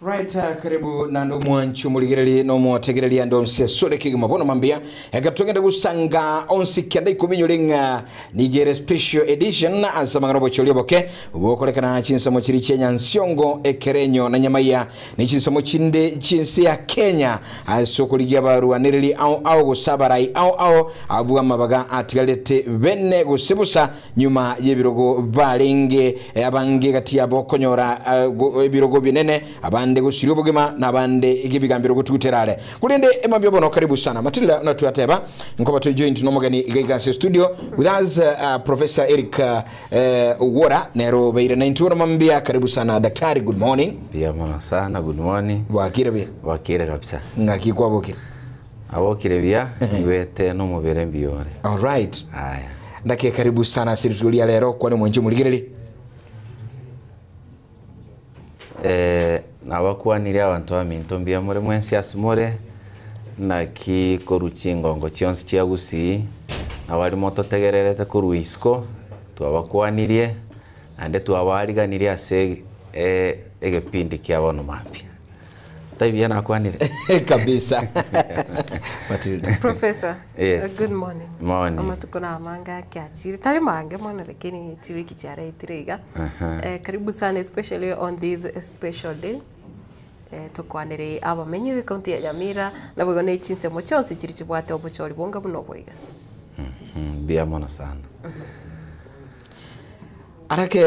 Right, karibu nando mwanchu muligereri no mwategereri ando msesole kigima bono mambia gatugenda gusanga onsikenda ikuminyo linga nigere special edition asamangano bocholi boke ubokolekana chinsamo chiri Kenya Nsiongo Ekerenyo na Nyamaiya ni chinsamo chinde chinsi ya Kenya asokuligia baru anereli au gusabarai au abuwa mabaga atigalete bene gusebusa nyuma yebirogo balenge abange gati yabo konyora ebirogo binene abande gusiriyo bugema nabande igibigambiro gututerale kulinde emambyo bono karibu sana Matilda natuateba nkoba to join no mogani igaiga studio with us Professor Eric Wora nero beire 91 mambia karibu sana daktari. Good morning. Pia mwana sana good morning. Wakire bia wakire kabisa ngaki kwa boke abokire bia ibete no mubere mbiyore. All right, haya ndake karibu sana siritulia lero kwani mwenje muligireli nabakwanire abantu aminto mbia muri mwensi asimore na ki koruchingo ngo chionsi chia gusi nabari moto tegererete kuruisko twabakwaniriye ande twabariganirie ase egepindi kia bono mapya tabia nakwanire kabisa. Matilda. Professor, yes. Good morning. Morning. Amatukona manga kiachiri tali mange mwana lakini tiwiki cha raitiriga karibu sana especially on this special day tukwanire abamenye county ya Nyamira na bwone chinse mo chonsi chiri chibwate obuchori bonga buno bwiga bia mona sana arake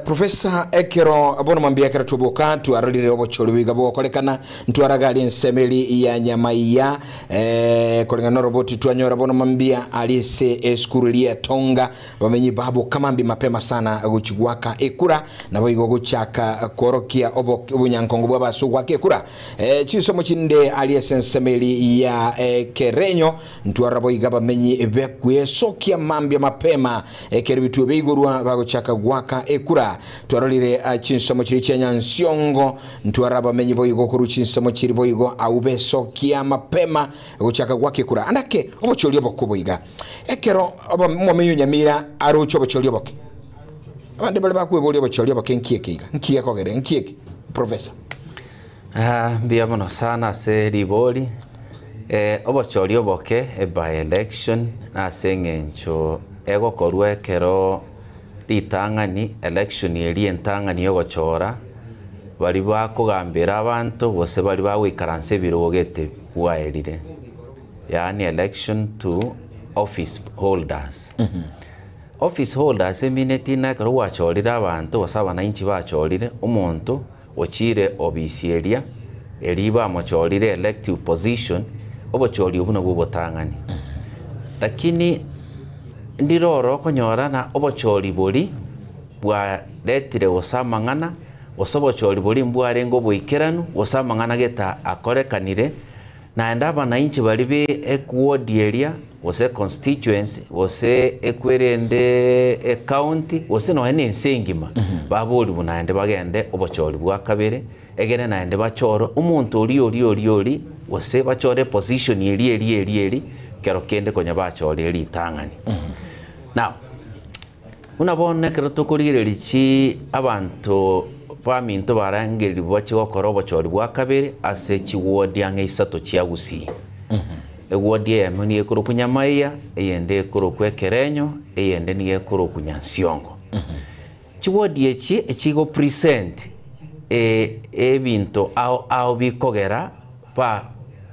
Professor Ekero abono mambia kera tuboka tu aralire obochori biga bo kolekana ntwaragali nsemeli ya Nyamaiya kolengana roboti twanyora abono mambia alise eskurulia Tonga bamenyi babo kamambi mapema sana guchigwaka ekura nabo igo guchaka korokia obunyankongo bwa basugwa kekura chisomo chinde alise nsemeli ya Kerenyo ntwarabo igaba menyi bekwesokia mambia mapema keribitu beigorwa baguchaka gwaka ekura twarolire chinsomo chiri Kenya Nsiongo ntwaraba menyi boyigo kuru chinsomo chiri boyigo aubesokia mapema guchaka gwaka ekura andake obocholi obokuboiga ekero obo momenyo Nyamira arucho obocholi oboke abande bale bakweboli obocholi oboke nkiekeiga nkiekogere nkieke Professor bia mono sana se riboli obocholi oboke by election na sengencho ego korwe kero litangani election yeri entangani yogochora bari bakugambira abantu bose bari bawikaranse birogete bwaerire yani election to office holders office holders emineti karo wachorira abantu basaba na inchi bachorire umuntu ochire obisieria eriba mochorire elective position obochori obuno bubotangani lakini ndiroro konyora na obochori bori bwa letire osamangana osobochori bori mbwarengo boikeranu osamangana geta akorekanire na ndaba na inchi bari be ward area ose constituency ose ekwerende county ose no ene nsengima babori bunaende bagende obochori bwa kabere egere naende bachoro umuntu ori ose bachore position eri kero kende konya bachori eri tangani now unabone kero tokurire chi abantu baminto barangeri bwachi gokora obochori bwa kabere ase chiwodi yange isato chiagusi ewodi yamoni ekoro kunyamaiya eyende ekoro kwekerenyo eyende ni ekoro kunyansiongo chiwodi echi echigo present ebinto au bikogera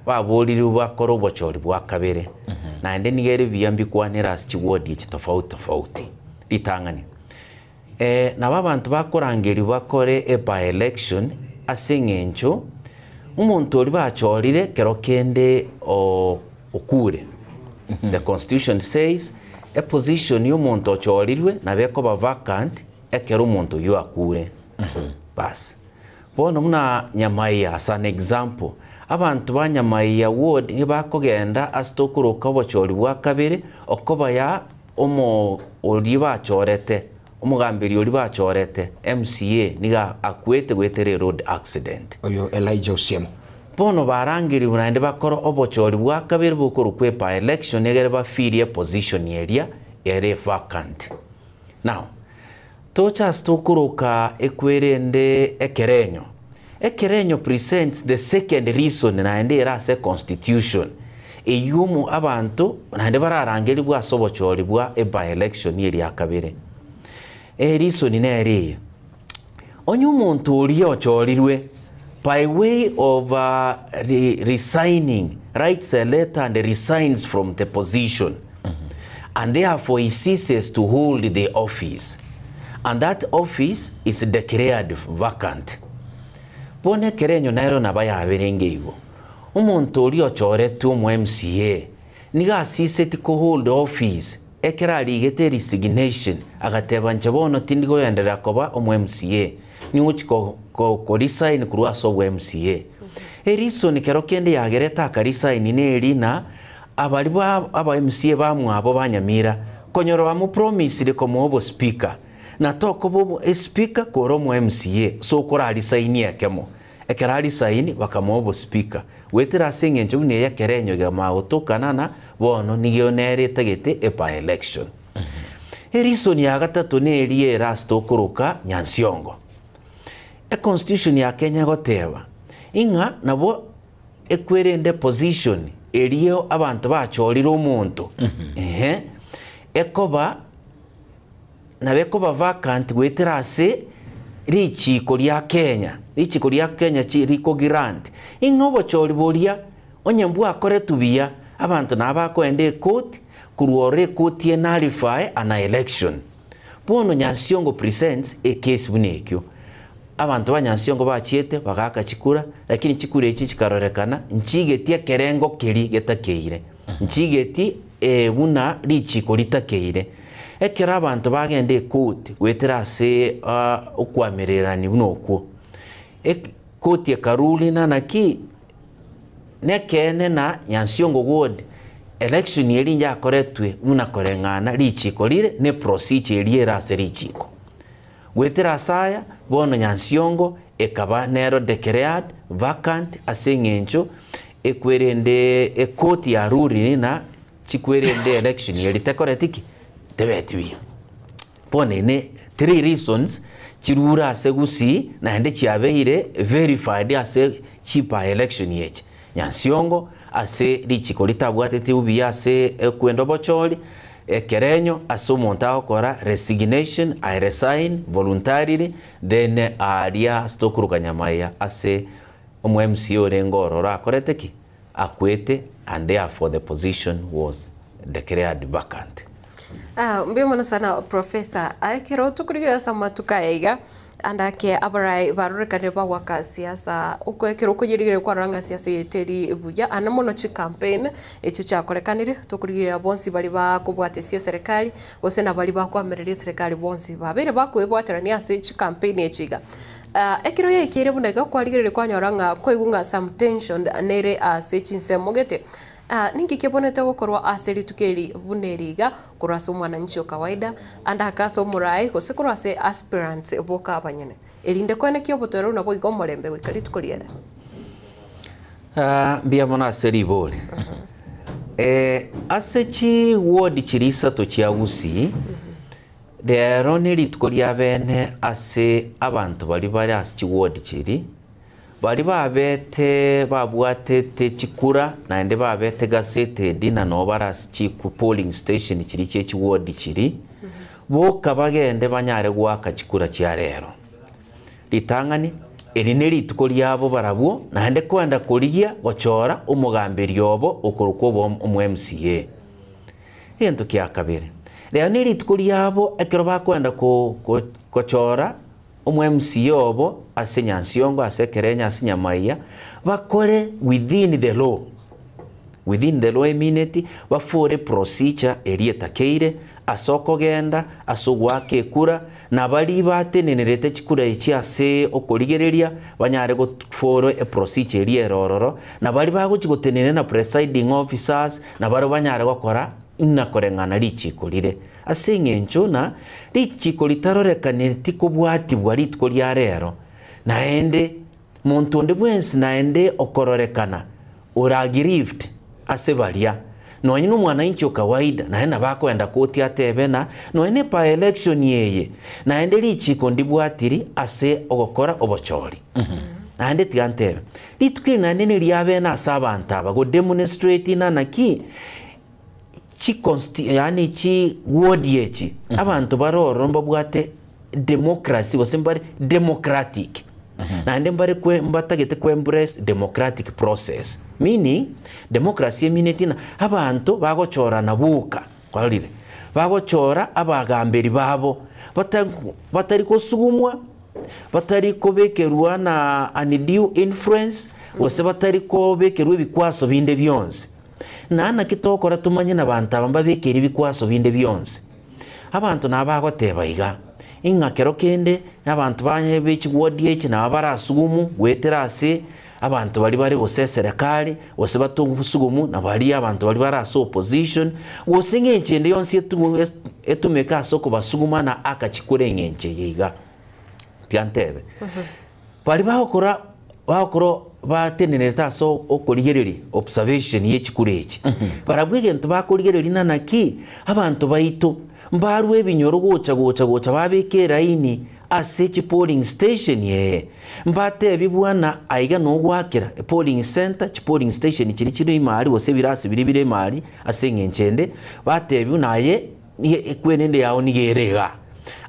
baboliri bakora obochori bwa kabere na ende nigere biyambi kwanira chiwodi echi tofauti litangani na babantu bakorangeri bakore by election asengencho umuntu ori bachorire kero kende okure the constitution says a position y'umuntu ochorirwe na beko ba vacant ekero umuntu yo akure bas bono muna Nyamaiya as an example abantu ba Nyamaiya ward ni bakogenda astokuruka obochori bwa kabere okoba ya omo ori bachorete omugambiri ori bachorete MCA niga akwete gwetere road accident oyo Elijah Osiemo bono barangiri bunaende bakoro obochori bwa kabere bukuru kwepa election egere bafirie position area ere vacant now tocha stokuruka ekwerende Ekerenyo Ekerenyo presents the second reason naende erase constitution eyumu abantu naende bararangeri bwa sobochori bwa by-election eri akabere. Reason nere onye umuntu uri ochorirwe by way of resigning, writes a letter and resigns from the position, and therefore he ceases to hold the office, and that office is declared vacant. Pone kerenyo nairo nabayaberengeigo umuntu uri ochoretwe mu MCA niga ceased to hold office ekerarigete resignation agateba nchabono tindigo yendera koba omu MCA ni uchiko ko resign kurwa so MCA. Reason kero kende yagereta ka resign neri na abali aba MCA bamwe abo banyamira konyoro bamu promise le komo obo speaker na toko bo speaker koro mu MCA so kora resign yakemo ekera resign bakamo obo speaker wetera singe njune ya kerenyo ga mautokana na bono nigyo nere tagete by election. Reason ya gatatu neri erasto kuruka Nyansiongo. Constitution ya Kenya goteba inga nabo ekwerende position eriyo abantu bachorira omuntu ekoba nabekoba vacant gweterase richiko lya Kenya chiriko grant inga obochori boria onyembu akore tubia abantu nabakwende court kuruore court ye nullify an election. Bono Nyansiongo presents a case bunekyo abantu banyansiongo bachiete bagaka chikura lakini chikura echi chikarorekana nchigetie kerengo keri getakeire nchigeti buna lichiko litakeire ekera abantu bagende court gweterase okwamererani bunokwo court ya karuli na naki nekene na Nyansiongo ward election yeli nja koretwe buna korengana lichiko lire ne procedure erase lichiko wetera saya bono Nyansiongo ekaba nero declared vacant asengencho ekwerende ekoti ya ruri na chikwerende election yelitekoretiki tebetwi pone ne 3 reasons chirura asegusi na ende chiabeire verified ase chipa election yeche Nyansiongo ase lichiko litabwatete ubi ase kwendo bocholi kerenyo asumonta okora resignation I resign voluntarily then aria stokuruka nyamaya ase omu MCO rengorora akoreteki akwete and therefore the position was declared vacant. Mbimona sana professor aikiro tukurigira sama tukaiga andake abarai barurekane ba waka siasa ukwekero kugirigire kwa ranga siasa yeteri buya anamono chi campaign echo chakorekanire tukurigira bonsi bali ba kubwate sia serikali gose na bali ba kwamerera serikali bonsi babere bakwebwaterania ase chi campaign echiga ekiro yekire bunega kwarigire kwa nyoranga koigunga some tension nere ase chinsemogete ningi kibonete gukorwa aseri tukeri buneriga kurasa mwananchi kawaida anda akaso murai gose kurase aspirants boka abanyene erinde kwene kyo botoro nabo igomorembe wikari tukuriera bia mona aseri bole asechi ward chirisa to chiagusi de roneri tukoria bene ase abantu bali bari ase ward chiri bali babete babwatete chikura naende babete gaseted na nobaras chiku polling station chiri chechi ward chiri boka bagende banyare gwaka chikura chia rero litangani erineri lituko lyabo barabwo naende kwenda kurigia gochora umugambiri obo okorukwo omu MCA ento kya kabere lero neri lituko lyabo ekero bakwenda kochora omu MCA obo ase Nyansiongo ase Kerenya ase Nyamaiya bakore within the law immunity bafore procedure erietakeire asoko genda asogwake ekura na bali batenenerete chikura echi ase okorigereria banyare goforo a procedure erierororo na bali bagochigotenene na presiding officers na baro banyare gokora inakorengana lichikorire ase ng'encho na lichiko litarorekanire tikobwatibwa rituko ria rero naende muntu onde bwensi naende okororekana oragirift ase baria nonye n'omwananchi kawaida naende bakwenda koti atebena nonye pa election yeye naende lichiko ndibwatiri ase ogokora obochori naende tiantebe rituko nande ne liabe na sabanta aba go demonstrate na naki yani chi word yechi abantu baroro mbabwate democracy bosimbare democratic nande mbare kwe mbatagete kwe embrace democratic process, meaning democracy minatina abantu bagochora na buka kwalire bagochora abagamberi babo batari kosugumwa batari kobekerwa na undue influence wose batari kobekerwa bikwaso binde byonse nana kitokora tumanye nabantu abamba bekera ibikwaso binde byonse abantu nabagoteba iga ingakero kende n'abantu banyebe kigwodiye kina barasugumu gweterase abantu bari bose serikali wose batungusugumu nabali abantu bari baraso opposition wose ngenkende yonse etumeka soko basuguma na akachikure ngenche yiga tiantebe bari bakora batenenera so okoligereri observation yechikureki barabwege ntu bakoligereri nanaki abantu baito mbaru ebinyoro gocha babekera ini ase polling station ye mbate bibwana aiga no gwakira polling center polling station kiri imali wose birasi bire imali ase ngenchende bate bibunaye ekwenende yawo nigerega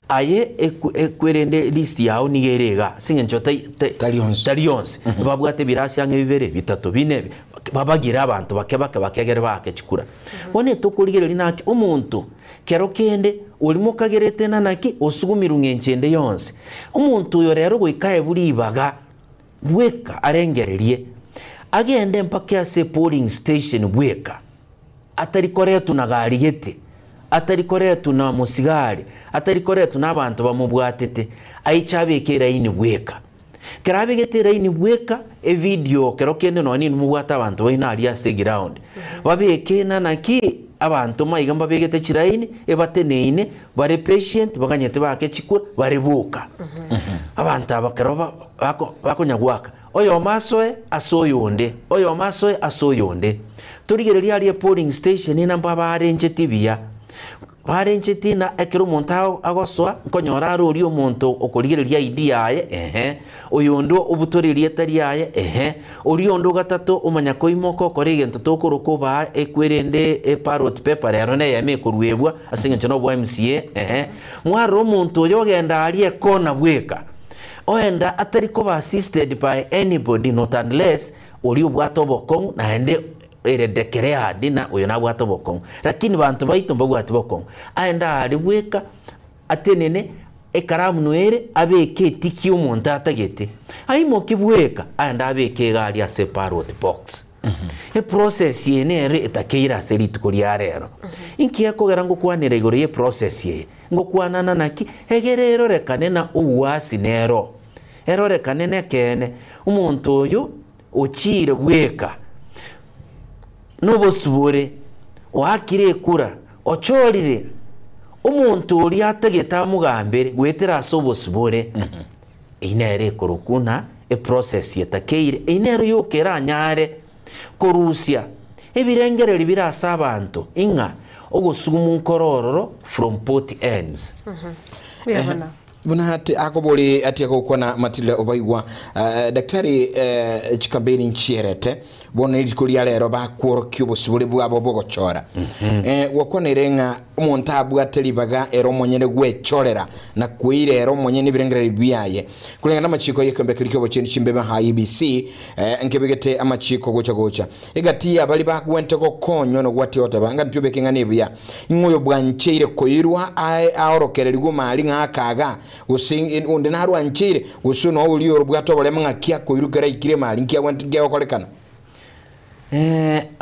aye ekwerende list yawo nigerega singenchota talionse babwate birasi yange bibere bitatu bine babagira abantu bakegere bakechikura bone tokuligereri naki umuntu kero kende ulimo kagerete nanaki osugumira ngenchende yonse umuntu yo rero gwikaye buribaga bweka arengererie agende mpaka ase polling station bweka atari koretu na gari gete atari koretu na musigari atari koretu n'abantu bamubwatete aichabekera ini bweka kerabe getera ini bweka e video kero kende no nini mubwata abantu baina ali ase ground babeke nanaki abantu maigamba begete kiraini ebateneine bare patient baganyete bake chikura bare buka abantu abakero bakonyagwaka oyo masoe asoyonde oyo masoe asoyonde turigereria ali polling station ina mbaba arenje tibia barenje tina ekero montaho agoswa nkonyora arori omonto okorigereria idea yaye oyondo obutoririe tari yaye oriondo gatatu umanya koimoko korege ntotokoro ba ekwerende parrot paper rero ne yame kurwebwa asinge no bwa MCA mwaro omonto yogenda ali ekona bweka oenda atari ko assisted by anybody not unless ori obwato bokong na ende eredekerea dina uyo nabwato bokong lakini bantu baito mbagwati bokong aenda ali bweka atenene ekaramu noere abeke tiki umuntu atagete aimo kibweka aenda abeke gari ase parrot box e process yenere etakeira serito kuria rero inki yakogera ngokwanira igoro ye process ye ngokwanana naki hegerero rekane na uwasi nero erore kanene kene umuntu uyu uchire bweka nobosubure wakire kura ochorire umuntu uri atageta mugambere gwetera asobosubure inere korukuna e process yetakeire inero yokera nyare korusia ebirengereri birasa abantu inga ogosugumu nkorororo from both ends buna hati akobole ati akokwana Matilda Obaigwa daktari chikambeni nchierete bona irikuri rero bakworo kyubo subule bwabo bogochora wakonerenga umuntu abwateli baga ero monyene gwechorera na kuire ero monyene birengereri biyaye kulenga namachiko yekambe kirikyo cheni chimbeba ha IBC nkebegete amachiko gocha egati abali bakwente ko konyo no gwati otaba ntube kingane biya ingoyo bwancheire koirwa aorokereri gumali ngakaga using unde naru anchire usuno uli orubwato bole mangakya koirukera ikire mali nkya wanti ngya okolekana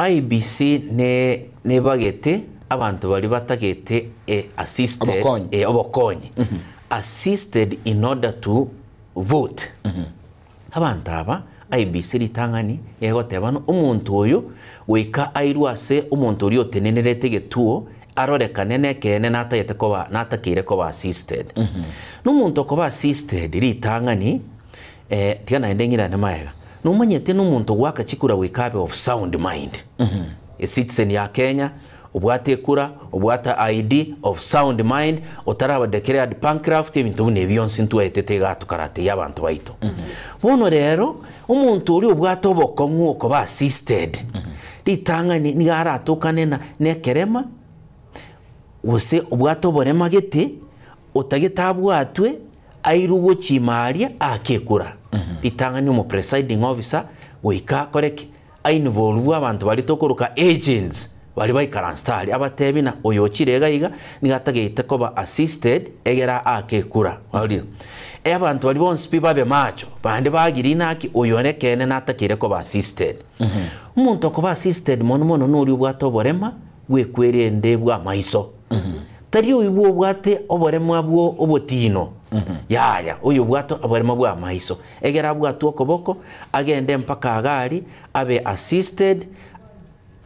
IBC ne bagete abantu bali batagete assisted obokonye assisted in order to vote abantu aba IBC litangani yegotebano umuntu oyo wika airwase umuntu uri otenenerete getuo arore kanene kene natayete ko natakire ko assisted n'umuntu ko assisted litangani tigana endengira namaega numanyete n'umuntu gwaka chikura wikabe of sound mind a citizen ya Kenya obwate kura obwata ID of sound mind otaraba declared bankrupt ebintu bune byonse ntwetete gatukarate y'abantu baito bono rero umuntu uri obwata obokongu okoba assisted litangani ni aratukane na nekerema ose obwata oborema gete otagetabwatwe airugo chimaria akekura litangani mu presiding officer goika koreke ainvolve abantu bali tokuruka agents bali baikaranstari abatebina oyochirega iga nigatagete koba assisted egera akekura wali abantu bali bonse babe macho bande bagirina aki oyorekene natakire koba assisted umuntu koba assisted mono nuri bwato oborema gwekwerende bwa maiso tari uyu bwate oborema bwo obotino yaya uyu bwato oborema bwa maiso egera bwato okoboko agende mpaka agari abe assisted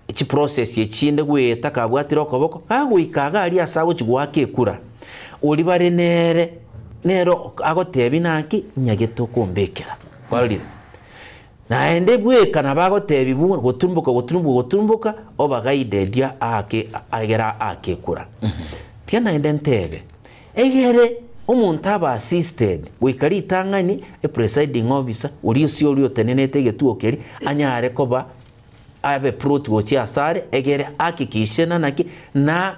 iki process yechinde gweta kabwatira okoboko agwika agari asago kigwake kura uri bare nero agotebi naki nyageto kombekera kwalira naende bweka nabagotebi bu gotumbuka obagaidedia ake agera akekura tiana ende ntebe egere umuntu aba assisted wikari tangani a presiding officer uri tenenete getuokeri anyare koba abe prot wochi asare egere akikishena naki na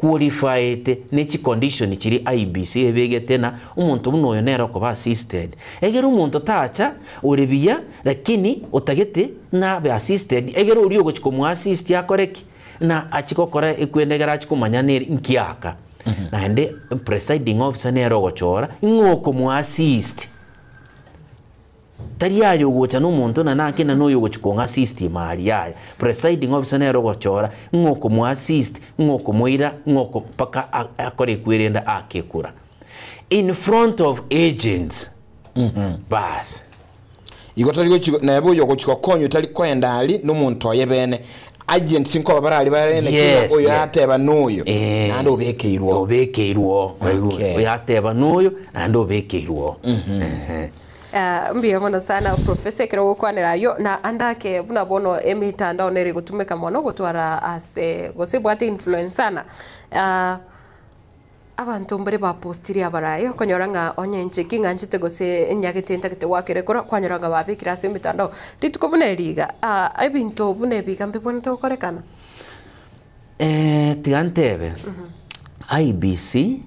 qualified nechi condition chiri IBC ebegete na umuntu muno yonera koba assisted egere umuntu tacha urebiya lakini utagete na be assisted egere uri ogochiko mu assist yakoreki na achikokora ekwendegera achikumanya neri nkiaka naende presiding officer nero gochora ngoko mu assist tariyayo gocha n'umuntu nanake na noyo gochikonga system ari yaya presiding officer nero gochora ngoko mu assist ngoko muira ngoko paka akore kwerenda akekura in front of agents bas igotari na yabo yo gochiko konyo tali kwenda ali n'umuntu oyebene agent sinko barali barene kila oyo ateba nuyo nando obekeirwo oyo ateba nuyo nando obekeirwo mbia mono sana professor kero gukwanira yo na andake buna bono emitandao neri gutumika mono gutwara ase gosebwate influencana abantu mbere ba postiri abarayo konyoranga onyenche kinganchite gose nyagete ntakete wakere kora kwanyoranga babikira ase emitandao rituko bune riga ebintu bune bigambe bone to korekana tigantebe IBC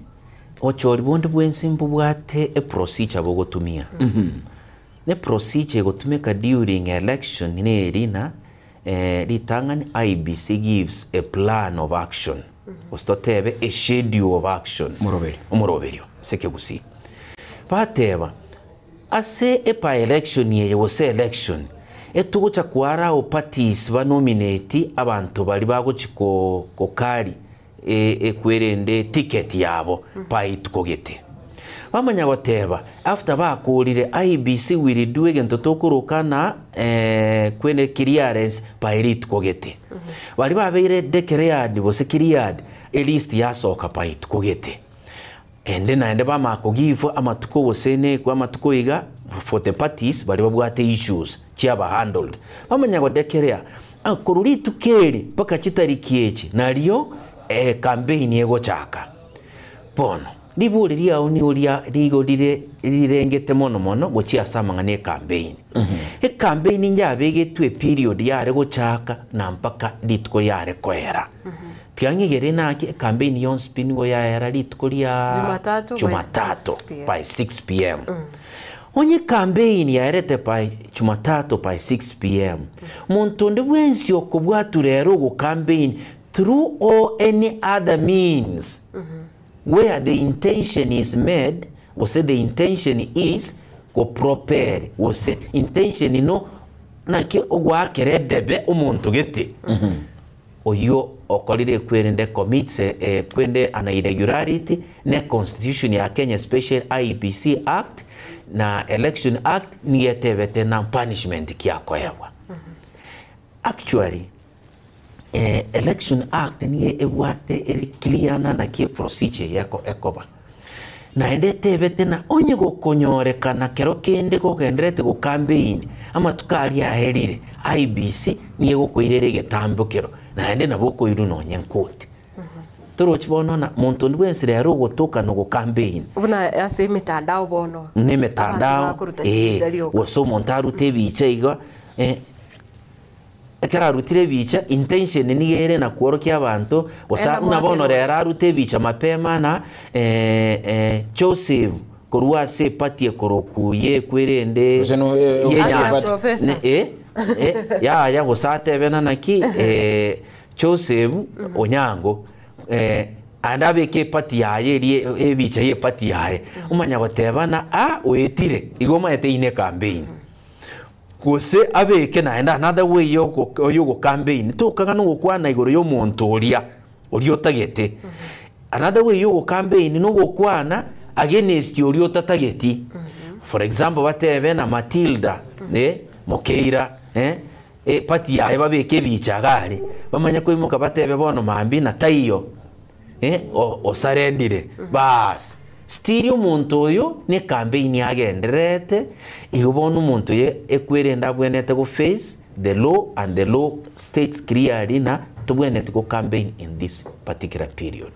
ochori bonde bwensimbu bwate a procedure bogotumia ne procedure gotumeka during election ne erina litangani IBC gives a plan of action ostotebe a schedule of action umuroberio sekegusi bateba ase epa election ye wose election etugucha kwara o parties ba nominate abantu bali bagochiko kokari ekwerende ticket yabo paitukogete bamanya goteba after bakurire IBC will do egento tokurukana kwene clearance paitukogete bali babeire declared bose cleared a list yasoka paitukogete ende naende bamako give amatuko bosene kwa amatuko iga for the parties bali babwate issues chiaba handled bamanya godeclare akoruri tukeri paka chitariki echi nalio campaign yego chaka bono liburi ya uni ulia ligo lirengete mono gochia samanga ne campaign campaign njabe getwe period yare go chaka na mpaka litko yare koera tiangegere nake campaign yon spin go yara litko ya Jumatatu by 6 p.m. Onye campaign yarete by Jumatatu by 6 p.m. Montonde bwensi okubwatu rero go campaign through or any other means where the intention is made, or say the intention is go prepare, or say intention no na ki ogwa keredebe umuntu gete oyo okolire kwende commits kwende an irregularity ne constitution ya Kenya Special IBC Act na Election Act ni yetebete na punishment kiakoewa actually Election Act ni ewate clear na ki procedure yako ekoba na endete betena onye go konyore kana kero kende go gendrete go campaign ama tukali aherire IBC ni go koirere getambukero naende nabo koiru nonye nkoti torochi bono na muntu ndi wensi rero gutuka no campaign buna ase mitandao bono ni mitandao woso muntu arute bicha igo ekara rutire bicha intention ni yere na kuorokia abantu wasa una bono rero arute bicha mapema na Joseph korwa se patie korokuye kwerende yenya ya gusate bena naki Joseph Onyango andabe ke pati yaye ebicha ye pati yaye umanya batebana wetire igoma yete ine campaign kose abeke na enda another way yo campaign to kaga no gukwana igoro yo muntu oria otagete another way yo campaign no gukwana against oria otageti for example batebe na Matilda Mokeira pati yaye babeke bicha gari bamanya ko imuka batebe bono mambi na taiyo osarendire bas still umuntu oyo ne campaign yagenderete igobona umuntu ye ekwerenda bwenete go face the law and the law states clearly na tubwenete go campaign in this particular period.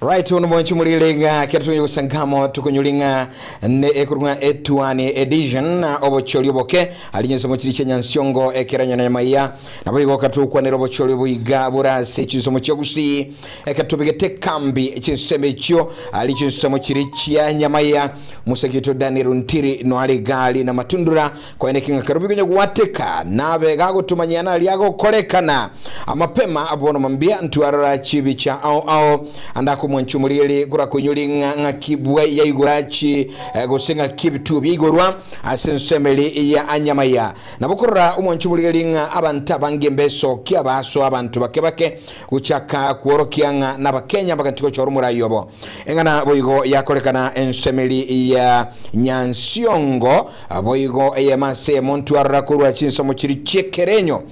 Right, uno mwenchi mulilenga kia tuyo sangamo tukunyulinga ne ekurunga etuani edition obo choli oboke alinyenso mochiri chenya nsiongo ekiranya na yamaya na boigo katukwa ne robo choli oboiga burase chinso mochiogusi ekatubigete kambi chinseme chio alichinso mochiri chia nyamaya musekito Daniel Ntiri no ali gali na matundura kwa ene kinga karubigo nyagwateka nabe gago tumanyana aliago kolekana amapema abono mambia ntuarara chibicha au andako mwanchumulile kura kunyulinga ngakibwe ya igurachi gosenga kibitu bigorwa asensemeli ya anyamaya nabukura umwanchumulile nga abanta bangembeso kia baso abantu bakebake uchaka kuorokianga na bakenya bakantiko chorumura yobo engana boigo yakolekana ensemeli ya nyansiongo boigo ya mase montu arakurwa chinsomo chiri chekerenyo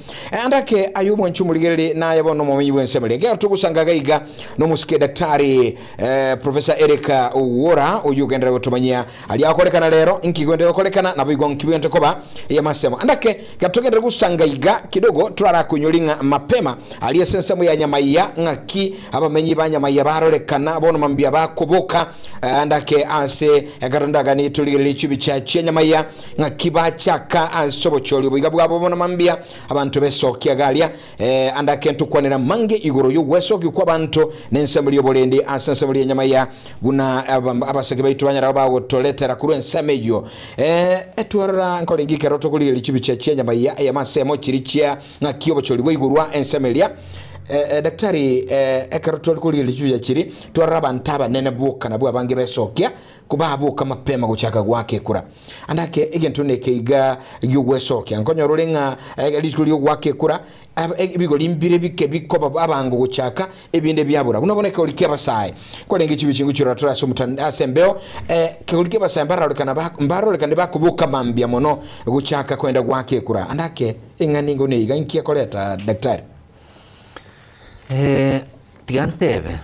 andake ayubo nchumulile na yabono momibu ensemeli ngero tukusanga gaiga no musike daktari Professor Erika Uwora uyugendera gutumanyia ali akolekana lero nkigwendera kolekana na bigo nkibwente koba ya masemo andake gatogenda gusanga iga kidogo turara kunyulinga mapema ali esensemo ya nyamaya ngaki abamenyi banyamaya barolekana bono mambia bakoboka andake ase agarondaga ni tulire chibi cha nyamaya ngaki bachaka asobocholi biga bwabo bono mambia abantu besokia galia andake ntukwanira mange igoro y'ugweso kwa abantu nensembuli yobolendi asensemuli ya nyamaya buna abaseke baitwanya raba toletera kuru ensemeyo etwara nkolingi keroto kuli lichibi cha nyamaya ya masemo chirichia ngakio bocholi bwigurwa ensemelia daktari ekeroto kuli lichibi cha chiri twaraba ntaba nene buka na bwa bange besokia kubabuka mapema guchaka gwake kura andake igentune keiga yugwesokia nkonyo rulenga lichuli gwake kura bigo limbire bike bikoba abango guchaka ebinde byabura unaboneka ulikia basaye kolenge chibichingu chiratora somutanda asembeo kulikia basaye mbaro lekana bakubuka mambia mono guchaka kwenda gwake kura andake inganingo neiga inkia koleta daktari tigantebe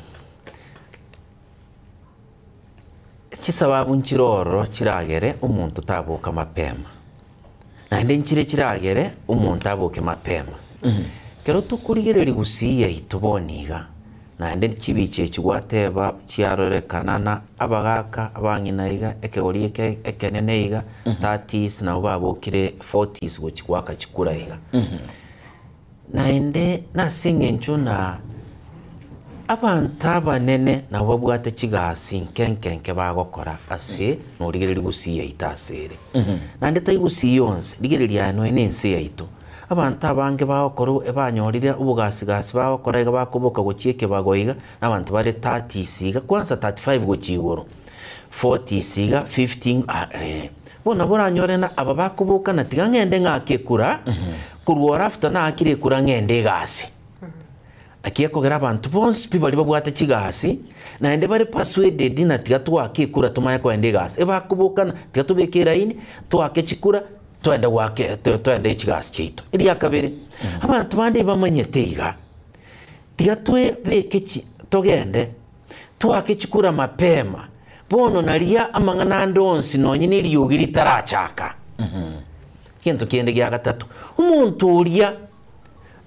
chisababu nchiroro chiragere umuntu tabuka mapema nande nchire chiragere umuntu abuke mapema kero tukurigereri gusiya ituboniga nande chibiche chigwateba chiarorekanana abagaka abanginaiga ekegori ekeneneiga 30s na babukire 40s gochigwaka chikuraiga nande nasingencho na abanta banene na babwate chigasi nkenkenke bagokora ase no rigereri gusiya itasere nande tayi gusiyonse rigereri ano enense yaito abanta bange bagokora ebanyorire ubugasigasi bagokora ega bakoboka gochieke bagoiga nabantu bare 30 siga kwanza 35 gochigoro 40 siga 15 bona boranyorena aba bakoboka na tigangende ngakekura kurwora after na akire kura ngende gasi akia kogera abantu bonse people babwate chigasi na ende bare persuaded na tigatwa akikura tumaye ko ende gasi eba kubukana tigatubekera ini twake chikura twende wake twende chigasi chito iri yakabere abantu bandi bamanyeteiga tigatwe beke togende twake chikura mapema bono nalia amangana ndonsi nonyine liyugiri tarachaka kintu kiende gya gatatu umuntu ulia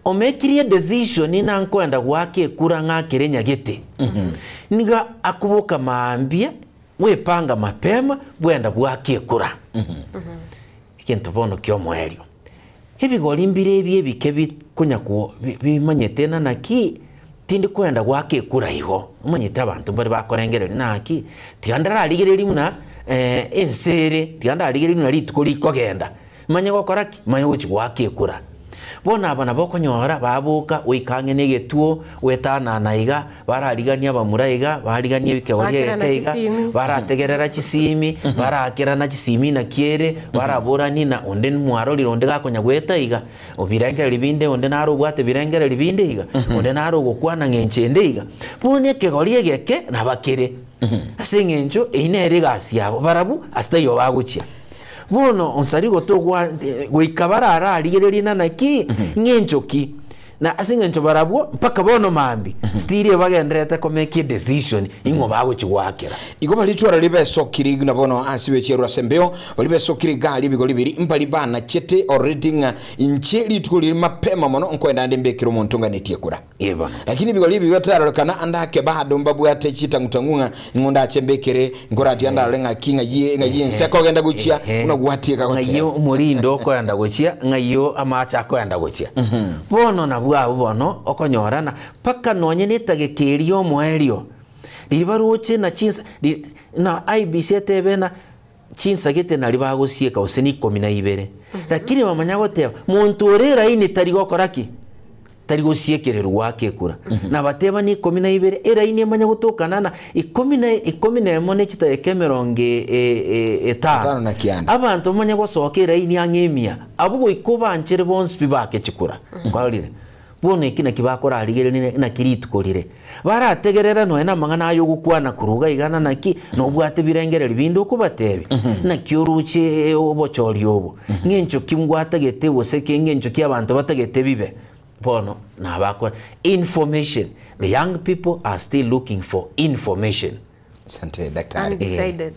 omekirie decision ina nkwenda gwake kura ng'akire nyagite niga akubuka maambia wepanga mapema bwenda bwake kura kintu bono kyo mwerio ebigori mbire ebie bike kunyako bimanyete na naki tindi kwenda gwake kura igo umanyete abantu bari bakorengerera naki tigandara arigereri muna ensere tigandara arigereri muna rituko rikogenda manye gokora ki manye guchi gwake kura bona abana bokonyora babuka wikange negetuo wetana naiga bararigania bamuraiga barigania bikegoriye teiga barategerera kisimi barakira na kisimi na kiere baraburani na onde mwaro lironde gakonya gwetaiga obirengera libinde onde naro gwate birengera libinde iga onde naro gokwana ngenchende iga bone kegoriye geke na bakire asengenjo einere gasi yabo barabu astayo baguchia bono onsari gotogwa goikabara arigereri na naki ngenjoki na asingenjo barabwo mpaka bono mambi stiri bagendrete ko make a decision ingo bago chigwakira igo balitwara libeso kiri na bono asibe cherwa sembeo balibeso kiri gali bigo libiri mpali bana chete already inche litukuli mapema mono nkwenda ndembe kiro montunga netie kura eba lakini bigo libi batararokana andake bado mbabu ate chita ngutangunga ngonda chembekere ngorati anda lenga kinga ye nseko genda guchia unagwatika kote ngayo murindo ko yanda guchia ngayo amacha ko yanda guchia bono na bwabo bono okonyorana paka nonye nitagekerio mwerio ribaruche na chinsa na IBC TV na chinsa gete na ribagusieka useni 12 lakini bamanya goteba muntu orera ini tarigokoraki tarigosiekerero wake kura na bateba ni 12 era ini manya gutokana na 11 mone chitaekemeronge eta na kianda abantu manya gosokera ini angemia abugo ikobanchire bonse bibake chikura kwalire bone kina kibakora arigerene na kiritukorire barategerera no ena mangana ayo gukwana kuruga igana naki no bwate birengerera bindo kubatebi na kyoruche obochori obo ngencho kimgwatagete woseke ngencho ky'abantu batagete bibe bono na bakora information. The young people are still looking for information. Sante daktari undecided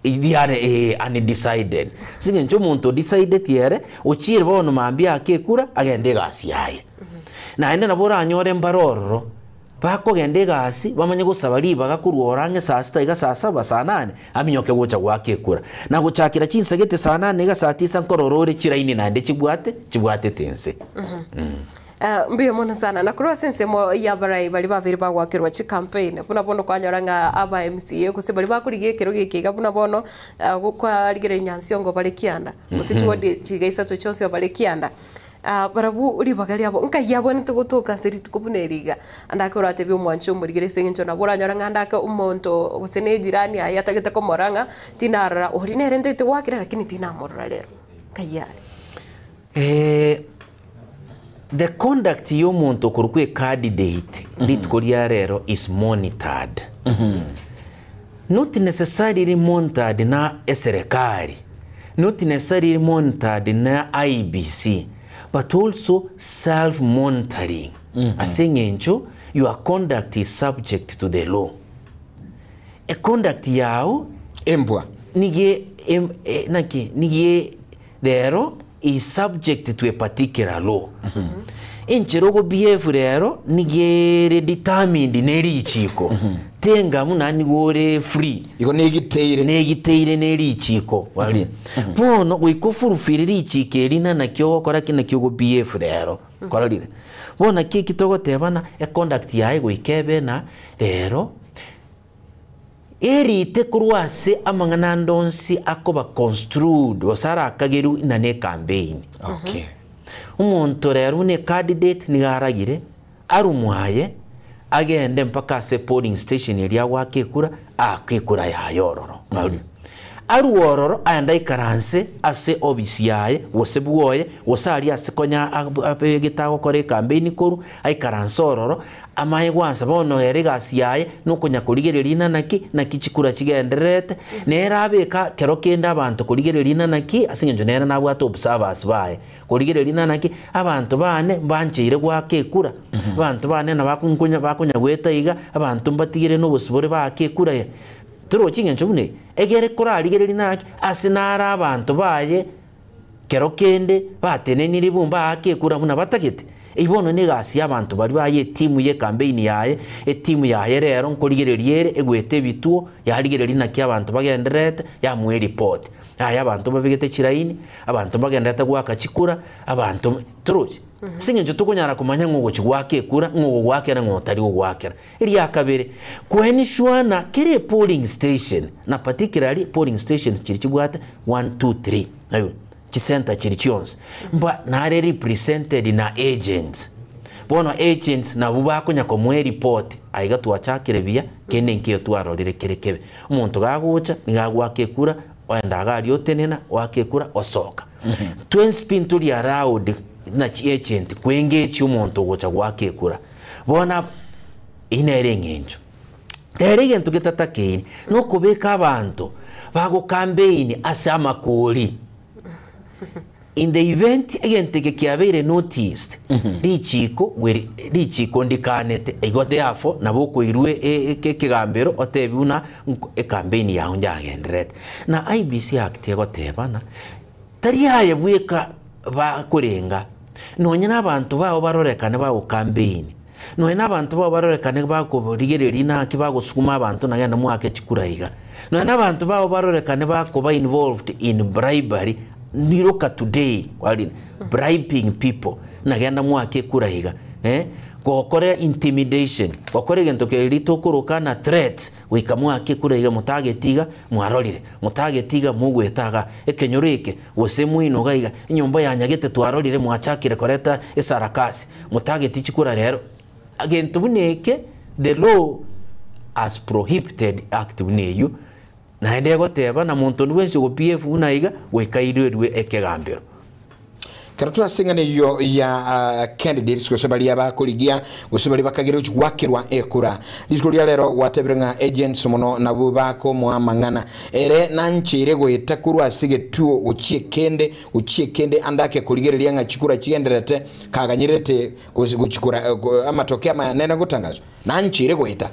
idiare undecided singencho muntu decided yere ochire bono mambia akekura agende gasi yaye na ende nabora anyore mbaroro bako gende gasi bamanye gusaba riba gakuruorange saa 6 iga saa 7 saa 8 aminyoke gocha gwakekura na guchakira chinsegete saa 8 iga saa 9 nkororore chiraini nande chibwate tense mbio mona sana na kurwa sense mo ya barai bali babiri bagwakirwa chi campaign buna bono kwanyoranga aba MCA kuse bali bakurigekero gekiga buna bono kwa ligere nyansiongo bali kianda musitu wodi chigaisa to chose bali kianda barabu uri bagali abo nka yabo nitugutuka seri tukubuneriga andaka urate byo mwancho murigere sengencho na boranyoranga andaka umonto gusene jirani ayatagete ko moranga tinara orinere ndete wakira lakini tinamurra lero kayari the conduct y'omuntu kurukwe candidate litkoria rero is monitored not necessarily monitored na serikali not necessarily monitored na IBC but also self monitoring asengencho your conduct is subject to the law a conduct yao embwa nige rero is subject to a particular law. Inchirogo behave rero nigere determined neri chiko. Tenga munani gore free. Iko negiteire neri chiko. Wali. Pono wikofurufiri chike rina na kyo kora kina kyo behave rero. Kora lile. Bona kiki togo tebana e conduct yae wikebe na rero eri tekuruase amangana ndonsi akoba construed wasara akageru na ne campaign. Okay. Umuntu rero ne candidate ni garagire arumwaye agende mpaka se polling station eri awakekura akekura ya yororo. Aruororo anda ikaranse ase obisi yaye wosebuoye wosari ase konya apegetago kore campaign koru aikaranse ororo amaye gwansa bono ere gasi yaye nukonya kurigererina naki nakichikura chigenderete nerabeka kero kenda abantu kurigererina naki asingenjo nera nabwa top service baye kurigererina naki abantu bane banchire gwakekura abantu bane nabakunkunya bakunya gwetaiga abantu mbatigire n'obusubore bakekura ye turo chingencho bune egere korarigereri naki asinara abantu baye kero kende bateneniri bumba akekura buna batagete ibono ne gasi abantu bari baye timu ye campaign yaye timu yaye rero nkorigereriere egwete bituo yarigereri na kya abantu bagenderete ya mwe report aya abantu babigete kiraini abantu bagenderete gwaka chikura abantu turuji singe njo tukunyara kumanya ngo gwake kura ngo gwake na ngo tari gwake iri yakabere kwenishwana kire polling station na particularly polling stations kiri kibwate 1 2 3 ayo center kiri kyonse mba nare represented na agents bono agents na bubakonya ko mwe report aiga twachakire bia kene nkiyo twarorire kerekebe umuntu gagucha nigagwake kura wenda gari otenena wakekura osoka twinspin tuli around na agent kwenge cy'umuntu gocha gwakekura bona inere ngenjo terege ntugetatake no kubeka abantu bago campaign asama kuri in the event agent kekiabere noticed lichiko ndikanete igote afo naboko irwe kegambero otebuna campaign yaho njagendret na IBC act yagotebana tari haye bweka bakurenga nonye nabantu bawo barorekane bawo campaign nonye nabantu bawo barorekane bakoborigereri naki bagosukuma abantu nagenda mwake chikuraiga nonye nabantu bawo barorekane bakoba involved in bribery niroka today wali bribing people nagenda mwake kuraiga gokore intimidation gokore gento kerito kurukana threats wikamwake kuraiga mutagetiga mwarorire mutagetiga mugwetaga ekenyoreke wose mwino gaiga inyomba yanyagete twarorire mwachakire koreta esarakasi mutageti chikura rero agento buneke the law as prohibited act buneyo na ende goteba na muntu nwense go PF unaiga wekairwe ekegambero Karatura singane yo ya candidates kusabali abakoligia kusabali bakagero gwakirwa ekura disikulia lero watebirenga agents mono nabubako muamangana ere nanchire go itakuru asige tuo uchiekende andake kuligerelia nga chikura chienderete kaganyirete kuchikura amatokea manena gutangazo nanchire go ita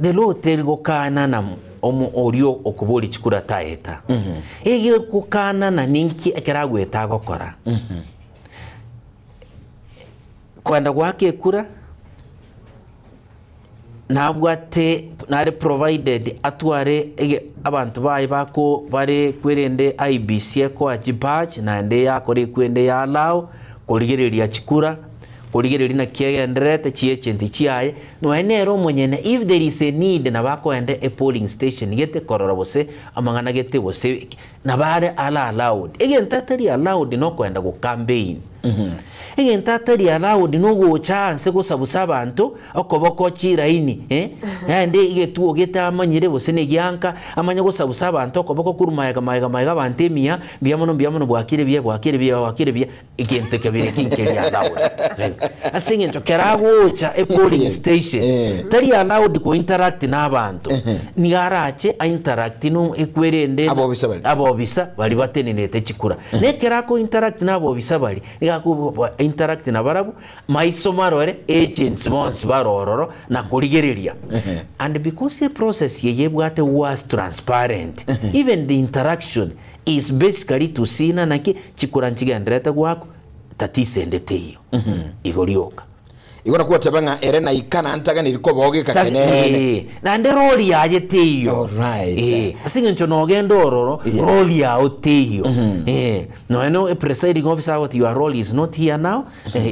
the law telgo kana na omu orio okuboli chikura taeta ege kukana na ninki ekeragweta gokora kwenda gwake kura nabwate nare provided atware abantu bayi bako bare kwerende IBC ko ajibaj na ende yakore kwende ya lao koligereria chikura koligereri na kiegenderete chiechenti chiaye no enero monyene if there is a need na bako ende a polling station gete korora bose amangana gete bose na bare ala allowed again tatari allowed no kwenda go campaign again tatari allowed no go chance go sabusa abantu okoboko chiraini ende igetuo geta amanyire bose ne gyanka amanya go sabusa abantu okoboko kurumayaga mayaga bantemia biamono bwakire bia igente kabire kinkeli allowed asinge nto keragocha a polling station tari allowed ko interact na abantu ni garache a interact no ekwerende abobisa bali batenenete chikura ne kerako interact na abobisa bali igaku interact na barabu maisomarore agents bonse barororo na koligereria and because the process yebwate was transparent even the interaction is basically to sina naki chikura nchigenderete gwako tatisendete iyo igorioka igora kuwa tabanga erena ikana antaga niriko boge kakene na ande roli yaje teyo asinge ncho nogendo ororo roli ya oteyo no a presiding officer what your role is not here now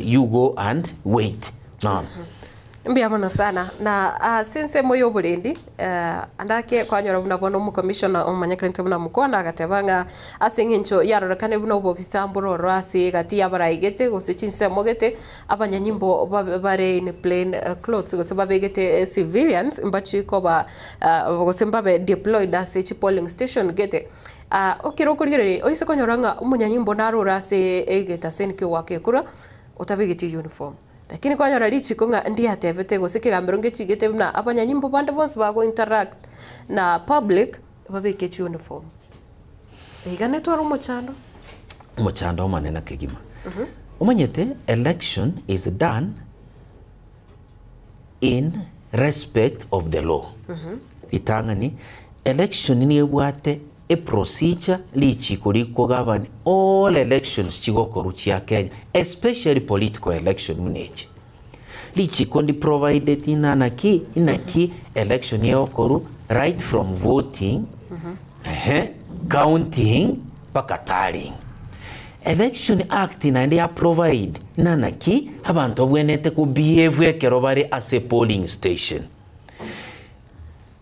you go and wait no mbiamana sana na since moyo burendi andake kwanyora buna bono mu commissioner omanyakirente buna mukona agatebanga asingincho yarorekane buna obobisamburo rasi gati yabarayigete gosichinse mogete abanyanyimbo bare in plain clothes goseba begete civilians mbachi koba gosemba be deployed as a polling station gete okiro kurigere oise konyoranga umunyanyimbo narura se egeta senkyo wake kura otabigeti uniform lakini kwa nyora lichi konga ndi atebete gosike gambero ngechigete na abanyanyimbo bande bonse bago interact na public babeke uniform igane twaro mochando manena kegima umanyete election is done in respect of the law itangani election ni ebwate a procedure lichiko liko govern all elections chigokoru chia Kenya, especially political election munechi. Lichiko ndi provided inaki election yokoru right from voting, counting, paka tallying. Election Act ya provide nanaki abantu bwenete ku behave ekero bari as a polling station.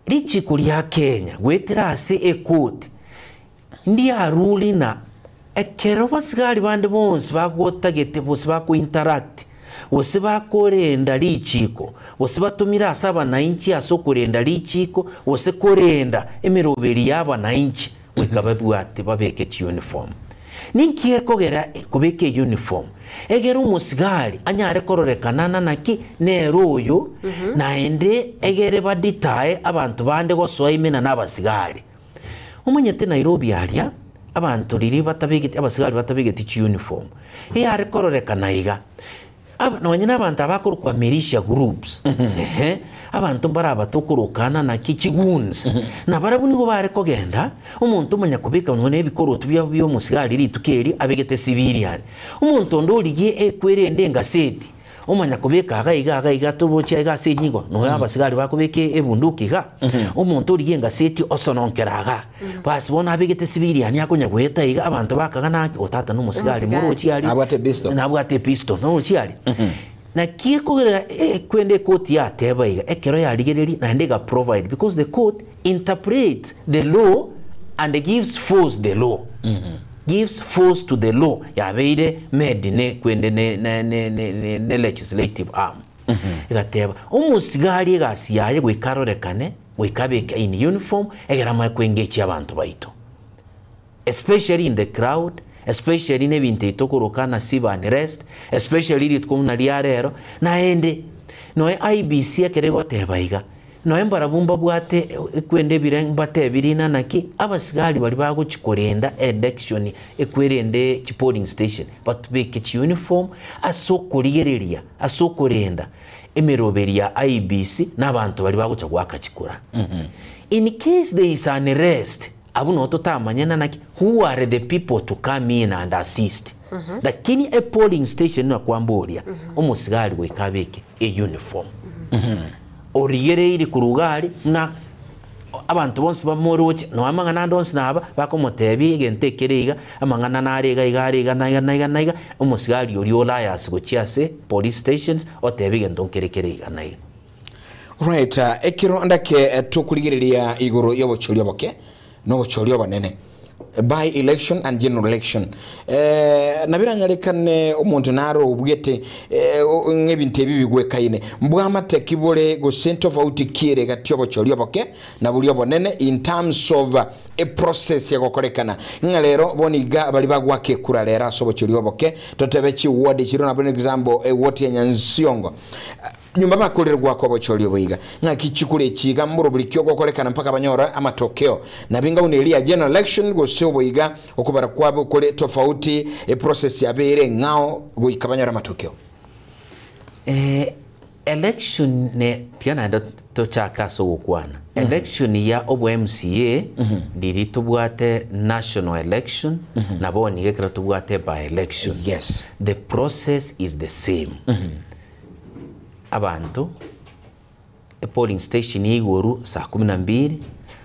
Lichiko lya Kenya gwetera ase ekoti ndi aruli na ekero basigari bande bonse bagotagete bose bakuinteract bose bakorenda lichiko bose batumira asaba na inchi asokorenda lichiko bose korenda emiroberi yaba na inchi wekababwate babeke uniform ninkiye kogera kubeke uniform egera umusigari anyare kororekanana naki neroyo naende egere baditaye abantu bande gosoa imena n'abasigari umunyete Nairobi aria abantu riri batabegete abasigari batabegete uniform yare kororekana iga nonyine abantu abakuru kwa militia groups abantu baraba tokurukana na kichiguns na barabu nigo bare kogenda umuntu umanya kubika none ebikoroto byo musigari ritukeri abegete civilian umuntu ndoligiye ekwerende ngaseti umanya kubika agaiga tubochi agase nyigo no abasigari bakubeke ebunduki ga umuntu uriye ngaseti osononkeraga basi bona abegete civilian yakonya gweta iga abantu bakaga na otata no musigari murochi ali nabwate pisto no chiali na kikogera kwende court ya teba iga ekero ya ligereri na ndega provide because the court interprets the law and gives force the law gives force to the law ya beire made ne kwende ne legislative arm igateba umusigari gasiyaye gwikarorekane gwikabeke in uniform egera ma kwengechi abantu baito especially in the crowd, especially ne binte itokorokana siba and rest, especially litkumuna liarero na ende no IBC akerego tebaiga no embarabumba bwate kwende bireng bate birina naki abasigari bali bago chikorenda election ekwerende polling station but beke uniform asokorigereria asokorenda emeroberi ya IBC n'abantu bali bago chagwaka chikura in case there is an arrest abuno totamanyana naki who are the people to come in and assist lakini a polling station na kwamboria umusigari wekabeke a uniform oriyere iri kurugari na abantu bonse bamoroche no amangana ndonse naba bakomotebi gentekerega amangana narega igariga naiga umusigari oriola yasigo chiase police stations otebi gentonkerekerega naiga right ekiro ndake tukuligereria iguru yobochulyo boke no bochulyo banene by election and general election nabiranyalekane umuntu naro ubwete ngebinte bibigwe kaine mbwamate kibole go center of out kire gatyobo cholyo boke na bulyo bonene in terms of a process ya kokolekana ngalero boniga bali bagwake kuralera sobo cholyo boke totebechi ward chiro na bone example e ward ya Nyansiongo nyumba bakolerwa kwa bocholi boiga ngakichikule chiga mburo bulikyo kokolekana mpaka banyora amatokeo nabinga unelia general election go sio boiga okubara kwabo kole tofauti process ya bere ngao go ikabanyora matokeo election ne tiana ndo tochaka so kwana election ya obo MCA diri tubwate national election na boni gekra tubwate by election yes the process is the same abantu a polling station iguru saa 12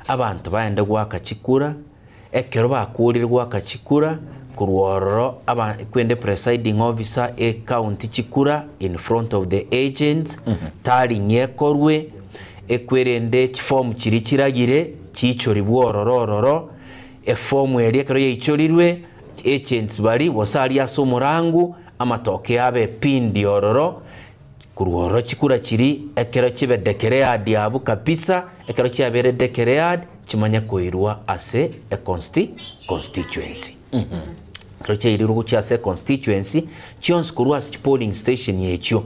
abantu baenda gwaka chikura ekero bakurirwa kachikura kurwororo kwende presiding officer a county chikura in front of the agents tallying ekorwe ekwerende form chirikiragire chichori bwororororo e form eri ekero yichorirwe agents bali wasali asomurangu amatoke abe pindi ororo kurworo chikura chiri ekero chibe declared yabu kapisa ekero chiabere declared chimanya koirwa ase a constituency ekero chiirugo chiase constituency chions kurwa ase polling station yecho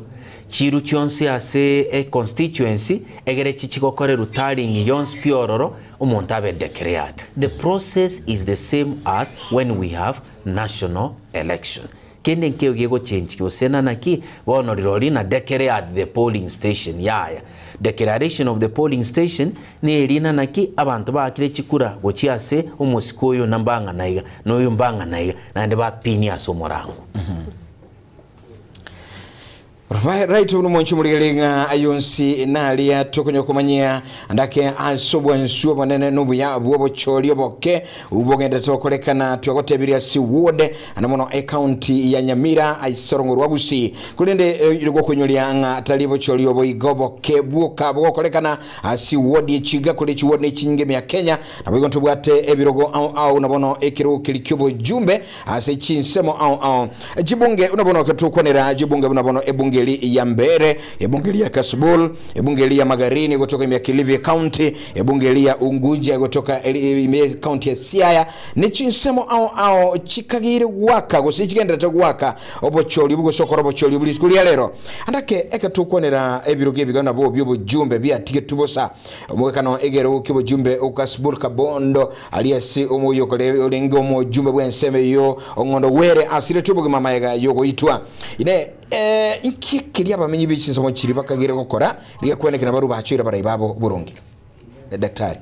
chiru chionse ase a constituency egere chichikokore rutaling yons piororo umuntu abe declared the process is the same as when we have national election kende nkeo gigo change kiosena naki bono rirori na declare at the polling station yaya declaration of the polling station ni erina naki abantu bakire chikura gochiase umusikoyo nambanga naiga noyo mbanga naiga nande bapini asomorango right uno mwanchu muligelinga ayonsi nalia tokonyo kumanyia andake asobwa nsuwa manene nubu ya buobo choli oboke ubogenda tokolekana tuyagotebiria si wode anamono county ya Nyamira aisorongo rwagusi kulende yugo kunyolia nga talibo choli obo igoboke buoka bokolekana si wode chiga kule chiwode chinge ya Kenya nabigo ntubwate ebirogo au nabono ekiru kilikyobo jumbe ase chinsemo au jibunge unabono katukonera jibunge unabono ebunge ya Mbere, ebungeli ya Kasbul, ebungeli ya Magarini kutoka ya Kilifi County, ebungeli ya Unguja kutoka County ya Siaya. Ni chinsemo au chikagiri waka kusichigenda waka obocholi bugo sokoro obocholi buli skuli ya lero. Andake eka tukonera ebiroge bigana bo byo jumbe bya tiketubosa omwekano egero kibo jumbe okasbul kabondo aliasi omoyo kole olengo mo jumbe bwenseme yo ongondo were asire tubuge mama yaga yogo itwa ine inki kilia bamenyi bichiso mo chiri bakagire gukora liye kwenekana baru bachira barayibabo burungi daktari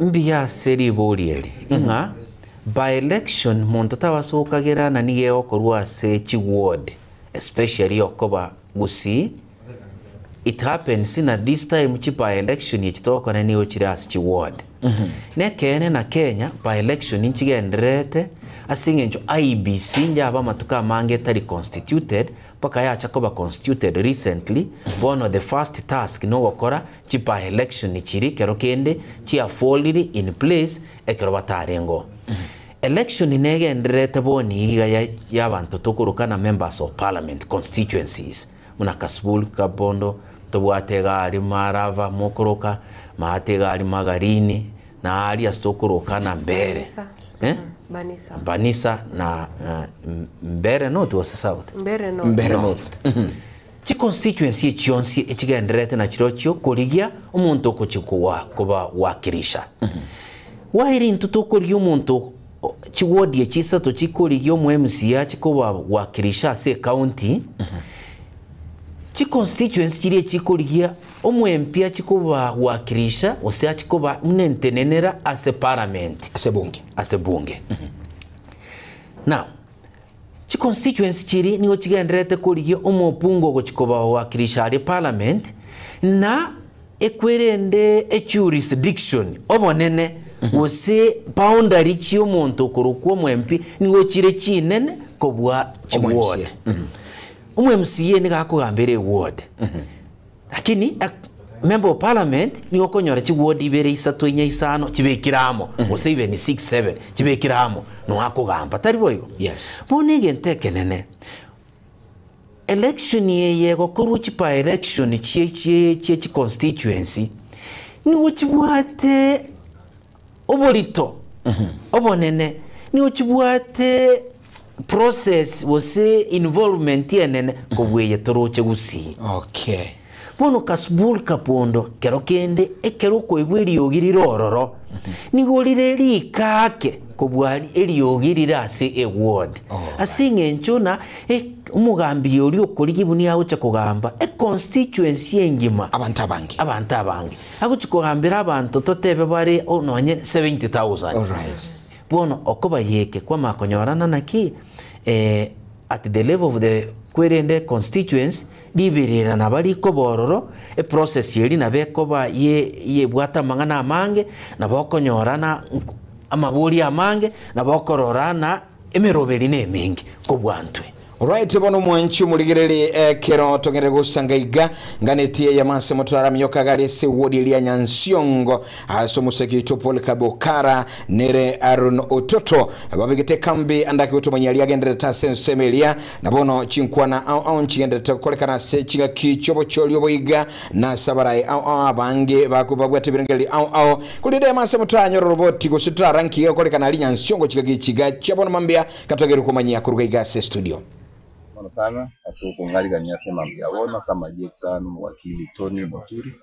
mbiya seri bolieli nga by election muntu tawasokagira na niye okorwa se chi ward especially okoba gusi it happens in this time chi by election yechitoka na niyo chiras chi ward ne kene na Kenya by election inchigendrete asingenjo IBC njaba matuka mange tari constituted paka yacha koba constituted recently bono the first task no wakora chi by election ni chiri kero kende chi afoli in place ekero batarengo election inegendrete boni iga yabantu tokurukana members of parliament constituencies muna Kasbul Kabondo tobwatega ali Marava mokoroka maatega ali Magarini na ali astokoroka na Mbere Banisa na Mbere North was South Mbere North chi constituency chionsi echigendrete na chirochio koligia umuntu okuchikuwa kuba wakirisha wairi ntutokoligia umuntu chiwodi chisa to chikoligia mu MCA chikuba wakirisha se county chi constituency chiri chikoligia omwempia chikuba wakirisha ose chikuba mnentenenera ase parliament ase bunge now chi constituency chiri nigo chigendrete koligia omopungo go chikuba wakirisha ali parliament na ekwerende jurisdiction obonene ose boundary chi omonto korokwo mwempi nigo chire chinene kobwa chiward MCA ni gakugambire ward lakini member of parliament ni okonyora chi ward ibere isato inya isano kibekiramo ose even 6-7 kibekiramo no akugamba tari boyo yes bonege ntekenene election ye gokoru chi pa election chi constituency ni wochibwate obolito obonene ni wochibwate process was involvement yenene kobweye toroche gusi okay bono Kasbul Kabondo kero kende ekero koigwiri yogiriro ororo nigolire likake kobwali eliyogirira ase e ward asingencho na umugambi yoli okoligibunia acha kugamba constituency engima abantu abangi akuchikugambira abantu totebe bari ononye 70,000 all right bono okoba yeke kwa makonyorana naki at the level of the kwerende constituents liberera na bali ko bororo process yeli na bekoba ye bwata mangana amange na bokonyorana amabuli amange na bokororana emeroberi nemengi ko bwantwe Right bono mwanchu muligerere kero tongere gusangaiga nganetie ya manse motara myoka gari se wodi lia Nyansiongo aso museki Paul Kabokara nere Aaron Ototo babigete kambi andaki utomanya lia gendere tase semelia na bono chinkwana au nchigende kolekana se chiga kichobo cholyo boiga na sabarai au abange bakubagwate birengeli au kulide manse motara nyoro roboti gusitra ranki kolekana lia Nyansiongo chiga chabono mambia katogere kumanya kurugaiga se studio sana asukungaliga nyase mambiabona sama jekano wakili Tony Moturi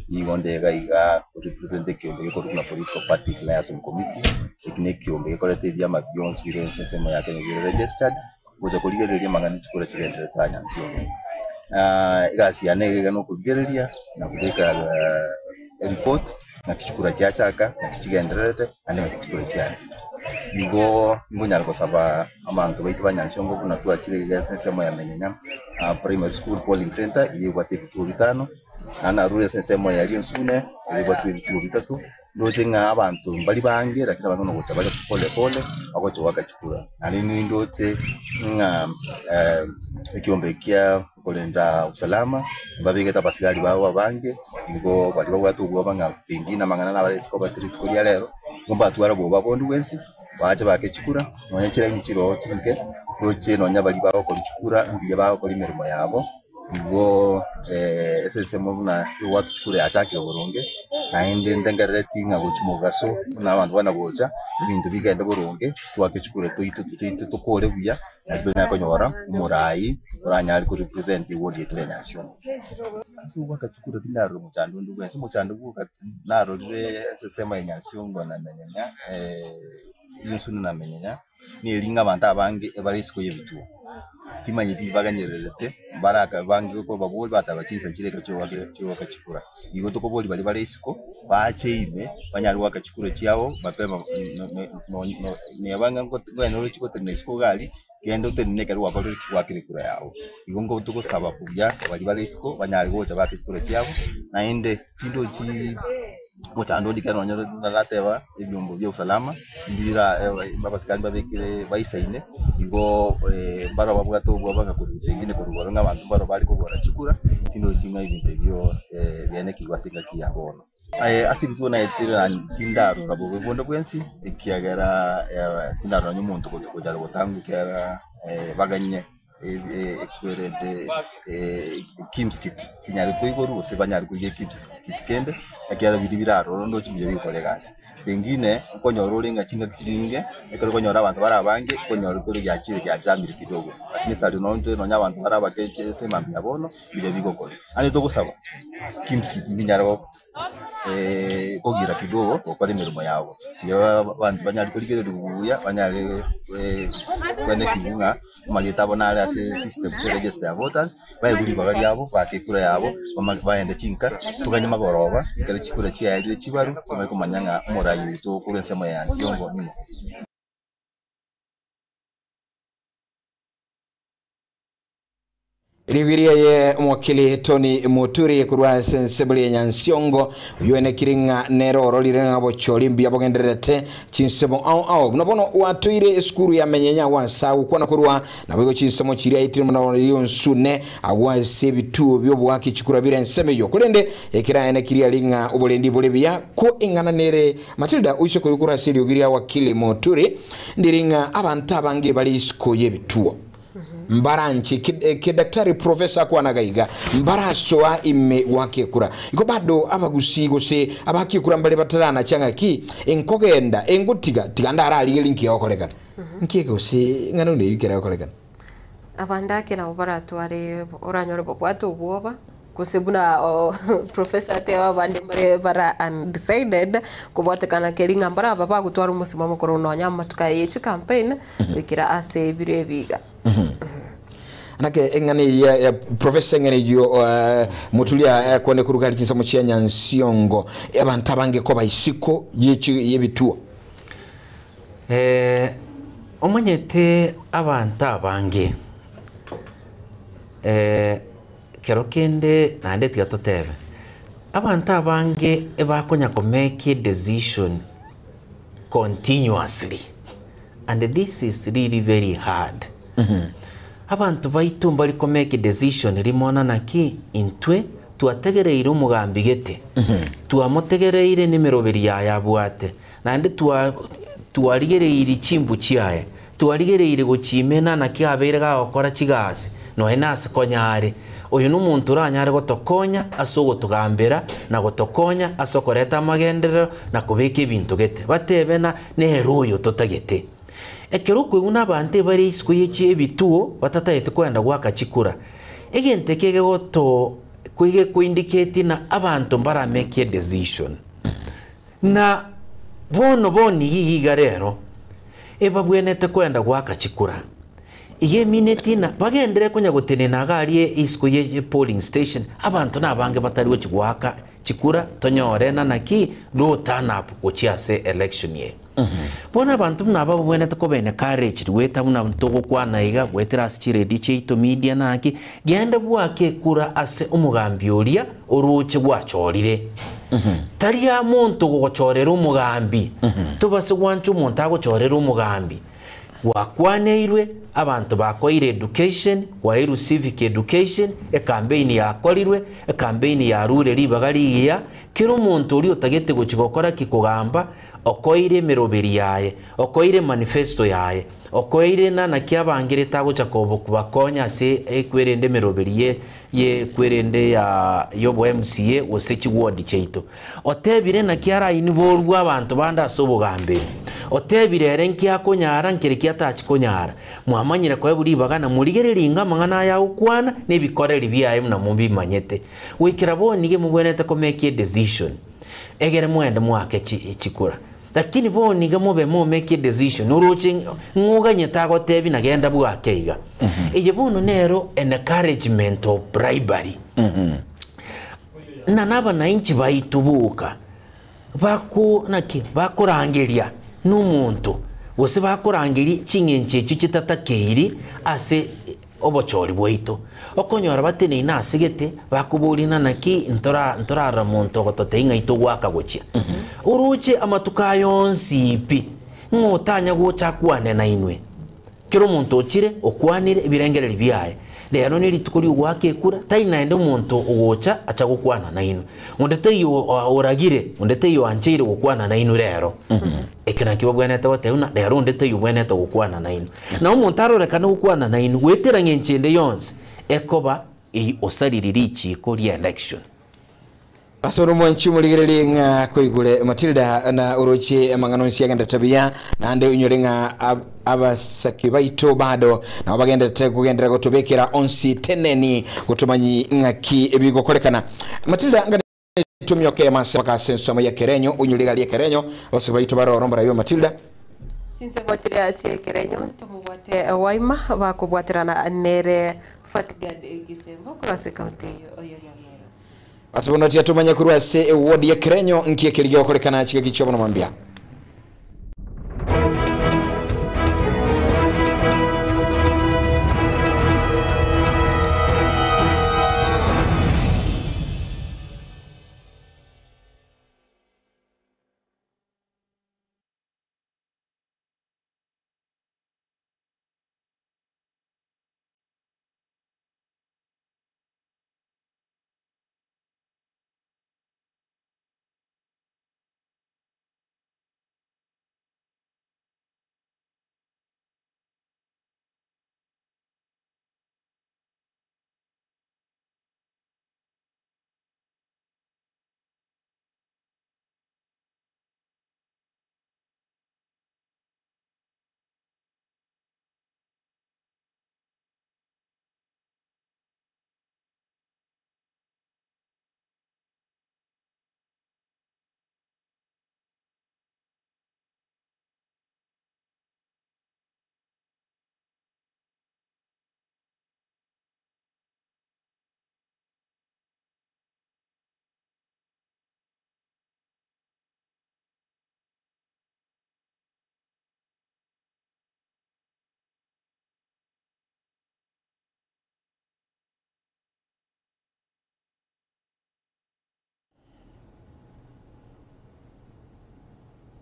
igondega iga represent kiombe giko na political parties liaison committee ikine kiombe gikorete byama byonse biro nsesemo yake biro registered goja kurigereria magana chikora chigendere tanya nsio igasiane iga no kurigereria na kubeka report na kichukura cyachaka na kichigenderete ane kichukura cyane nigo nyarko saba abantu baitu banyanshongo kuna tuachire iga nsesemo ya menyenya primary school polling center iyo gwate vituo bitano na rure nsesemo ya liyo sune iyo gwate vituo bitatu ndoje nga abantu bali bange lakini abantu nokucha bali pole pole akocho wakachukura alini ndote nga ekiombekea kolenda usalama babigeta pasikali bawo bange ngo bali bawatu go banga pengina mangana na bale sikoba siri tukulia lero ngomba tuara bo babondu wensi baje bakechukura nonyechira imichiro chinke ndoche nonya bali bawo kolichukura ndiye bawo kolimerimo yabo ngo SSM na watu chukure ataki oboronge naende ndengereti nga gochumugaso na abantu bana gocha ibintu bigenda boronge twakechukure tuito tukole buya atonya konyora umurai uranyali ku represent ward yetu ya nation asuba kachukura tinaro muchando ndu bwese muchando buka naro re SSM ya nation ngona nanya yusunu na menyanya ni elinga abantu abange ebarisiko yebitu timanyiti baganyererete baraka bangi ko baboli batabachiza kireka cyo wakachukura igo to koboli bali bali isiko bacheime banyari wakachukura cyabo mapema ne abanga ngo no chiko tenesiko gali gendo teneka rwa bali wakirikura yawo igo ngo tuko sababu bya bali bali isiko banyari gocha bakikura cyabo naende tindo chi mutando ndikano nyoro nagateba ibyumbo byo usalama ndira babasikani babekire bayisaine igo baro bavuga to bwabanga kuri pengine kuri boronga abantu baro bali ko borachukura tindo chinga ibinte byo bene kigwasinga kiyabono asibitu na etira tindaru kabo bondo bwensi ikiyagara tindaru nyumuntu ko jaro botangu kera baganye ekwerede kimskit nyari kuigoru se banyari kuye kimskit kende akira bidi biraro ndo chibyo bikole gasi pengine konyoro linga chinga kiringe ekero konyora abantu barabange konyoro kuri yakire yajamire kidogo lakini sali nonte nonya abantu barabake sema mbiabono bije bigokole ani to kusaba kimskit binyaro kogira kidogo okore mirimo yawo yo abantu banyari kuri kire dubuya banyari kwene kibunga malita bonale ase system se register ya voters baye buri bagari yabo bakekura yabo baende chinka tuganye magoroba kale chikura chia ile chibaru kama kumanyanga morayi to kurensema ya siongo nimo Riviria ye mwakili Tony Muturi kurwa sensibili nyansiongo uyuene kiringa nero lirenga bocholi mbia bogenderete chinsemo au mnabono watuire eskuru ya menyenya wansa ukwana kurwa na bwego chinsemo chiria itiri mna nsune agwa sebitu byo bwaki chikura bire nsemeyo kulende ekira ene kiria linga obolendi bolebia ko ingana nere Matilda uisho kuyukura sili ugiria wakili Muturi ndiringa abanta bange bali isko yebituo mbaranchi kidaktari profesa kwa nagaiga mbarasoa ime wake kura iko bado abagusigo se abaki kura mbale batarana changa ki enkogenda engutiga tigandara ali linki yokolekana nkiko se ngano ne yikera yokolekana abandake na obarato ari oranyore bobwato boba kusebuna professor tewa bande bare bara undecided kubwate kana keringa mbara baba gutwara umusimamo korono nyama tukaye campaign wikira ase bire biga anake engane ya professor engane yo mutulia kone kurugari kinsa muchia nyansiongo abantu bange ko bayisiko yebituo omanyete abantu bange kero kende nande tigatotebe abantu bange ebakonya ko make a decision continuously and this is really very hard abantu baitu bari ko make a decision rimona naki intwe tuategereire umugambi gete tuamotegereire nimeroberi yabwate nande tuarigereire chimbu chiaye tuarigereire gochimena naki abeire gakora chigasi no enase konyare uyu numuntu uranyare gotokonya asogotugambira na gotokonya asokoreta amagenderero na kubika ibintu gete batebena neheruyo totagete ekero kwuna abante bari isiko yechi ebituo batatayete kwenda gwaka chikura egente kege goto kuige kuindicate na abantu mbara make a decision na bono boni giga rero eba bwenete kwenda gwaka chikura iye minute na bagendere kunya gutenena gari isiko ye polling station abantu nabange batariwe chigwaka chikura tonyore na naki do turn up kuchiase election ye bona abantu naba bwenete ko bene courage rweta muna mtogo kwana iga gwetera aschire dichito media naki genda bwake kura ase umugambi uria uruche gwachorire tari ya muntu gugochorera umugambi tubase gwanchu umuntu agochorera umugambi wakwaneirwe abantu bakoire education kwairu civic education campaign yakorirwe campaign ya rure libagari ya kiro muntu uri utagete guchigokora kikugamba okoire meroberi yaye okoire manifesto yaye okoire na kiabangire tagocha kobo kubakonya se ekwerende meroberi ye kwerende ya yobo MCA wosechi ward cheito otebire na kiara involve abantu banda sobogambe otebire renki akonyara nkere kiatachi konyara mwamanyire kwa buri bagana murigereringa mangana ya ukwana nebikorera biyaye muna mumbi manyete wikira bonige mubwenete ko make a decision egere mwende mwake chikura lakini bonige mube mo make a decision uruchi nguganye tago tebi nagenda bwakeiga ije bono nero encouragement of bribery na naba na inchi baitubuka bakurangiria n'umuntu bose bakurangiri kingenche cy'itatakeiri ase obochori bwito okonyora batene inasigete bakuburina naki ntora muntu gotote ingaito gwakagochia uruche amatuka yonsipi ngotanya gocha kwane na inwe kiro muntu ochire okwanire ibirengereri biyaye rero ni ritukuri gwake kura taina ende muntu ugocha acha gukwana na inwe ndete yo oragire ndete yo anchire gukwana na inwe rero ekena kibobwana tawote una rero ndete yo bwana to gukwana na inwe na umuntu arorekana gukwana na inwe wetera ngenchende yonse ekoba osariri chiko ri election Asoro mwanchi muligerere nga koigule Matilda na uroche mangano nsiagenda tabia na ande unyorenga abasaki baito bado na bagenda kugendera gotobekera onsi teneni gutumanyi ngaki ebigokolekana Matilda ngane tumyoke masa bakasenso ya kerenyo unyuliga li kerenyo bose baito baro rombara yo Matilda sinse botire ate kerenyo tumubwate waima bakubwatirana nere Fatgad Gisembo cross county oyori Asibona tia tumanya kurwa se ward ya kerenyo nkie kiligyo kolekana chike gichobo no mambia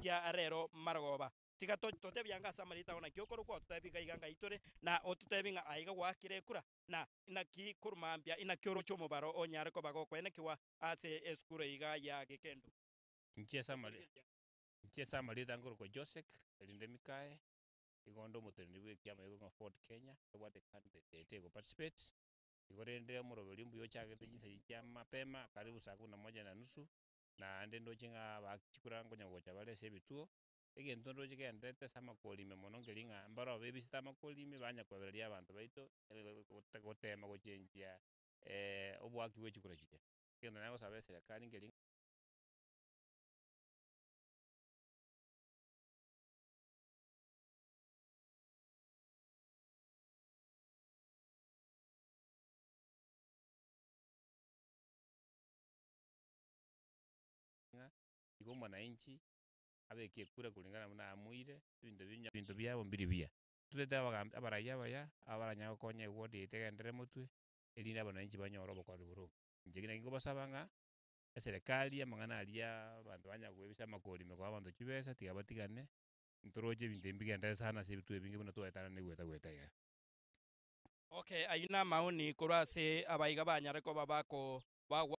ya arero maragoba tiga tote byanga samarita ona kyokoro kwa tutabiga iganga itore na otutebinga aiga gwakire kura na inaki kurumambia inakyoro chomo baro onyare ko bago kwene kiwa ase eskure iga ya gekendo nchiesa marita ngoro ko Joseph elinde mikae igondo mutende bwe kyama igo Ford Kenya what the candidate go participate igorende murobeli mbuyo chake tejisa ikyama mapema karibu saa 11:30 na ndendo chinga bakikura ngonya gocha bale sebituo egento ndo chigende sama kolime monongelinga mbaro bebisita makolime banya kwaberia abantu baito gotema gochenjia obwaki bw'ekikura kiria kenda naye gosaba eserikali ngeri igo mwananchi abeke kura kulingana na amuire bintu byabo mbiri bia tulete abaraia baya abaranya gokonya ward itegendere mutwe elina abananchi banyora obokori buru njegina ingo basabanga eserikali amang'ana aria bantu banya kwebisa makori meko abantu kibesa tiga batigane ntoroje bintu mbigenda sana sibitwe bingi buna twetana ni gweta ya. Okay, aina maoni kurase abaiga banyareko babako bagwa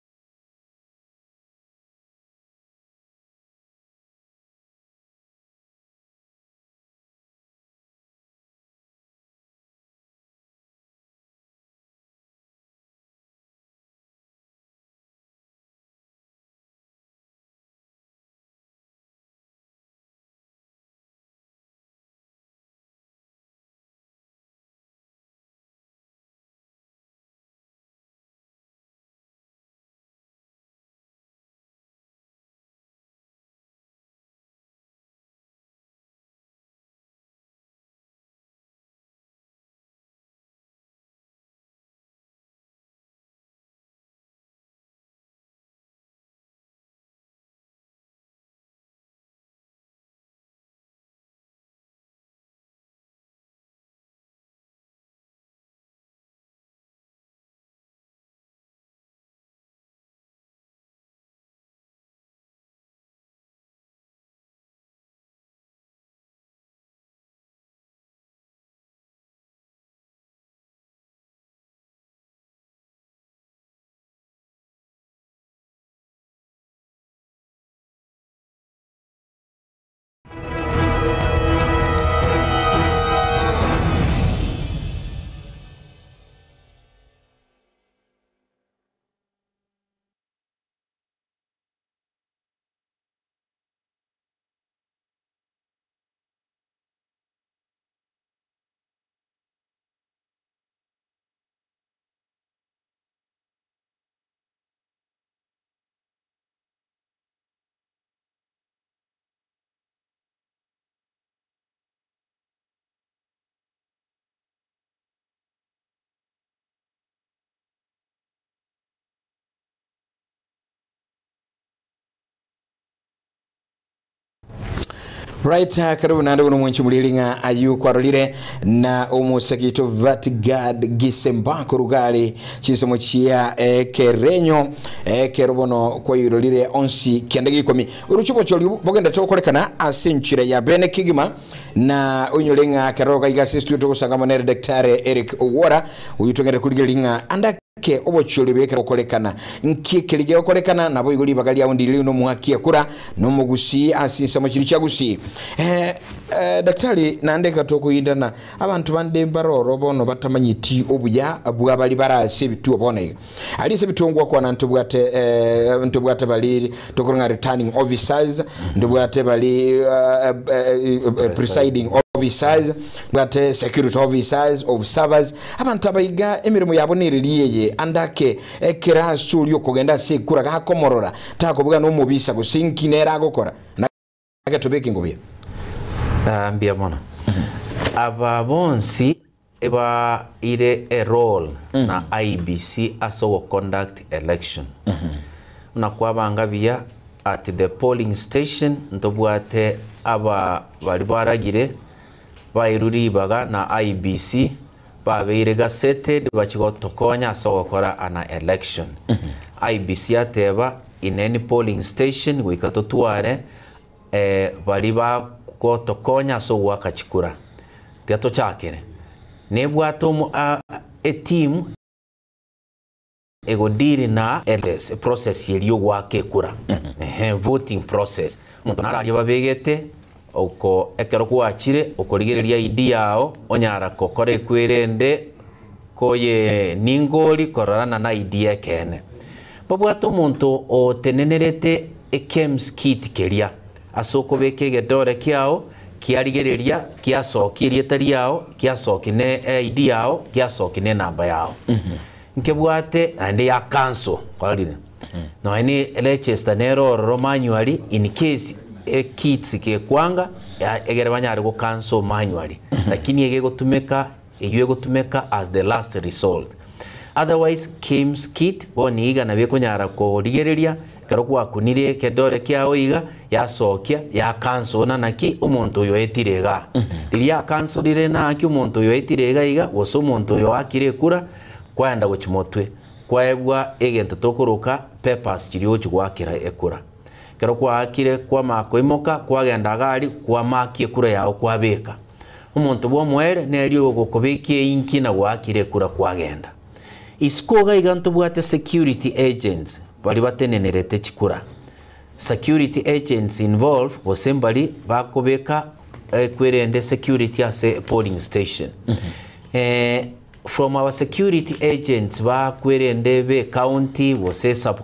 Right, karibu nande uno mwenchi mulilinga ayu kwa rolire na umusakito Vatgad Gisemba kurugari chisomo chia kerenyo kerobono kwa yurolire onsi kiandagi komi uruchuko choli bogenda tokolekana asinchire ya bene kigima na unyolenga karoka igasi studio kusangamonere Daktari Eric Owora uyutongere kuligelinga anda ke obocholi beke okolekana nkikelige okolekana nabo igoli bagali yaundi lino muhakia kura no mugusi asinsa machiri chagusi daktari nandeka tokuyindana abantu bande mbaroro bono batamanyiti obuya bwabali barase bitu obone ali se bitungwa kwa ntubwate bali tokoronga returning officers ndubwate bali presiding officers ngate security officers of servers abantu abayiga emirimo yaboniririye andake ekirasu lyo kugenda sekura gakomorora takobuga no mubisa gusinkinera gukora nagatobeke ngobye mbia mona aba bonsi eba ire a role na IBC aso conduct election unakuwa bangabia at the polling station ntobwate aba bali baragire bairuri baga na IBC babeire gazetted bachigotokonya aso gukora ana election IBC ateba in any polling station wikatotware bali ba gotokonya aso gwakachikura tiato chakere nebwato a team egodiri na LS process yeliyo gwake kura voting process muntu nari babegete uko ekero kwachire ukorigereria ID yao onyara kokore kwirende koye ningoli korana na ID ekene babwato muntu o tenenerete ekems kit keria asoko bekege dore kiao kiarigereria kiasokirie tari yao kiasokine ID yao kiasokine namba yao nkebwate ande ya cancel kwalire no any Leicester nero manually in case kits ke kwanga egere banyari go cancel manually lakini ege gotumeka eyo gotumeka as the last resort. Otherwise KIMS kit boni iga na bekunyara ko rigereria kero kwa kunire kedore kya oiga ya sokia ya cancel na naki umuntu yo etirega iria cancel dire na aki umuntu yo etirega iga woso umuntu yo akire kura kwanda gochimotwe kwaebwa egento tokuruka papers chirio chigwakira ekura kero kwa akire kwa mako imoka kwagenda gari kwa makie kura yao kwabeka umuntu bwo mwere nerio gokobekie inki na gwakire kura kwagenda iskoga iganto bwate security agents bali batenenerete chikura security agents involved wasembali bakobeka kwerende security as a polling station from our security agents ba kwerende be county wose sub